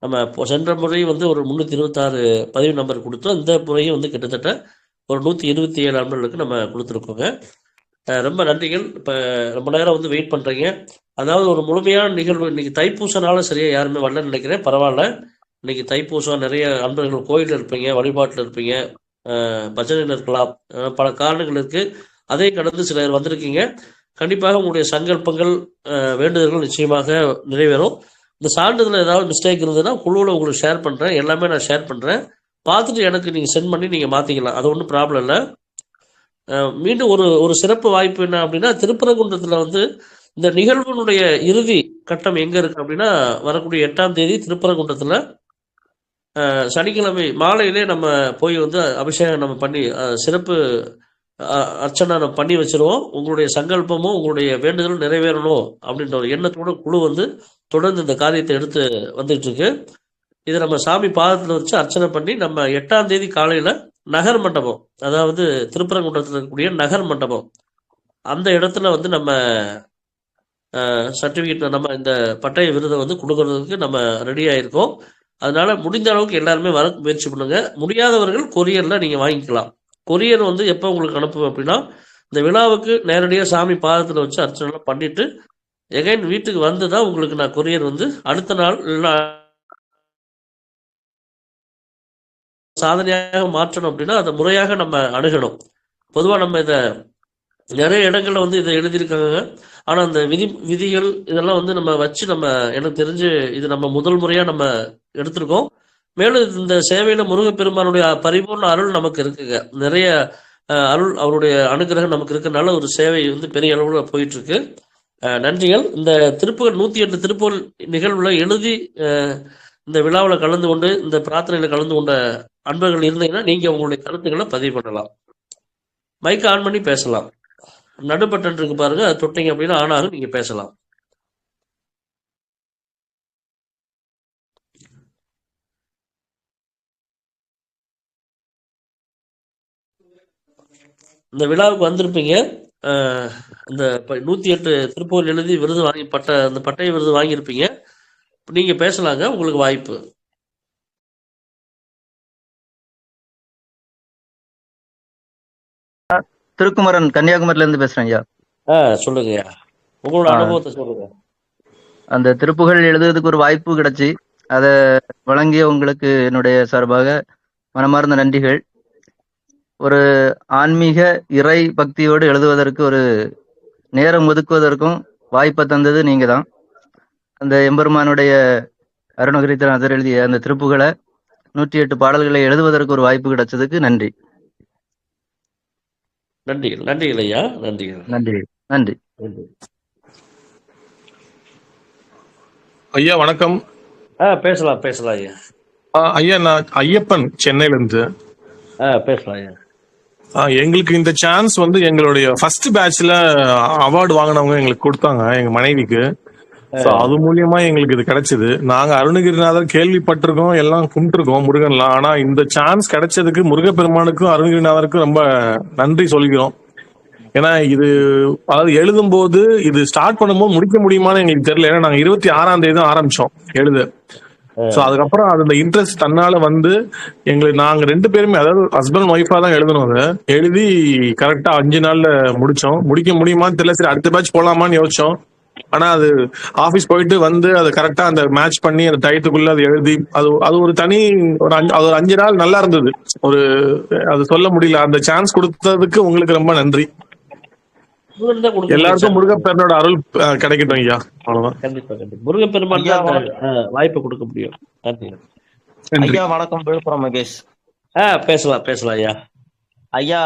நம்ம சென்ற முறை ஒரு 326 பதிவு நம்பர் கொடுத்தோம். இந்த முறையும் கிட்டத்தட்ட ஒரு 127 நம்பர்களுக்கு நம்ம கொடுத்துருக்கோங்க. ரொம்ப நன்றிகள். இப்போ ரொம்ப நேரம் வெயிட் பண்ணுறீங்க. அதாவது ஒரு முழுமையான நிகழ்வு இன்னைக்கு தைப்பூசனால சரியாக யாருமே வரலன்னு நினைக்கிறேன். பரவாயில்ல, இன்னைக்கு தைப்பூசம், நிறைய அன்பர்கள் கோயிலில் இருப்பீங்க, வழிபாட்டில் இருப்பீங்க, பஜனையில் இருக்கலாம், பல காரணங்கள் இருக்குது. அதை கடந்து சிலர் வந்திருக்கீங்க. கண்டிப்பாக உங்களுடைய சங்கல்பங்கள், வேண்டுதல்கள் நிச்சயமாக நிறைவேறும். இந்த சான்றிதழ் ஏதாவது மிஸ்டேக் இருந்ததுன்னா குழுவில் உங்களுக்கு ஷேர் பண்ணுறேன். எல்லாமே நான் ஷேர் பண்ணுறேன். பார்த்துட்டு எனக்கு நீங்கள் சென்ட் பண்ணி நீங்கள் மாற்றிக்கலாம். அது ஒன்றும் ப்ராப்ளம் இல்லை. மீண்டும் ஒரு சிறப்பு வாய்ப்பு என்ன அப்படின்னா, திருப்பரங்குன்றத்தில் இந்த நிகழ்வினுடைய இறுதி கட்டம் எங்கே இருக்குது அப்படின்னா, வரக்கூடிய 8ஆம் தேதி திருப்பரங்குன்றத்தில் சனிக்கிழமை மாலையிலே நம்ம போய் அபிஷேகம் நம்ம பண்ணி சிறப்பு அர்ச்சனை நம்ம பண்ணி வச்சிருவோம். உங்களுடைய சங்கல்பமும் உங்களுடைய வேண்டுதலும் நிறைவேறணும் அப்படின்ற ஒரு எண்ணத்தோட குழு தொடர்ந்து இந்த காரியத்தை எடுத்து வந்துட்டு இருக்கு. இதை நம்ம சாமி பாதத்தில் வச்சு அர்ச்சனை பண்ணி நம்ம 8ஆம் தேதி காலையில் நகர் மண்டபம், அதாவது திருப்பரங்குன்றத்தில் இருக்கக்கூடிய நகர் மண்டபம், அந்த இடத்துல நம்ம சர்டிஃபிகேட், நம்ம இந்த பட்டய விருதை கொடுக்கறதுக்கு நம்ம ரெடி ஆயிருக்கோம். அதனால முடிந்த அளவுக்கு எல்லாருமே வர முயற்சி பண்ணுங்க. முடியாதவர்கள் கொரியரில் நீங்கள் வாங்கிக்கலாம். கொரியர் எப்போ உங்களுக்கு அனுப்புவோம் அப்படின்னா, இந்த விழாவுக்கு நேரடியாக சாமி பாதத்தில் வச்சு அர்ச்சனைலாம் பண்ணிட்டு எகைன் வீட்டுக்கு தான் உங்களுக்கு நான் கொரியர் அடுத்த நாள் இல்லைன்னா சாதனையாக மாற்றணும் அப்படின்னா அதை முறையாக நம்ம அணுகணும். பொதுவாக நம்ம இதை நிறைய இடங்கள்ல இதை எழுதியிருக்காங்க. ஆனால் அந்த விதிகள் இதெல்லாம் நம்ம வச்சு எனக்கு தெரிஞ்சு இது நம்ம முதல் முறையாக நம்ம எடுத்திருக்கோம். மேலும் இந்த சேவையில முருகப்பெருமானுடைய பரிபூர்ண அருள் நமக்கு இருக்குங்க. நிறைய அருள், அவருடைய அனுகிரகம் நமக்கு இருக்கிறனால ஒரு சேவை பெரிய அளவில் போயிட்டு இருக்கு. நன்றிகள். இந்த திருப்புகள் 108 திருப்புகள் நிகழ்வுல எழுதி இந்த விழாவில் கலந்து கொண்டு இந்த பிரார்த்தனையில கலந்து கொண்ட அன்பர்கள் இருந்தீங்கன்னா நீங்க உங்களுடைய கருத்துக்களை பதிவு பண்ணலாம். மைக் ஆன் பண்ணி பேசலாம். நடுபட்டன் இருக்கு பாருங்க, அது தொட்டிங்க அப்படின்னா ஆனாக நீங்க பேசலாம். இந்த விழாவுக்கு வந்திருப்பீங்க. இந்த 108 திருப்புகள் எழுதி விருது வாங்கி அந்த பட்டய விருது வாங்கியிருப்பீங்க. நீங்க பேசலாங்க, உங்களுக்கு வாய்ப்பு. திருக்குமரன், கன்னியாகுமரியில இருந்து பேசுறேன் ஐயா. சொல்லுங்க, உங்களோட அனுபவத்தை சொல்லுங்க. அந்த திருப்புகள் எழுதுறதுக்கு ஒரு வாய்ப்பு கிடைச்சி அதை வழங்கிய உங்களுக்கு என்னுடைய சார்பாக மனமார்ந்த நன்றிகள். ஒரு ஆன்மீக இறை பக்தியோடு எழுதுவதற்கு ஒரு நேரம் ஒதுக்குவதற்கும் வாய்ப்பை தந்தது நீங்க தான். அந்த எம்பெருமானுடைய அருணகிரிநாதர் எழுதிய அந்த திருப்புகளை 108 பாடல்களை எழுதுவதற்கு ஒரு வாய்ப்பு கிடைச்சதுக்கு நன்றி. நன்றிகள். நன்றிகள் ஐயா. நன்றிகள். நன்றி. நன்றி. ஐயா வணக்கம். பேசலாம் பேசலாம் ஐயா. ஐயா நான் ஐயப்பன், சென்னையில இருந்து பேசலாம் ஐயா. எங்களுக்கு இந்த சான்ஸ் எங்களுடைய ஃபர்ஸ்ட் பேட்ச்ல அவார்டு வாங்கினவங்க எங்களுக்கு கொடுத்தாங்க, எங்க மனைவிக்கு. அது மூலியமா எங்களுக்கு இது கிடைச்சது. நாங்க அருணகிரிநாதர் கேள்விப்பட்டிருக்கோம், எல்லாம் கும்பிட்டுருக்கோம் முருகன்லாம். ஆனா இந்த சான்ஸ் கிடைச்சதுக்கு முருகப்பெருமானுக்கும் அருணகிரிநாதருக்கும் ரொம்ப நன்றி சொல்லிக்கிறோம். ஏன்னா இது அதாவது எழுதும் போது இது ஸ்டார்ட் பண்ணும்போது முடிக்க முடியுமான்னு எங்களுக்கு தெரியல. ஏன்னா நாங்க 26ஆம் தேதி தான் ஆரம்பிச்சோம் எழுத. சோ அதுக்கப்புறம் அந்த இன்ட்ரெஸ்ட் தன்னால எங்களுக்கு நாங்க 2 பேருமே, அதாவது ஹஸ்பண்ட் ஒய்ஃபா தான் எழுதணும். அதை எழுதி கரெக்டா 5 நாள்ல முடிச்சோம். முடிக்க முடியுமான்னு தெரியல. சரி அடுத்த பேட்ச் போலாமான்னு யோசிச்சோம். ஆனா அது ஆபீஸ் போயிட்டு அது கரெக்டா அந்த மேட்ச் பண்ணி அந்த டயத்துக்குள்ள அது எழுதி அது ஒரு தனி ஒரு 5 நாள் நல்லா இருந்தது. அது சொல்ல முடியல. அந்த சான்ஸ் கொடுத்ததுக்கு உங்களுக்கு ரொம்ப நன்றி. எல்லாருக்கும் முருகப்பெருமானோட அருள் கிடைக்கட்டும் ஐயா. அவ்வளவுதான். கண்டிப்பா கண்டிப்பா முருகப்பெருமான் வாய்ப்பு கொடுக்க முடியும். ஐயா வணக்கம், விழுப்புரம் மகேஷ். பேசலாம் பேசலாம் ஐயா. ஐயா,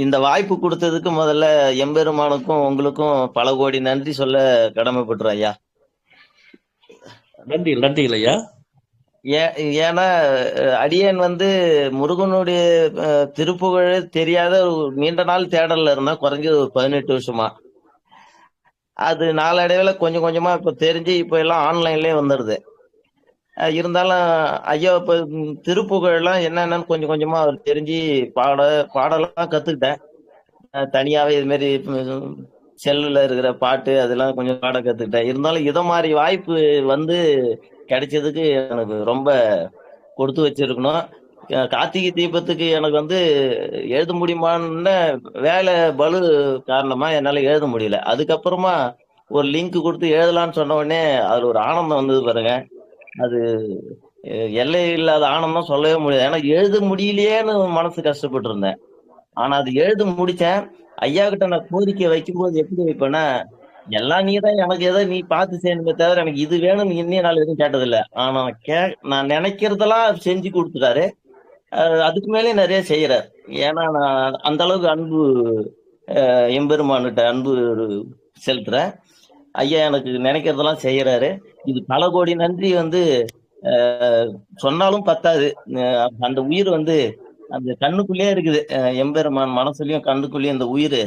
இந்த வாய்ப்பு கொடுத்ததுக்கு முதல்ல எம்பெருமானுக்கும் உங்களுக்கும் பல கோடி நன்றி சொல்ல கடமைப்பட்டுறோம் ஐயா. நன்றிகள் ஐயா. ஏன்னா அடியேன் வந்து முருகனுடைய திருப்புகழ் தெரியாத ஒரு நீண்ட நாள் தேடல்ல இருந்தா, குறைஞ்சது ஒரு 18 வருஷமா. அது நாளடைவில் கொஞ்சம் கொஞ்சமா இப்ப தெரிஞ்சு இப்ப எல்லாம் ஆன்லைன்லயே வந்துடுது. இருந்தாலும் ஐயா இப்ப திருப்புகழ்லாம் என்னென்னு கொஞ்சம் கொஞ்சமா அவர் தெரிஞ்சு பாடலாம் கத்துக்கிட்டேன். தனியாவே இது மாதிரி செல்லுல இருக்கிற பாட்டு அதெல்லாம் கொஞ்சம் பாட கத்துக்கிட்டேன். இருந்தாலும் இத மாதிரி வாய்ப்பு வந்து கிடைச்சதுக்கு எனக்கு ரொம்ப கொடுத்து வச்சிருக்கணும். கார்த்திகை தீபத்துக்கு எனக்கு வந்து எழுத முடியுமான்னு வேலை பளு காரணமா என்னால எழுத முடியல. அதுக்கப்புறமா ஒரு லிங்க் கொடுத்து எழுதலான்னு சொன்ன உடனே அதுல ஒரு ஆனந்தம் வந்தது பாருங்க. அது எல்லை இல்லாத ஆனந்தம் சொல்லவே முடியாது. ஏன்னா எழுத முடியலையேன்னு மனசு கஷ்டப்பட்டு இருந்தேன். ஆனா அது எழுத முடிச்சேன். ஐயா கிட்ட நான் கோரிக்கை வைக்கும்போது எப்படி வைப்பேன்னா, எல்லாம் நீதான், எனக்கு எதை நீ பார்த்து செய்யணுமே தவிர எனக்கு இது வேணும்னு இன்னைய நாள் எதுவும் கேட்டதில்லை. ஆனா நான் நினைக்கிறதெல்லாம் செஞ்சு கொடுத்துட்டாரு. அதுக்கு மேலே நிறைய செய்யறாரு. ஏன்னா நான் அந்த அளவுக்கு அன்பு எம்பெருமான்கிட்ட அன்பு செலுத்துறேன். ஐயா எனக்கு நினைக்கிறதெல்லாம் செய்யறாரு. இது பல கோடி நன்றி வந்து சொன்னாலும் பத்தாது. அந்த உயிர் வந்து அந்த கண்ணுக்குள்ளேயே இருக்குது. எம்பெருமான் மனசுலயும் கண்ணுக்குள்ளேயும் அந்த உயிர்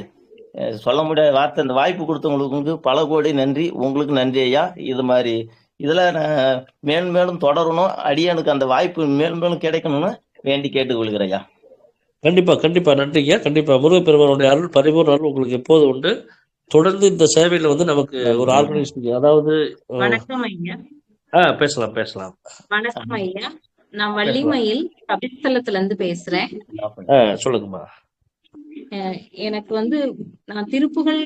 சொல்ல முடியாத வார்த்தை. அந்த வாய்ப்பு கொடுத்தவங்களுக்கு பல கோடி நன்றி. உங்களுக்கு நன்றி ஐயா. இது மாதிரி இதுல மேலும் மேலும் தொடரணும். அடியானுக்கு அந்த வாய்ப்பு மேலும் மேலும் கிடைக்கணும்னு வேண்டி கேட்டுக்கொள்கிறேன் ஐயா. கண்டிப்பா நன்றிங்க. கண்டிப்பா முருகப்பெருமானுடைய அருள் பரிபூர்ண அருள் உங்களுக்கு எப்போது உண்டு. தொடர்ந்து இந்த சேவையில வந்து நமக்கு ஒரு ஆர்கனைசேஷன், அதாவது வணக்கம் ஐயா. பேசலாம். வணக்கம் ஐயா. நான் வள்ளிமயில் கபிஸ்தலத்துல இருந்து பேசுறேன். சொல்லுங்கம்மா. எனக்கு வந்து நான் திருப்புகழ்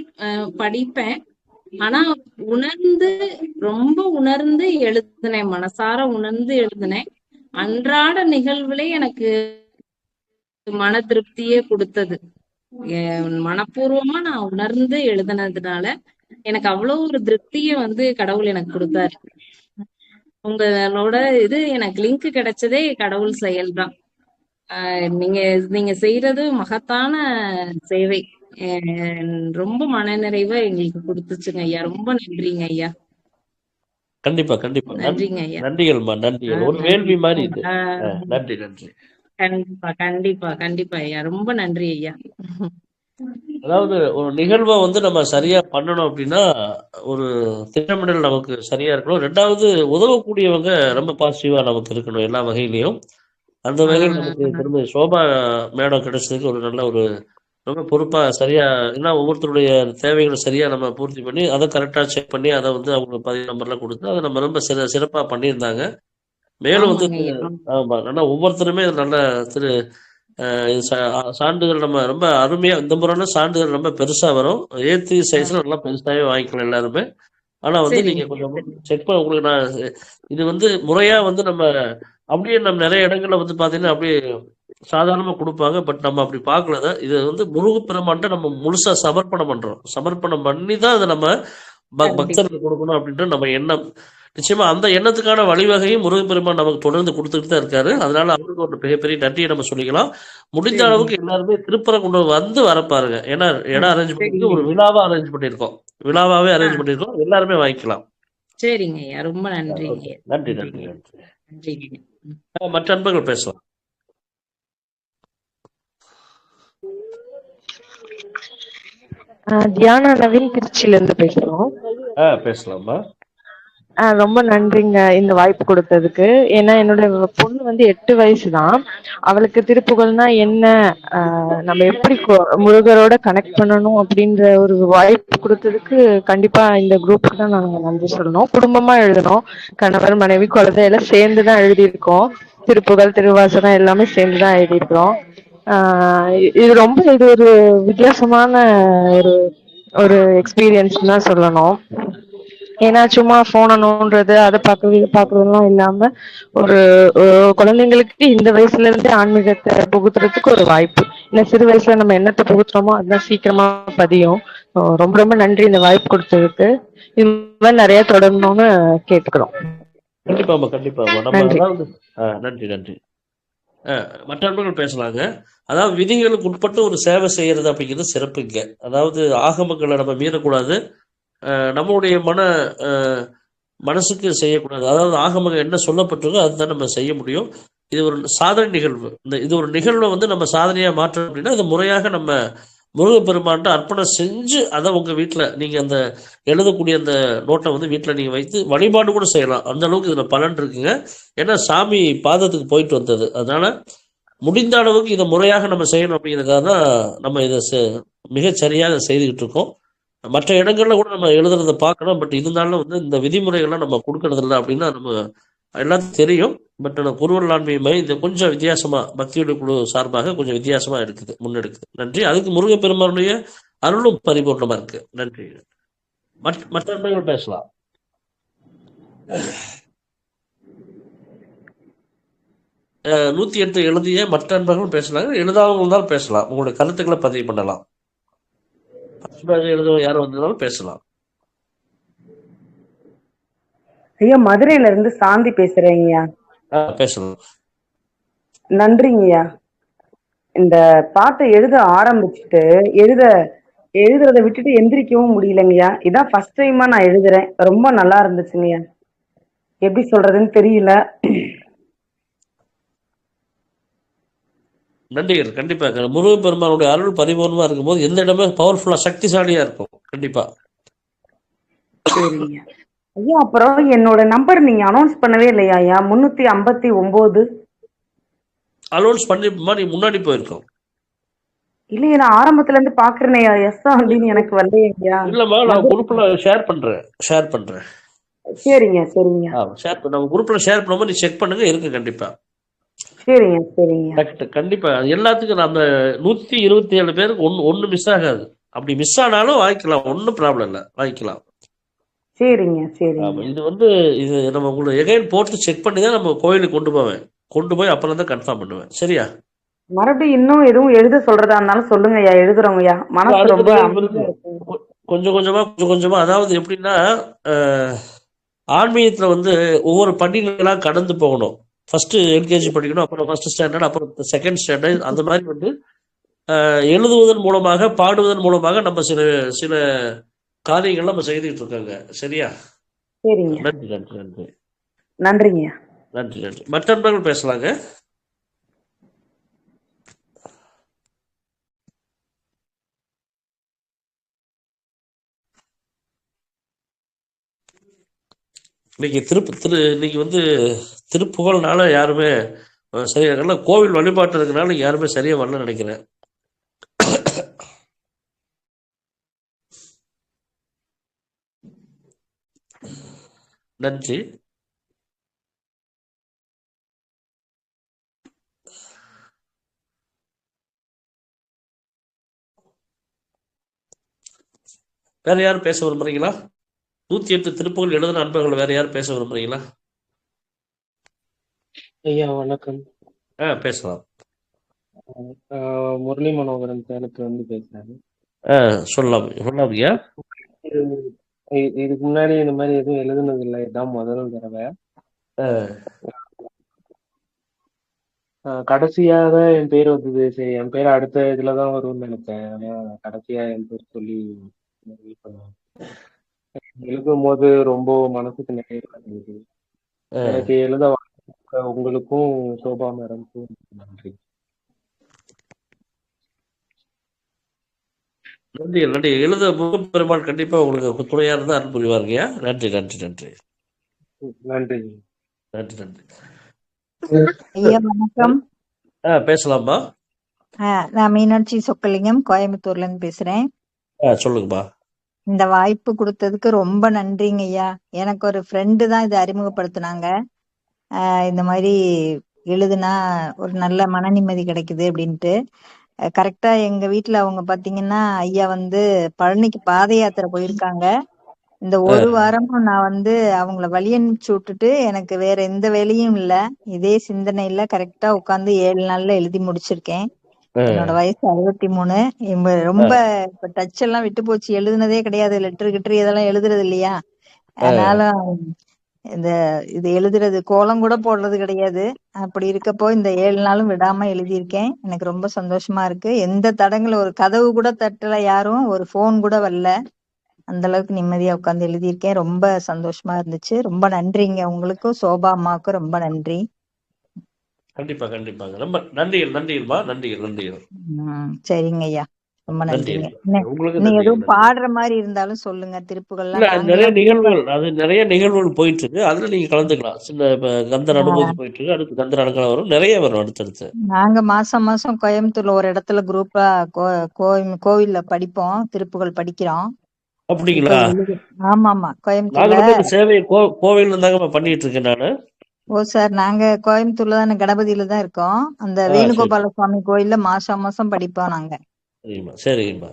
படிப்பேன். ஆனா ரொம்ப உணர்ந்து எழுதினேன். மனசார உணர்ந்து எழுதினேன். அன்றாட நிகழ்வுல எனக்கு மன திருப்தியே கொடுத்தது. மனப்பூர்வமா நான் உணர்ந்து எழுதினதுனால எனக்கு அவ்வளவு ஒரு திருப்திய வந்து கடவுள் எனக்கு கொடுத்தாரு. உங்களோட இது எனக்கு லிங்க் கிடைச்சதே கடவுள் செயல்தான். நீங்க செய்யறது மகத்தான சேவை. ரொம்ப மனநிறைவா எங்களுக்கு கொடுத்துச்சுங்க ஐயா. ரொம்ப நன்றிங்க ஐயா. கண்டிப்பா நன்றிங்க ஐயா. நன்றிகள். ஒரு வேள்வி மாதிரி இது. நன்றி. கண்டிப்பா ஐயா. ரொம்ப நன்றி ஐயா. அதாவது ஒரு நிகழ்வை வந்து நம்ம சரியா பண்ணணும் அப்படின்னா ஒரு திட்டமிடல் நமக்கு சரியா இருக்கணும். ரெண்டாவது உதவக்கூடியவங்க ரொம்ப பாசிட்டிவா நமக்கு இருக்கணும் எல்லா வகையிலையும். அந்த வகையில் நமக்கு திரும்ப சோபா மேடம் கிடைச்சதுக்கு ஒரு நல்ல ஒரு ரொம்ப பொறுப்பா சரியா, ஏன்னா ஒவ்வொருத்தருடைய தேவைகளை சரியா நம்ம பூர்த்தி பண்ணி அதை கரெக்டா செக் பண்ணி அதை வந்து அவங்க 10 நம்பர்லாம் கொடுத்து அதை நம்ம ரொம்ப சிறப்பா பண்ணியிருந்தாங்க. மேலும் வந்து ஆமா, ஆனா ஒவ்வொருத்தருமே நல்ல சான்றிதழ் நம்ம ரொம்ப அருமையா, இந்த முறையில சான்றிதழ் ரொம்ப பெருசா வரும். ஏத்தி சைஸ்ல நல்லா பெருசாவே வாங்கிக்கலாம் எல்லாருமே. ஆனா வந்து நீங்க கொஞ்சம் செக் பண்ண, உங்களுக்கு நான் இது வந்து முறையா வந்து நம்ம அப்படியே நம்ம நிறைய இடங்கள்ல வந்து பாத்தீங்கன்னா அப்படியே சாதாரணமா கொடுப்பாங்க. பட் நம்ம அப்படி பார்க்கலத. இது வந்து முருகப்பெருமான்ட்ட நம்ம முழுசா சமர்ப்பணம் பண்ணி தான் அதை நம்ம பக்தர்களுக்கு கொடுக்கணும் அப்படின்ற நம்ம எண்ணம். நிச்சயமா அந்த எண்ணத்துக்கான வழிவகையும் முருகப்பெருமான் நமக்கு தொடர்ந்து கொடுத்துட்டு தான் இருக்காரு. அதனால அவருக்கு ஒரு மிகப்பெரிய நன்றியை நம்ம சொல்லிக்கலாம். முடிஞ்ச அளவுக்கு எல்லாருமே திருப்பரங்குன்றம் வந்து வரப்பாருங்க. ஏன்னா இடம் அரேஞ்ச் பண்ணி ஒரு விழாவா அரேஞ்ச் பண்ணிருக்கோம். விழாவாவே அரேஞ்ச் பண்ணிருக்கோம். எல்லாருமே வாங்கிக்கலாம். சரிங்க ஐயா. ரொம்ப நன்றி. மற்ற நண்பர்கள் பேசலாம். தியானா நவீன் திருச்சியில இருந்து பேசுறோம். பேசலாமா? ரொம்ப நன்றிங்க இந்த வாய்ப்பு கொடுத்ததுக்கு. ஏன்னா என்னோட பொண்ணு வந்து 8 வயசுதான். அவளுக்கு திருப்புகழ்னா என்ன, நம்ம எப்படி முருகரோட கனெக்ட் பண்ணணும் அப்படின்ற ஒரு வாய்ப்பு கொடுத்ததுக்கு கண்டிப்பா இந்த குரூப்புக்கு தான் நாங்க நன்றி சொல்லணும். குடும்பமா எழுதணும். கணவர் மனைவி குழந்தை எல்லாம் சேர்ந்துதான் எழுதியிருக்கோம். திருப்புகழ் திருவாசகம் எல்லாமே சேர்ந்துதான் எழுதியிருக்கிறோம். இது ஒரு வித்தியாசமான ஒரு எக்ஸ்பீரியன்ஸ் தான் சொல்லணும். ஏன்னா சும்மா போனை நோண்டுறது அதை பாக்குறதுலாம் இல்லாம ஒரு குழந்தைங்களுக்கு இந்த வயசுல இருந்து ஆன்மீகத்தை புகுத்துறதுக்கு ஒரு வாய்ப்பு. ஏன்னா சிறு வயசுல நம்ம என்னத்தை புகுத்துறோமோ அதுதான் சீக்கிரமா பதியும். ரொம்ப ரொம்ப நன்றி இந்த வாய்ப்பு கொடுத்ததுக்கு. இது மாதிரி நிறைய தொடரணும்னு கேட்டுக்கிறோம். கண்டிப்பாமா. நன்றி. மற்ற நண்பர்கள் பேசலாங்க. அதாவது விதிகளுக்கு உட்பட்டு ஒரு சேவை செய்யறது அப்படிங்கிறது சிறப்பு இங்க. அதாவது ஆகமங்களை நம்ம மீறக்கூடாது. நம்மளுடைய மனசுக்கு செய்யக்கூடாது. அதாவது ஆகமகம் என்ன சொல்லப்பட்டிருக்கோ அதுதான் நம்ம செய்ய முடியும். இது ஒரு சாதனை நிகழ்வு. இது ஒரு நிகழ்வை வந்து நம்ம சாதனையாக மாற்றணும் அப்படின்னா அது முறையாக நம்ம முருகப்பெருமான்ட்டு அர்ப்பணம் செஞ்சு அதை உங்கள் வீட்டில் நீங்கள் அந்த எழுதக்கூடிய அந்த நோட்டை வந்து வீட்டில் நீங்கள் வைத்து வழிபாடு கூட செய்யலாம். அந்த அளவுக்கு இதில் பலன் இருக்குங்க. ஏன்னா சாமி பாதத்துக்கு போயிட்டு வந்தது. அதனால முடிந்த அளவுக்கு இதை முறையாக நம்ம செய்யணும் அப்படிங்கிறதுக்காக தான் நம்ம இதை மிகச் சரியாக செய்துக்கிட்டு இருக்கோம். மற்ற இடங்கள்ல கூட நம்ம எழுதுறதை பார்க்கலாம். பட் இருந்தாலும் வந்து இந்த விதிமுறைகள்லாம் நம்ம கொடுக்கறது இல்லை அப்படின்னா நம்ம எல்லாத்துக்கும் தெரியும். பட் குருவல் ஆன்மீகமே இது கொஞ்சம் வித்தியாசமா பக்தியுடைய குழு சார்பாக கொஞ்சம் வித்தியாசமா இருக்குது, முன்னெடுக்குது. நன்றி. அதுக்கு முருகப்பெருமானுடைய அருளும் பரிபூர்ணமா இருக்கு. நன்றி. மற்ற நண்பர்கள் பேசலாம். அஹ் 108 எழுதிய மற்ற நண்பர்களும் பேசலாம், எழுதாதவங்க இருந்தாலும் பேசலாம். உங்களுடைய கருத்துக்களை பதிவு பண்ணலாம். எழுத யாரும் வந்தாலும் பேசலாம். ஐயா, மதுரையில இருந்து சாந்தி பேசுறேங்கய்யா. பேசலாம். நன்றிங்கய்யா. இந்த பாட்டை எழுத ஆரம்பிச்சுட்டு எழுதுறத விட்டுட்டு எந்திரிக்கவும் முடியலங்கய்யா. இதான் ஃபர்ஸ்ட் டைமா நான் எழுதுறேன். ரொம்ப நல்லா இருந்துச்சுங்கய்யா. எப்படி சொல்றதுன்னு தெரியல. நன்றிகள். கண்டிப்பா முருகப்பெருமானுடைய அருள் பரிபூர்ணமா இருக்கும்போது எந்த இடமே பவர்ஃபுல்லா சக்திசாலியா இருக்கும். கண்டிப்பா. சரிங்க ஐயா. அப்புறம் என்னோட நம்பர் நீங்க அனௌன்ஸ் பண்ணவே இல்லையா ஐயா? 359. அனௌன்ஸ் பண்ணிருப்போமா? நீ முன்னாடி போயிருக்கோம். இல்லையா, நான் ஆரம்பத்துல இருந்து பாக்குறேனையா. எஸ் அப்படின்னு எனக்கு வரலையா? இல்லம்மா, நான் குரூப்ல ஷேர் பண்றேன். சரிங்க சரிங்க. நம்ம குரூப்ல ஷேர் பண்ணும்போது நீ செக் பண்ணுங்க, இருக்கு கண்டிப்பா. சரிங்க சரிங்க. கண்டிப்பா எல்லாத்துக்கும் நம்ம 127 பேருக்கு ஒண்ணு மிஸ் ஆகாது. அப்படி மிஸ் ஆனாலும் வாங்கிக்கலாம், ஒன்னும் ப்ராப்ளம் இல்லை, வாங்கிக்கலாம். சரிங்க சரிங்க. இது வந்து இது நம்ம உங்களுக்கு எகைன் போட்டு செக் பண்ணி தான் நம்ம கோயிலுக்கு கொண்டு போய் அப்புறம் தான் கன்ஃபார்ம் பண்ணுவேன். சரியா? மறுபடியும் இன்னும் எதுவும் எழுத சொல்றதா இருந்தாலும் சொல்லுங்க ஐயா. எழுதுறோங்க ஐயா. மனசு ரொம்ப கொஞ்சம் கொஞ்சமா அதாவது எப்படின்னா ஆன்மீகத்துல வந்து ஒவ்வொரு படிகளா கடந்து போகணும். ஃபர்ஸ்ட் எல்கேஜி படிக்கணும், அப்புறம் ஃபர்ஸ்ட் ஸ்டாண்டர்ட், அப்புறம் செகண்ட் ஸ்டாண்டர்ட். அந்த மாதிரி வந்து எழுதுவதன் மூலமாக பாடுவதன் மூலமாக நம்ம சில காரியங்கள் நம்ம செய்துட்டு இருக்காங்க. சரியா? சரிங்க. நன்றி நன்றி நன்றி நன்றிங்க. நன்றி நன்றி. மற்ற நண்பர்கள் பேசலாங்க. இன்னைக்கு வந்து திருப்புகழ்னால யாருமே சரியா இருக்கல. கோவில் வழிபாட்டு இருக்கனால யாருமே சரியா வரல நினைக்கிறேன். நன்றி. வேற யாரும் பேச விரும்புறீங்களா? 108 திருப்புகழ் எழுதின நண்பர்கள் வேற யாரும் பேச விரும்புறீங்களா? ஐயா வணக்கம். பேசலாம். முரளி மனோகரன் சேலத்துல வந்து பேசுறாரு. சொல்லலாம் ஐயா. இதுக்கு முன்னாடி இந்த மாதிரி எதுவும் எழுதுனது இல்லை, இதான் முதல் தடவை. கடைசியா தான் என் பேர் வந்தது. சரி, என் பேர் அடுத்த இதுலதான் வரும்னு நினைச்சேன். ஆனா கடைசியா என் பேர் சொல்லி எழுதும் போது ரொம்ப மனசுக்கு நிறைய இருந்தது. எனக்கு எழுத உங்களுக்கும் சோபா மேடம்க்கும் நன்றி. நன்றி நன்றி. எழுத முருகப்பெருமான் கண்டிப்பா உங்களுக்கு துணையா இருந்தா அருள் புரிவாருங்கய்யா. நன்றி நன்றி நன்றி நன்றி நன்றி நன்றி. ஐயா வணக்கம். பேசலாமா? நான் மீனாட்சி சொக்கலிங்கம், கோயம்புத்தூர்ல இருந்து பேசுறேன். சொல்லுங்கம்மா. இந்த வாய்ப்பு கொடுத்ததுக்கு ரொம்ப நன்றிங்க ஐயா. எனக்கு ஒரு ஃப்ரெண்டு தான் இதை அறிமுகப்படுத்தினாங்க. இந்த மாதிரி எழுதுனா ஒரு நல்ல மன நிம்மதி கிடைக்குது அப்படின்ட்டு. கரெக்டா எங்க வீட்டுல அவங்க பாத்தீங்கன்னா ஐயா வந்து பழனிக்கு பாத யாத்திரை போயிருக்காங்க. இந்த ஒரு வாரமும் நான் வந்து அவங்கள வழி அனுப்பிச்சு விட்டுட்டு எனக்கு வேற எந்த வேலையும் இல்ல, இதே சிந்தனையில கரெக்டா உட்காந்து 7 நாள்ல எழுதி முடிச்சிருக்கேன். என்னோட வயசு 63. ரொம்ப இப்ப டச் எல்லாம் விட்டு போச்சு, எழுதுனதே கிடையாது. லெட்டர் கிட்டர் இதெல்லாம் எழுதுறது இல்லையா, அதனால இது எழுதுறது கோலம் கூட போடுறது கிடையாது. அப்படி இருக்கப்போ இந்த 7 நாளும் விடாம எழுதியிருக்கேன். எனக்கு ரொம்ப சந்தோஷமா இருக்கு. எந்த தடங்களும், ஒரு கதவு கூட தட்டல யாரும், ஒரு போன் கூட வரல. அந்த அளவுக்கு நிம்மதியா உட்கார்ந்து எழுதியிருக்கேன். ரொம்ப சந்தோஷமா இருந்துச்சு. ரொம்ப நன்றிங்க. உங்களுக்கும் சோபா அம்மாவுக்கும் ரொம்ப நன்றி. கண்டிப்பா கண்டிப்பாங்க. ரொம்ப நன்றிகள் நன்றிகள்மா, நன்றிகள் நன்றிகள் சரிங்க ஐயா, ரொம்ப நன்றிங்க. நன்றிகள். உங்களுக்கு இன்னும் நன்றிகள் எதுவும் நன்றி. பாடுற மாதிரி இருந்தாலும் சொல்லுங்க. இல்ல திருப்புகள்லாம் நிறைய நாங்கெல்லாம் நிகழ்வுகள், அது நிறைய நிகழ்வுகள் போயிட்டு இருக்கு. அதுல நீங்க கலந்துக்கலாம். சின்ன இப்ப கந்தர் அனுபூதி போயிட்டு இருக்கு, அடுத்து கந்தர் அனுகலாம் வரும், நிறைய வரும் அடுத்தடுத்து. நாங்க மாசம் மாசம் கோயம்புத்தூர்ல ஒரு இடத்துல குரூப்பா கோவில்ல படிப்போம், திருப்புகள் படிக்கிறோம். இப்ப அப்படிங்களா? ஆமா ஆமா, நாங்க கோயம்புத்தூர்ல. வந்து இந்த சேவையை கோவில்ல இருந்தாங்க பண்ணிட்டு இருக்கேன் நானு. ஓ சார், நாங்க கோயம்புத்தூர்ல தான், கணபதியில தான் இருக்கோம். அந்த சரி வேணுகோபால சுவாமி கோயில்ல மாசம் மாசம் படிப்போம் நாங்க. சரிம்மா சரிம்மா.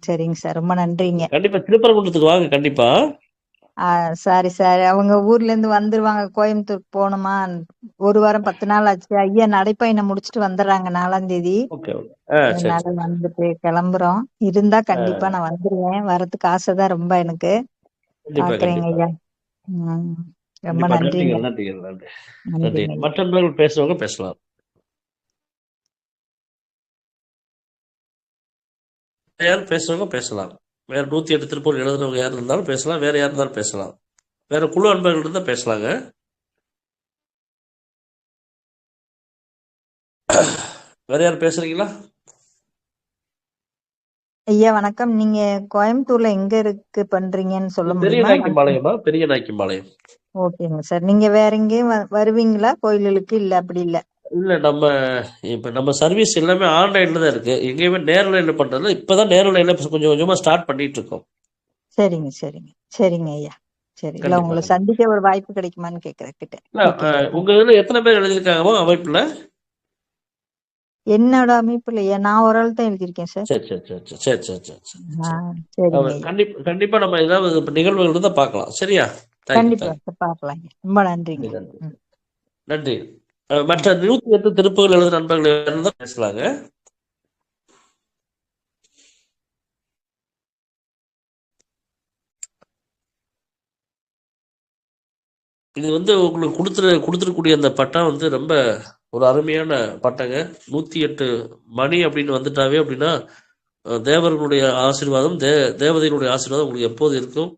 சரிங்க சார், ரொம்ப நன்றிங்க. கண்டிப்பா திருப்பரங்குன்றத்துக்கு வாங்க கண்டிப்பா. சாரி சார், அவங்க ஊர்ல இருந்து வந்துருவாங்க. கோயம்புத்தூர் போகணுமா, ஒரு வாரம் 10 நாள் ஆச்சு. ஐயா நடைப்பயணம் முடிச்சுட்டு வந்துடுறாங்க 4ஆம் தேதி. Okay okay. சரி அதனால சரி. வந்துட்டு கிளம்புறோம். இருந்தா கண்டிப்பா நான் வந்துருவேன். வரதுக்கு ஆசைதான் ரொம்ப எனக்கு. கண்டிப்பா பாக்குறேங்க கண்டிப்பா. ஐயா. ரொம்ப கண்டிப்பா நன்றிங்க. நன்றிகள் நன்றிகள் நன்றி நன்றி. நன்றிங்க ஐயா. மற்ற நண்பர்கள் பேசுறவங்க பேசலாம். யார் பேசுறவங்க பேசலாம். வேற 108 திருப்பூர் எழுதுறவங்க யார் இருந்தாலும் பேசலாம், வேற யார் இருந்தாலும் பேசலாம், வேற குழு அன்பர்கள் இருந்தா பேசலாங்க. வேற யார் பேசுறீங்களா? ஐயா வணக்கம். நீங்க கோயம்புத்தூர்ல எங்க இருக்கு பண்றீங்கன்னு சொல்ல பெரிய முடியுமா? நாய்க்கும்பாளையமா? பெரிய நாய்க்கும்பாளையம். ஓகேங்க சார். நீங்க வேற எங்கேயும் வருவீங்களா கோயில்களுக்கு? இல்ல அப்படி இல்ல. இல்ல நம்ம சர்வீஸ் எல்லாமே ஆன்லைன்ல தான் இருக்கு. எங்கேயுமே நேரலையில பண்றதுல இப்பதான் நேரலையில கொஞ்சம் கொஞ்சமா ஸ்டார்ட் பண்ணிட்டு இருக்கோம். சரிங்க சரிங்க சரிங்க ஐயா. சரி, இல்ல கண்டிப்பா உங்களை கண்டிப்பா. சந்திக்க ஒரு வாய்ப்பு கிடைக்குமான்னு கேக்குறேன். உங்க இதுல எத்தனை பேர் எழுதியிருக்காங்கம்மா அமைப்புல? என்னோட அமைப்புல நான் ஒரு ஆள் தான் எழுதியிருக்கேன் சார். சரி சரி சரி சரி சரி சரி சரி. சரிங்க ஐயா. கண்டிப்பா கண்டிப்பா நம்ம ஏதாவது நிகழ்வுகள் இருந்தா பார்க்கலாம். சரியா? கண்டிப்பா பார்க்கலாம். ரொம்ப நன்றிங்க. நன்றி. மற்ற 108 திருப்புகள் எழுதுற நண்பர்கள் இருந்தா பேசலாங்க. இது வந்து உங்களுக்கு கொடுத்துருக்கூடிய அந்த பட்டம் வந்து ரொம்ப ஒரு அருமையான பட்டங்க. 108 மணி அப்படின்னு வந்துட்டாவே அப்படின்னா தேவர்களுடைய ஆசீர்வாதம், தேவதையினுடைய ஆசீர்வாதம் உங்களுக்கு எப்போது இருக்கும்.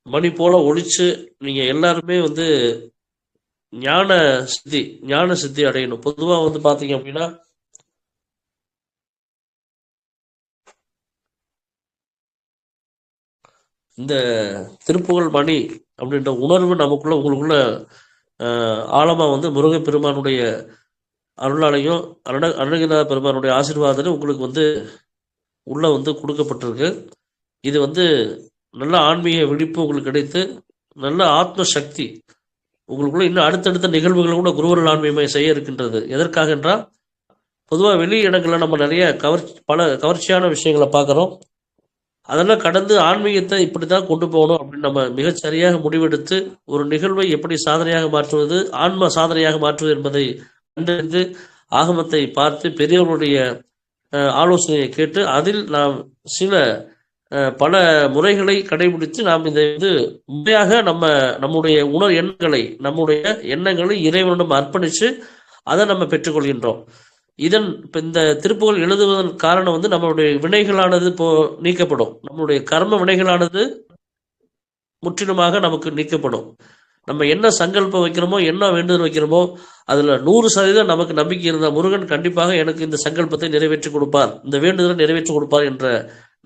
மணி போல ஒழிச்சு நீங்க எல்லாருமே வந்து ஞான சித்தி அடையணும். பொதுவா வந்து பாத்தீங்க அப்படின்னா இந்த திருப்புகழ் மணி அப்படின்ற உணர்வு நமக்குள்ள உங்களுக்குள்ள ஆழமா வந்து முருகப்பெருமானுடைய அருளாலையும் அருணகிரிநாத பெருமானுடைய ஆசீர்வாதம் உங்களுக்கு வந்து உள்ள வந்து கொடுக்கப்பட்டிருக்கு. இது வந்து நல்ல ஆன்மீக விழிப்பு உங்களுக்கு கிடைத்து நல்ல ஆத்ம சக்தி உங்களுக்குள்ள இன்னும் அடுத்தடுத்த நிகழ்வுகளை கூட குருவருள் ஆன்மீகமை செய்ய இருக்கின்றது. எதற்காக என்றால் பொதுவாக வெளி இடங்களில் நம்ம நிறைய பல கவர்ச்சியான விஷயங்களை பார்க்குறோம். அதெல்லாம் கடந்து ஆன்மீகத்தை இப்படி தான் கொண்டு போகணும் அப்படின்னு நம்ம மிகச்சரியாக முடிவெடுத்து ஒரு நிகழ்வை எப்படி சாதனையாக மாற்றுவது, ஆன்ம சாதனையாக மாற்றுவது என்பதை கண்டறிந்து ஆகமத்தை பார்த்து பெரியவர்களுடைய ஆலோசனையை கேட்டு அதில் நாம் சில பல முறைகளை கடைபிடித்து நாம் இதை வந்து முறையாக நம்முடைய நம்முடைய எண்ணங்களை இறைவனிடம் அர்ப்பணித்து அதை நம்ம பெற்றுக்கொள்கின்றோம். இந்த திருப்புகழ் எழுதுவதன் காரணம் வந்து நம்மளுடைய வினைகளானது இப்போ நீக்கப்படும். நம்மளுடைய கர்ம வினைகளானது முற்றிலுமாக நமக்கு நீக்கப்படும். நம்ம என்ன சங்கல்பம் வைக்கிறோமோ, என்ன வேண்டுதல் வைக்கிறோமோ, அதுல 100% நமக்கு நம்பிக்கை இருந்த முருகன் கண்டிப்பாக எனக்கு இந்த சங்கல்பத்தை நிறைவேற்றி கொடுப்பார், இந்த வேண்டுதலை நிறைவேற்றி கொடுப்பார் என்ற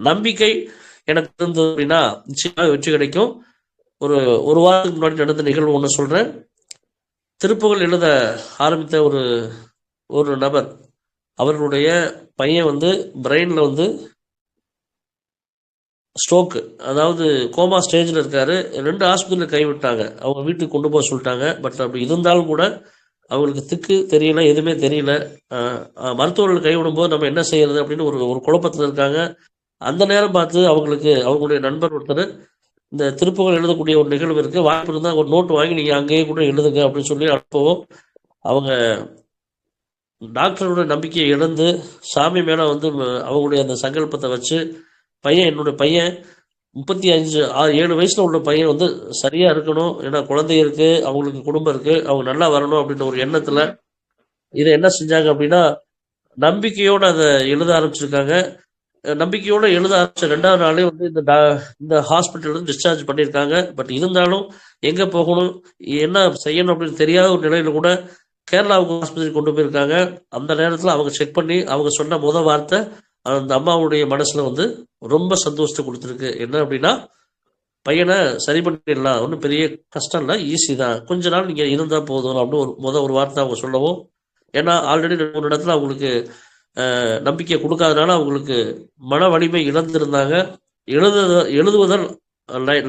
நம்பிக்கை எனக்கு இருந்தது அப்படின்னா நிச்சயமாக வெற்றி கிடைக்கும். ஒரு வாரத்துக்கு முன்னாடி நடந்த நிகழ்வு ஒன்று சொல்றேன். திருப்புகழ் எழுத ஆரம்பித்த ஒரு நபர், அவர்களுடைய பையன் வந்து பிரெயின்ல வந்து ஸ்ட்ரோக்கு, அதாவது கோமா ஸ்டேஜில் இருக்காரு. 2 ஹாஸ்பிட்டலில் கைவிட்டாங்க, அவங்க வீட்டுக்கு கொண்டு போக சொல்லிட்டாங்க. பட் அப்படி இருந்தாலும் கூட அவங்களுக்கு திக்கு தெரியல, எதுவுமே தெரியல. மருத்துவர்கள் கைவிடும் போது நம்ம என்ன செய்யறது அப்படின்னு ஒரு குழப்பத்தில் இருக்காங்க. அந்த நேரம் பார்த்து அவங்களுடைய நண்பர் ஒருத்தர் இந்த திருப்புகழ் எழுதக்கூடிய ஒரு நிகழ்வு இருக்கு, வாய்ப்பு இருந்தால் ஒரு நோட்டு வாங்கி நீங்க அங்கேயே கூட எழுதுங்க அப்படின்னு சொல்லி அனுப்பவும் அவங்க டாக்டரோட நம்பிக்கையை இழந்து சாமி மேலே வந்து அவங்களுடைய அந்த சங்கல்பத்தை வச்சு என்னுடைய பையன் 7 வயசுல உள்ள பையன் வந்து சரியா இருக்கணும், ஏன்னா குழந்தை இருக்கு, அவங்களுக்கு குடும்பம் இருக்கு, அவங்க நல்லா வரணும் அப்படின்ற ஒரு எண்ணத்துல இதை என்ன செஞ்சாங்க அப்படின்னா நம்பிக்கையோடு அதை எழுத ஆரம்பிச்சிருக்காங்க. நம்பிக்கையோட எழுத ஆரம்பிச்ச 2வது நாளே வந்து இந்த ஹாஸ்பிட்டல் இருந்து டிஸ்சார்ஜ் பண்ணியிருக்காங்க. பட் இருந்தாலும் எங்க போகணும், என்ன செய்யணும் அப்படின்னு தெரியாத ஒரு நிலையில கூட கேரளாவுக்கு ஆஸ்பத்திரி கொண்டு போயிருக்காங்க. அந்த நேரத்தில் அவங்க செக் பண்ணி அவங்க சொன்ன வார்த்தை அந்த அம்மாவுடைய மனசுல வந்து ரொம்ப சந்தோஷத்தை கொடுத்துருக்கு. என்ன அப்படின்னா, பையனை சரி பண்ணிடலாம், ஒன்றும் பெரிய கஷ்டம் இல்லை, ஈஸி தான், கொஞ்ச நாள் நீங்கள் இருந்தால் போதும் அப்படின்னு ஒரு வார்த்தை அவங்க சொல்லவும், ஏன்னா ஆல்ரெடி 2-3 இடத்துல அவங்களுக்கு நம்பிக்கை கொடுக்காதனால அவங்களுக்கு மன வலிமை இழந்திருந்தாங்க. எழுதுவதல்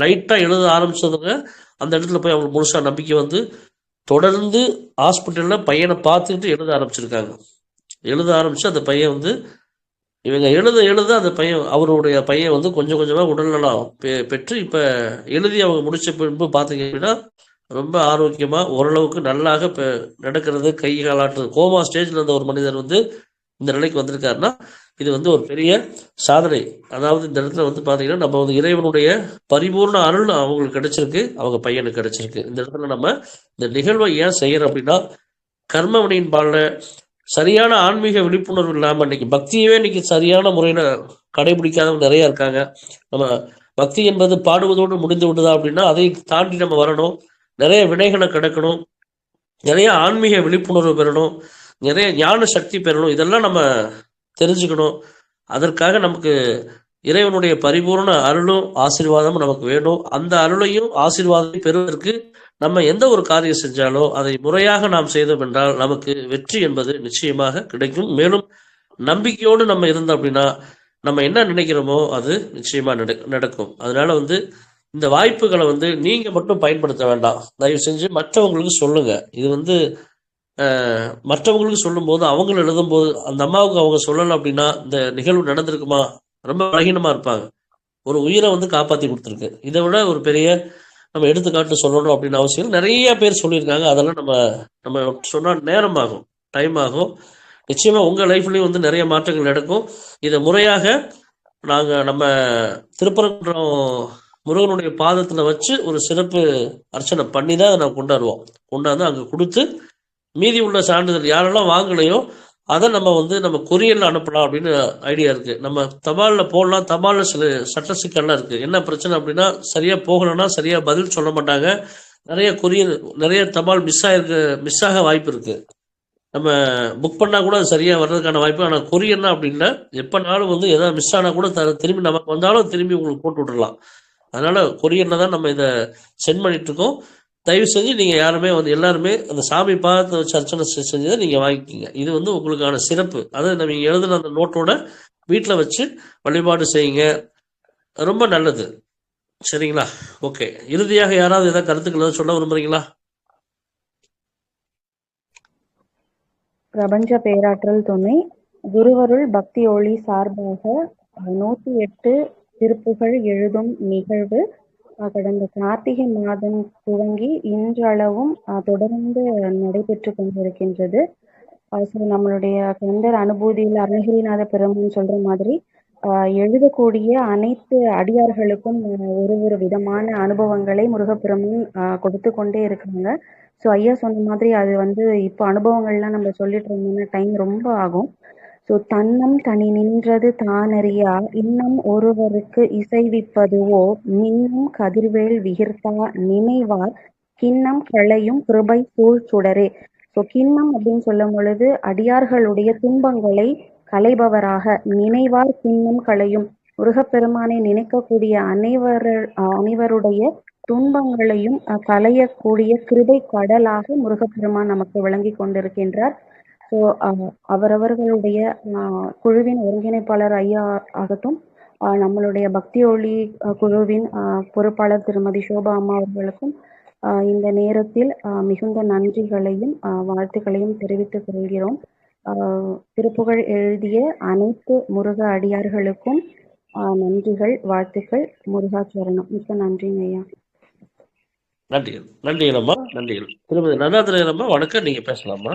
லைட்டாக எழுத ஆரம்பிச்சதுங்க அந்த இடத்துல போய் அவங்களுக்கு முழுசா நம்பிக்கை வந்து தொடர்ந்து ஹாஸ்பிட்டலில் பையனை பார்த்துக்கிட்டு எழுத ஆரம்பிச்சிருக்காங்க. எழுத ஆரம்பிச்சு அந்த பையன் வந்து இவங்க எழுத அந்த அவருடைய பையன் வந்து கொஞ்சம் கொஞ்சமாக உடல்நலம் பெற்று இப்போ எழுதி அவங்க முடிச்ச பின்பு பார்த்தீங்க அப்படின்னா ரொம்ப ஆரோக்கியமாக ஓரளவுக்கு நல்லாக இப்போ நடக்கிறது, கை காலாட்டுறது. கோமா ஸ்டேஜில் இருந்த ஒரு மனிதர் வந்து இந்த நிலைக்கு வந்திருக்காருன்னா இது வந்து ஒரு பெரிய சாதனை. அதாவது இந்த இடத்துல வந்து பார்த்தீங்கன்னா நம்ம வந்து இறைவனுடைய பரிபூர்ண அருள் அவங்களுக்கு கிடைச்சிருக்கு, அவங்க பையனுக்கு கிடைச்சிருக்கு. இந்த இடத்துல நம்ம இந்த நிகழ்வை ஏன் செய்யறோம் அப்படின்னா, கர்மவினையின் பால்ல சரியான ஆன்மீக விழிப்புணர்வு இல்லாமல் இன்னைக்கு பக்தியவே இன்னைக்கு சரியான முறையில் கடைபிடிக்காதவங்க நிறைய இருக்காங்க. நம்ம பக்தி என்பது பாடுவதோடு முடிந்து விடுதா அப்படின்னா, அதை தாண்டி நம்ம வரணும், நிறைய வினைகளை கடக்கணும், நிறைய ஆன்மீக விழிப்புணர்வு பெறணும், நிறைய ஞான சக்தி பெறணும். இதெல்லாம் நம்ம தெரிஞ்சுக்கணும். அதற்காக நமக்கு இறைவனுடைய பரிபூர்ண அருளும் ஆசீர்வாதமும் நமக்கு வேணும். அந்த அருளையும் ஆசீர்வாதத்தையும் பெறுவதற்கு நம்ம எந்த ஒரு காரியம் செஞ்சாலும் அதை முறையாக நாம் செய்தோம் என்றால் நமக்கு வெற்றி என்பது நிச்சயமாக கிடைக்கும். மேலும் நம்பிக்கையோடு நம்ம இருந்தோம் அப்படின்னா நம்ம என்ன நினைக்கிறோமோ அது நிச்சயமா நடக்கும். அதனால வந்து இந்த வாய்ப்புகளை வந்து நீங்க மட்டும் பயன்படுத்த வேண்டாம், தயவு செஞ்சு மற்றவங்களுக்கு சொல்லுங்க. இது வந்து மற்றவங்களுக்கு சொல்லும்போது அவங்களும் எழுதும்போது அந்த அம்மாவுக்கு அவங்க சொல்லலை அப்படின்னா இந்த நிகழ்வு நடந்திருக்குமா, ரொம்ப பலகீனமா இருப்பாங்க. ஒரு உயிரை வந்து காப்பாற்றி கொடுத்துருக்கு. இதை விட ஒரு பெரிய நம்ம எடுத்துக்காட்டு சொல்லணும் அப்படின்னு அவசியம். நிறைய பேர் சொல்லியிருக்காங்க. அதெல்லாம் நம்ம சொன்னால் நேரம் ஆகும், டைம் ஆகும். நிச்சயமா உங்க லைஃப்லயும் வந்து நிறைய மாற்றங்கள் நடக்கும். இதை முறையாக நம்ம திருப்பரங்குன்றம் முருகனுடைய பாதத்துல வச்சு ஒரு சிறப்பு அர்ச்சனை பண்ணி தான் அதை நம்ம கொண்டாந்து அங்கே கொடுத்து மீதி உள்ள சான்றிதழ் யாரெல்லாம் வாங்கலையோ அதை நம்ம வந்து நம்ம கொரியரில் அனுப்பலாம் அப்படின்னு ஐடியா இருக்கு. நம்ம தபாலில் போடலாம். தபாலில் சில சட்ட சிக்கல்லாம் இருக்கு. என்ன பிரச்சனை அப்படின்னா, சரியா போகலைன்னா சரியா பதில் சொல்ல மாட்டாங்க. நிறைய தபால் மிஸ் ஆக வாய்ப்பு இருக்கு. நம்ம புக் பண்ணா கூட சரியா வர்றதுக்கான வாய்ப்பு. ஆனால் கொரியர்னா அப்படின்னா எப்பனாலும் வந்து எதாவது மிஸ் ஆனால் கூட திரும்பி நமக்கு வந்தாலும் திரும்பி உங்களுக்கு போட்டு விட்டுடலாம். அதனால கொரியர்ல தான் நம்ம இதை சென்ட் பண்ணிட்டு இருக்கோம். தயவு செஞ்சு நீங்கள் யாருமே வந்து எல்லாருமே அந்த சாமி பாதத்தை வச்சு அர்ச்சனை செஞ்சதை நீங்கள் வாங்கிக்கிங்க. இது வந்து உங்களுக்கான சிறப்பு. அதாவது நம்ம எழுதின அந்த நோட்டோட வீட்டில் வச்சு வழிபாடு செய்யுங்க, ரொம்ப நல்லது. சரிங்களா? ஓகே. இறுதியாக யாராவது ஏதாவது கருத்துக்கள் ஏதாவது சொல்ல விரும்புறீங்களா? பிரபஞ்ச பேராற்றல் துணை குருவருள் பக்தி ஒளி சார்பாக 108 திருப்புகழ் எழுதும் நிகழ்வு கடந்த கார்த்திகை மாதம் துவங்கி இன்றளவும் தொடர்ந்து நடைபெற்று கொண்டிருக்கின்றது. நம்மளுடைய கந்தர் அனுபூதியில் அருணகிரிநாத பெருமான் சொல்ற மாதிரி எழுதக்கூடிய அனைத்து அடியார்களுக்கும் ஒரு விதமான அனுபவங்களை முருகப்பெருமான் கொடுத்து கொண்டே இருக்காங்க. ஸோ ஐயா சொன்ன மாதிரி அது வந்து இப்போ அனுபவங்கள்லாம் நம்ம சொல்லிட்டு இருந்தோம்னா டைம் ரொம்ப ஆகும். ஸோ தன்னம் தனி நின்றது தானறியா இன்னும் ஒருவருக்கு இசைவிப்பதுவோ மின்னும் கதிர்வேல் விகிர்த்தா நினைவார் கிண்ணம் களையும் கிருபை சூழ் சுடரே. ஸோ கிண்ணம் அப்படின்னு சொல்லும் பொழுது அடியார்களுடைய துன்பங்களை களைபவராக, நினைவார் கிண்ணம் களையும், முருகப்பெருமானை நினைக்கக்கூடிய அனைவருடைய துன்பங்களையும் களையக்கூடிய கிருபை கடலாக முருகப்பெருமான் நமக்கு விளங்கி கொண்டிருக்கின்றார். ஸோ அவரவர்களுடைய குழுவின் ஒருங்கிணைப்பாளர் ஐயா ஆகட்டும், நம்மளுடைய பக்தி ஒளி குழுவின் பொறுப்பாளர் திருமதி சோபா அம்மா அவர்களுக்கும் இந்த நேரத்தில் மிகுந்த நன்றிகளையும் வாழ்த்துக்களையும் தெரிவித்துக் கொள்கிறோம். திருப்புகழ் எழுதிய அனைத்து முருக அடியார்களுக்கும் நன்றிகள், வாழ்த்துக்கள். முருகாச்சரணம். மிக்க நன்றிங்க ஐயா. நன்றிகள் அம்மா, நன்றிகள். திருமதி நந்தாத்திரன் அம்மா வணக்கம், நீங்க பேசலாமா?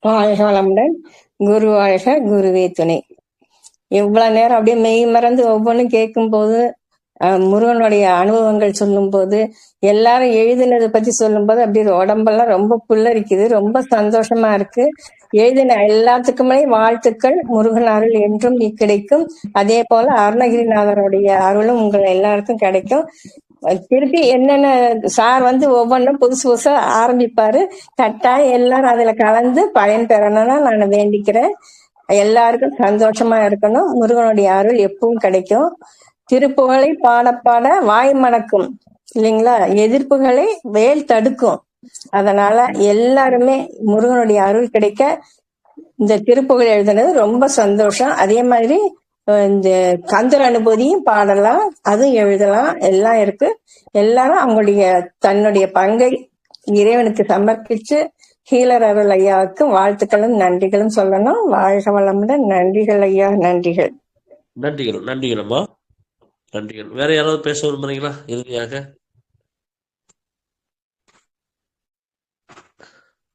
வாழ்க வளமுடன். குரு வாழ்க, குருவே துணை. இவ்வளவு நேரம் அப்படியே மெய் மறந்து ஒவ்வொன்றும் கேட்கும் போது முருகனுடைய அனுபவங்கள் சொல்லும்போது, எல்லாரும் எழுதினதை பத்தி சொல்லும்போது அப்படியே உடம்பெல்லாம் ரொம்ப புல்லரிக்குது. ரொம்ப சந்தோஷமா இருக்கு. எழுதின எல்லாத்துக்குமே வாழ்த்துக்கள். முருகன் அருள் என்றும் கிடைக்கும். அதே போல அருணகிரிநாதருடைய அருளும் உங்கள் எல்லாருக்கும் கிடைக்கும். திருப்பி என்னென்ன சார் ஒவ்வொன்றும் புதுசு புதுசா ஆரம்பிப்பாரு. கட்டாயம் எல்லாரும் அதுல கலந்து பயன் பெறணும்னு நான் வேண்டிக்கிறேன். எல்லாருக்கும் சந்தோஷமா இருக்கணும். முருகனுடைய அருள் எப்பவும் கிடைக்கும். திருப்புகழை பாட பாட வாய் மணக்கும் இல்லைங்களா? எதிர்ப்புகளை வேல் தடுக்கும். அதனால எல்லாருமே முருகனுடைய அருள் கிடைக்க இந்த திருப்புகழ் எழுதுனது ரொம்ப சந்தோஷம். அதே மாதிரி இந்த கந்தர் அனுபூதியும் பாடலாம், அதுவும் எழுதலாம், எல்லாம் இருக்கு. எல்லாரும் அவங்களுடைய தன்னுடைய பங்கை இறைவனுக்கு சமர்ப்பிச்சு ஹீலர் அருள் ஐயாவுக்கு வாழ்த்துக்களும் நன்றிகளும் சொல்லணும். வாழ்க வளமுடன். நன்றிகள் ஐயா, நன்றிகள். நன்றிகள் நன்றிகள் அம்மா, நன்றிகள். வேற யாராவது பேச விரும்புறீங்களா? இறுதியாக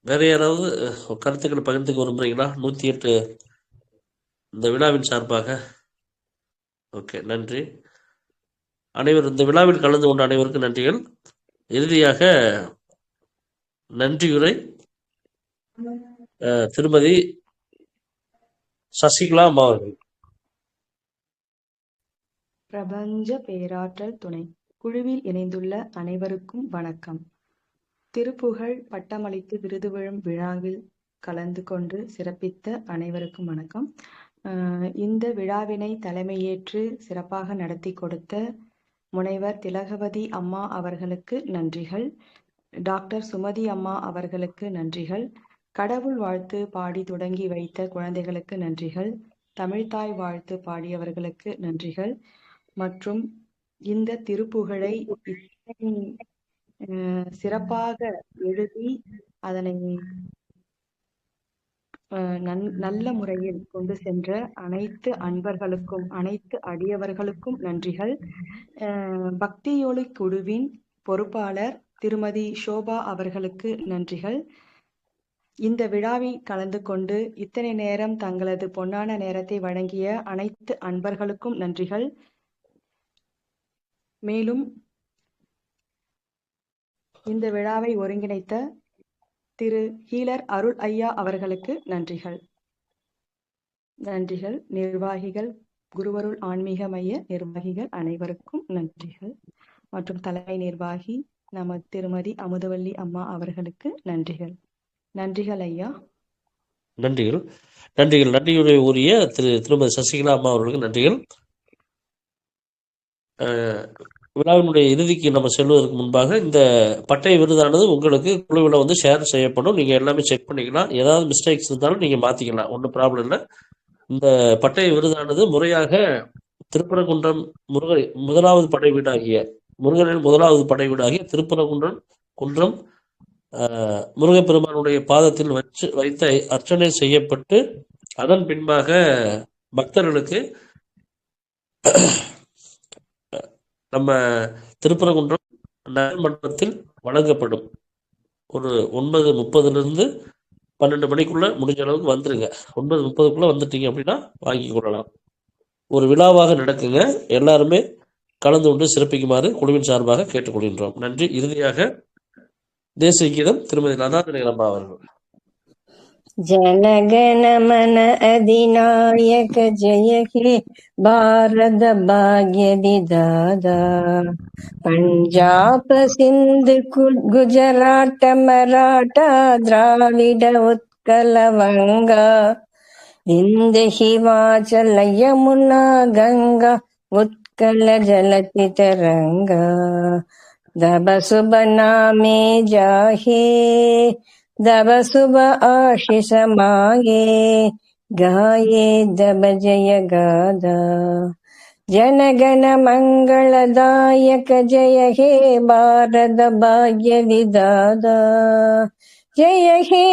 வேற யாராவது கருத்துக்களை பகிர்ந்துக்க விரும்புறீங்களா? 108 இந்த விழாவின் சார்பாக. ஓகே, நன்றி அனைவரும். இந்த விழாவில் கலந்து கொண்ட அனைவருக்கும் நன்றிகள். இறுதியாக நன்றியுரை திருமதி சசிகலா அம்மா அவர்கள். பிரபஞ்ச பேராற்றல் துணை குழுவில் இணைந்துள்ள அனைவருக்கும் வணக்கம். திருப்புகழ் பட்டமளித்து விருது விழும் விழாவில் கலந்து கொண்டு சிறப்பித்த அனைவருக்கும் வணக்கம். இந்த விழாவினை தலைமையேற்று சிறப்பாக நடத்தி கொடுத்த முனைவர் திலகவதி அம்மா அவர்களுக்கு நன்றிகள். டாக்டர் சுமதி அம்மா அவர்களுக்கு நன்றிகள். கடவுள் வாழ்த்து பாடி தொடங்கி வைத்த குழந்தைகளுக்கு நன்றிகள். தமிழ்தாய் வாழ்த்து பாடியவர்களுக்கு நன்றிகள். மற்றும் இந்த திருப்புகழை சிறப்பாக எழுதி அதனை நல்ல முறையில் கொண்டு சென்ற அனைத்து அன்பர்களுக்கும் அனைத்து அடியவர்களுக்கும் நன்றிகள். பக்தியொலி குழுவின் பொறுப்பாளர் திருமதி ஷோபா அவர்களுக்கு நன்றிகள். இந்த விழாவில் கலந்து கொண்டு இத்தனை நேரம் தங்களது பொன்னான நேரத்தை வழங்கிய அனைத்து அன்பர்களுக்கும் நன்றிகள். மேலும் இந்த விழாவை ஒருங்கிணைத்த திரு ஹீலர் அருள் ஐயா அவர்களுக்கு நன்றிகள். நன்றிகள். நிர்வாகிகள், குருவருள் ஆன்மீக மைய நிர்வாகிகள் அனைவருக்கும் நன்றிகள். மற்றும் தலைமை நிர்வாகி நம திருமதி அமுதவல்லி அம்மா அவர்களுக்கு நன்றிகள். நன்றிகள் ஐயா. நன்றிகள் நன்றிகள். நன்றியுரை உரிய திருமதி சசிகலா அம்மா அவர்களுக்கு நன்றிகள். விழாவினுடைய இறுதிக்கு நம்ம செல்வதற்கு முன்பாக இந்த பட்டய விருதானது உங்களுக்கு குழுவில் ஷேர் செய்யப்படும். நீங்கள் எல்லாமே செக் பண்ணிக்கலாம். ஏதாவது மிஸ்டேக்ஸ் இருந்தாலும் நீங்கள் மாற்றிக்கலாம், ஒன்றும் ப்ராப்ளம் இல்லை. இந்த பட்டய விருதானது முறையாக திருப்பரங்குன்றம் முதலாவது படை வீடாகிய முருகனின் முதலாவது படை வீடாகிய திருப்பரங்குன்றம் முருகப்பெருமானுடைய பாதத்தில் வைத்து அர்ச்சனை செய்யப்பட்டு அதன் பின்பாக பக்தர்களுக்கு நம்ம திருப்பரங்குன்றம் நகர்மன்றத்தில் வழங்கப்படும். ஒரு 9:30 12 மணிக்குள்ள முடிஞ்ச அளவுக்கு வந்துருங்க. 9:30 வந்துட்டீங்க அப்படின்னா வாங்கி கொள்ளலாம். ஒரு விழாவாக நடக்குங்க. எல்லாருமே கலந்து கொண்டு சிறப்பிக்குமாறு குழுவின் சார்பாக கேட்டுக்கொள்கின்றோம். நன்றி. இறுதியாக தேசிய கீதம் திருமதி லதாதிரகரம்பா அவர்கள். ஜனகண மன அதிநாயக ஜெய ஹே பாரத பாக்ய விதாதா பஞ்சாப சிந்து குஜராட்ட மராட்டா திராவிட உத்கல வங்கா விந்த ஹிமாச்சல யமுனா கங்கா உத்கல ஜலதி தரங்கா தப சுப நாமே ஜாஹே दब सुब आशीष मांगे गाये दब जय गादा जनगण मंगलदायक जय हे भारत भाग्य विदादा जय हे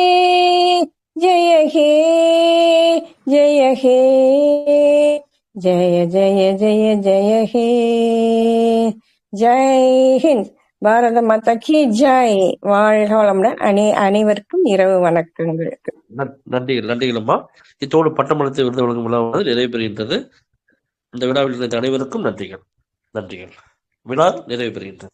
जय हे जय हे जय जय जय जय हे जय हिंद. பாரத மாதா கி ஜெய். வாழ்க வளமுடன். அனைவருக்கும் இரவு வணக்கங்கள். நன்றிகள். நன்றிகளம்மா. இத்தோடு பட்டமளித்த விருது வழங்கும் விழாவானது நிறைவு பெறுகின்றது. இந்த விழாவில் இருந்த அனைவருக்கும் நன்றிகள். நன்றிகள். விழா நிறைவு பெறுகின்றது.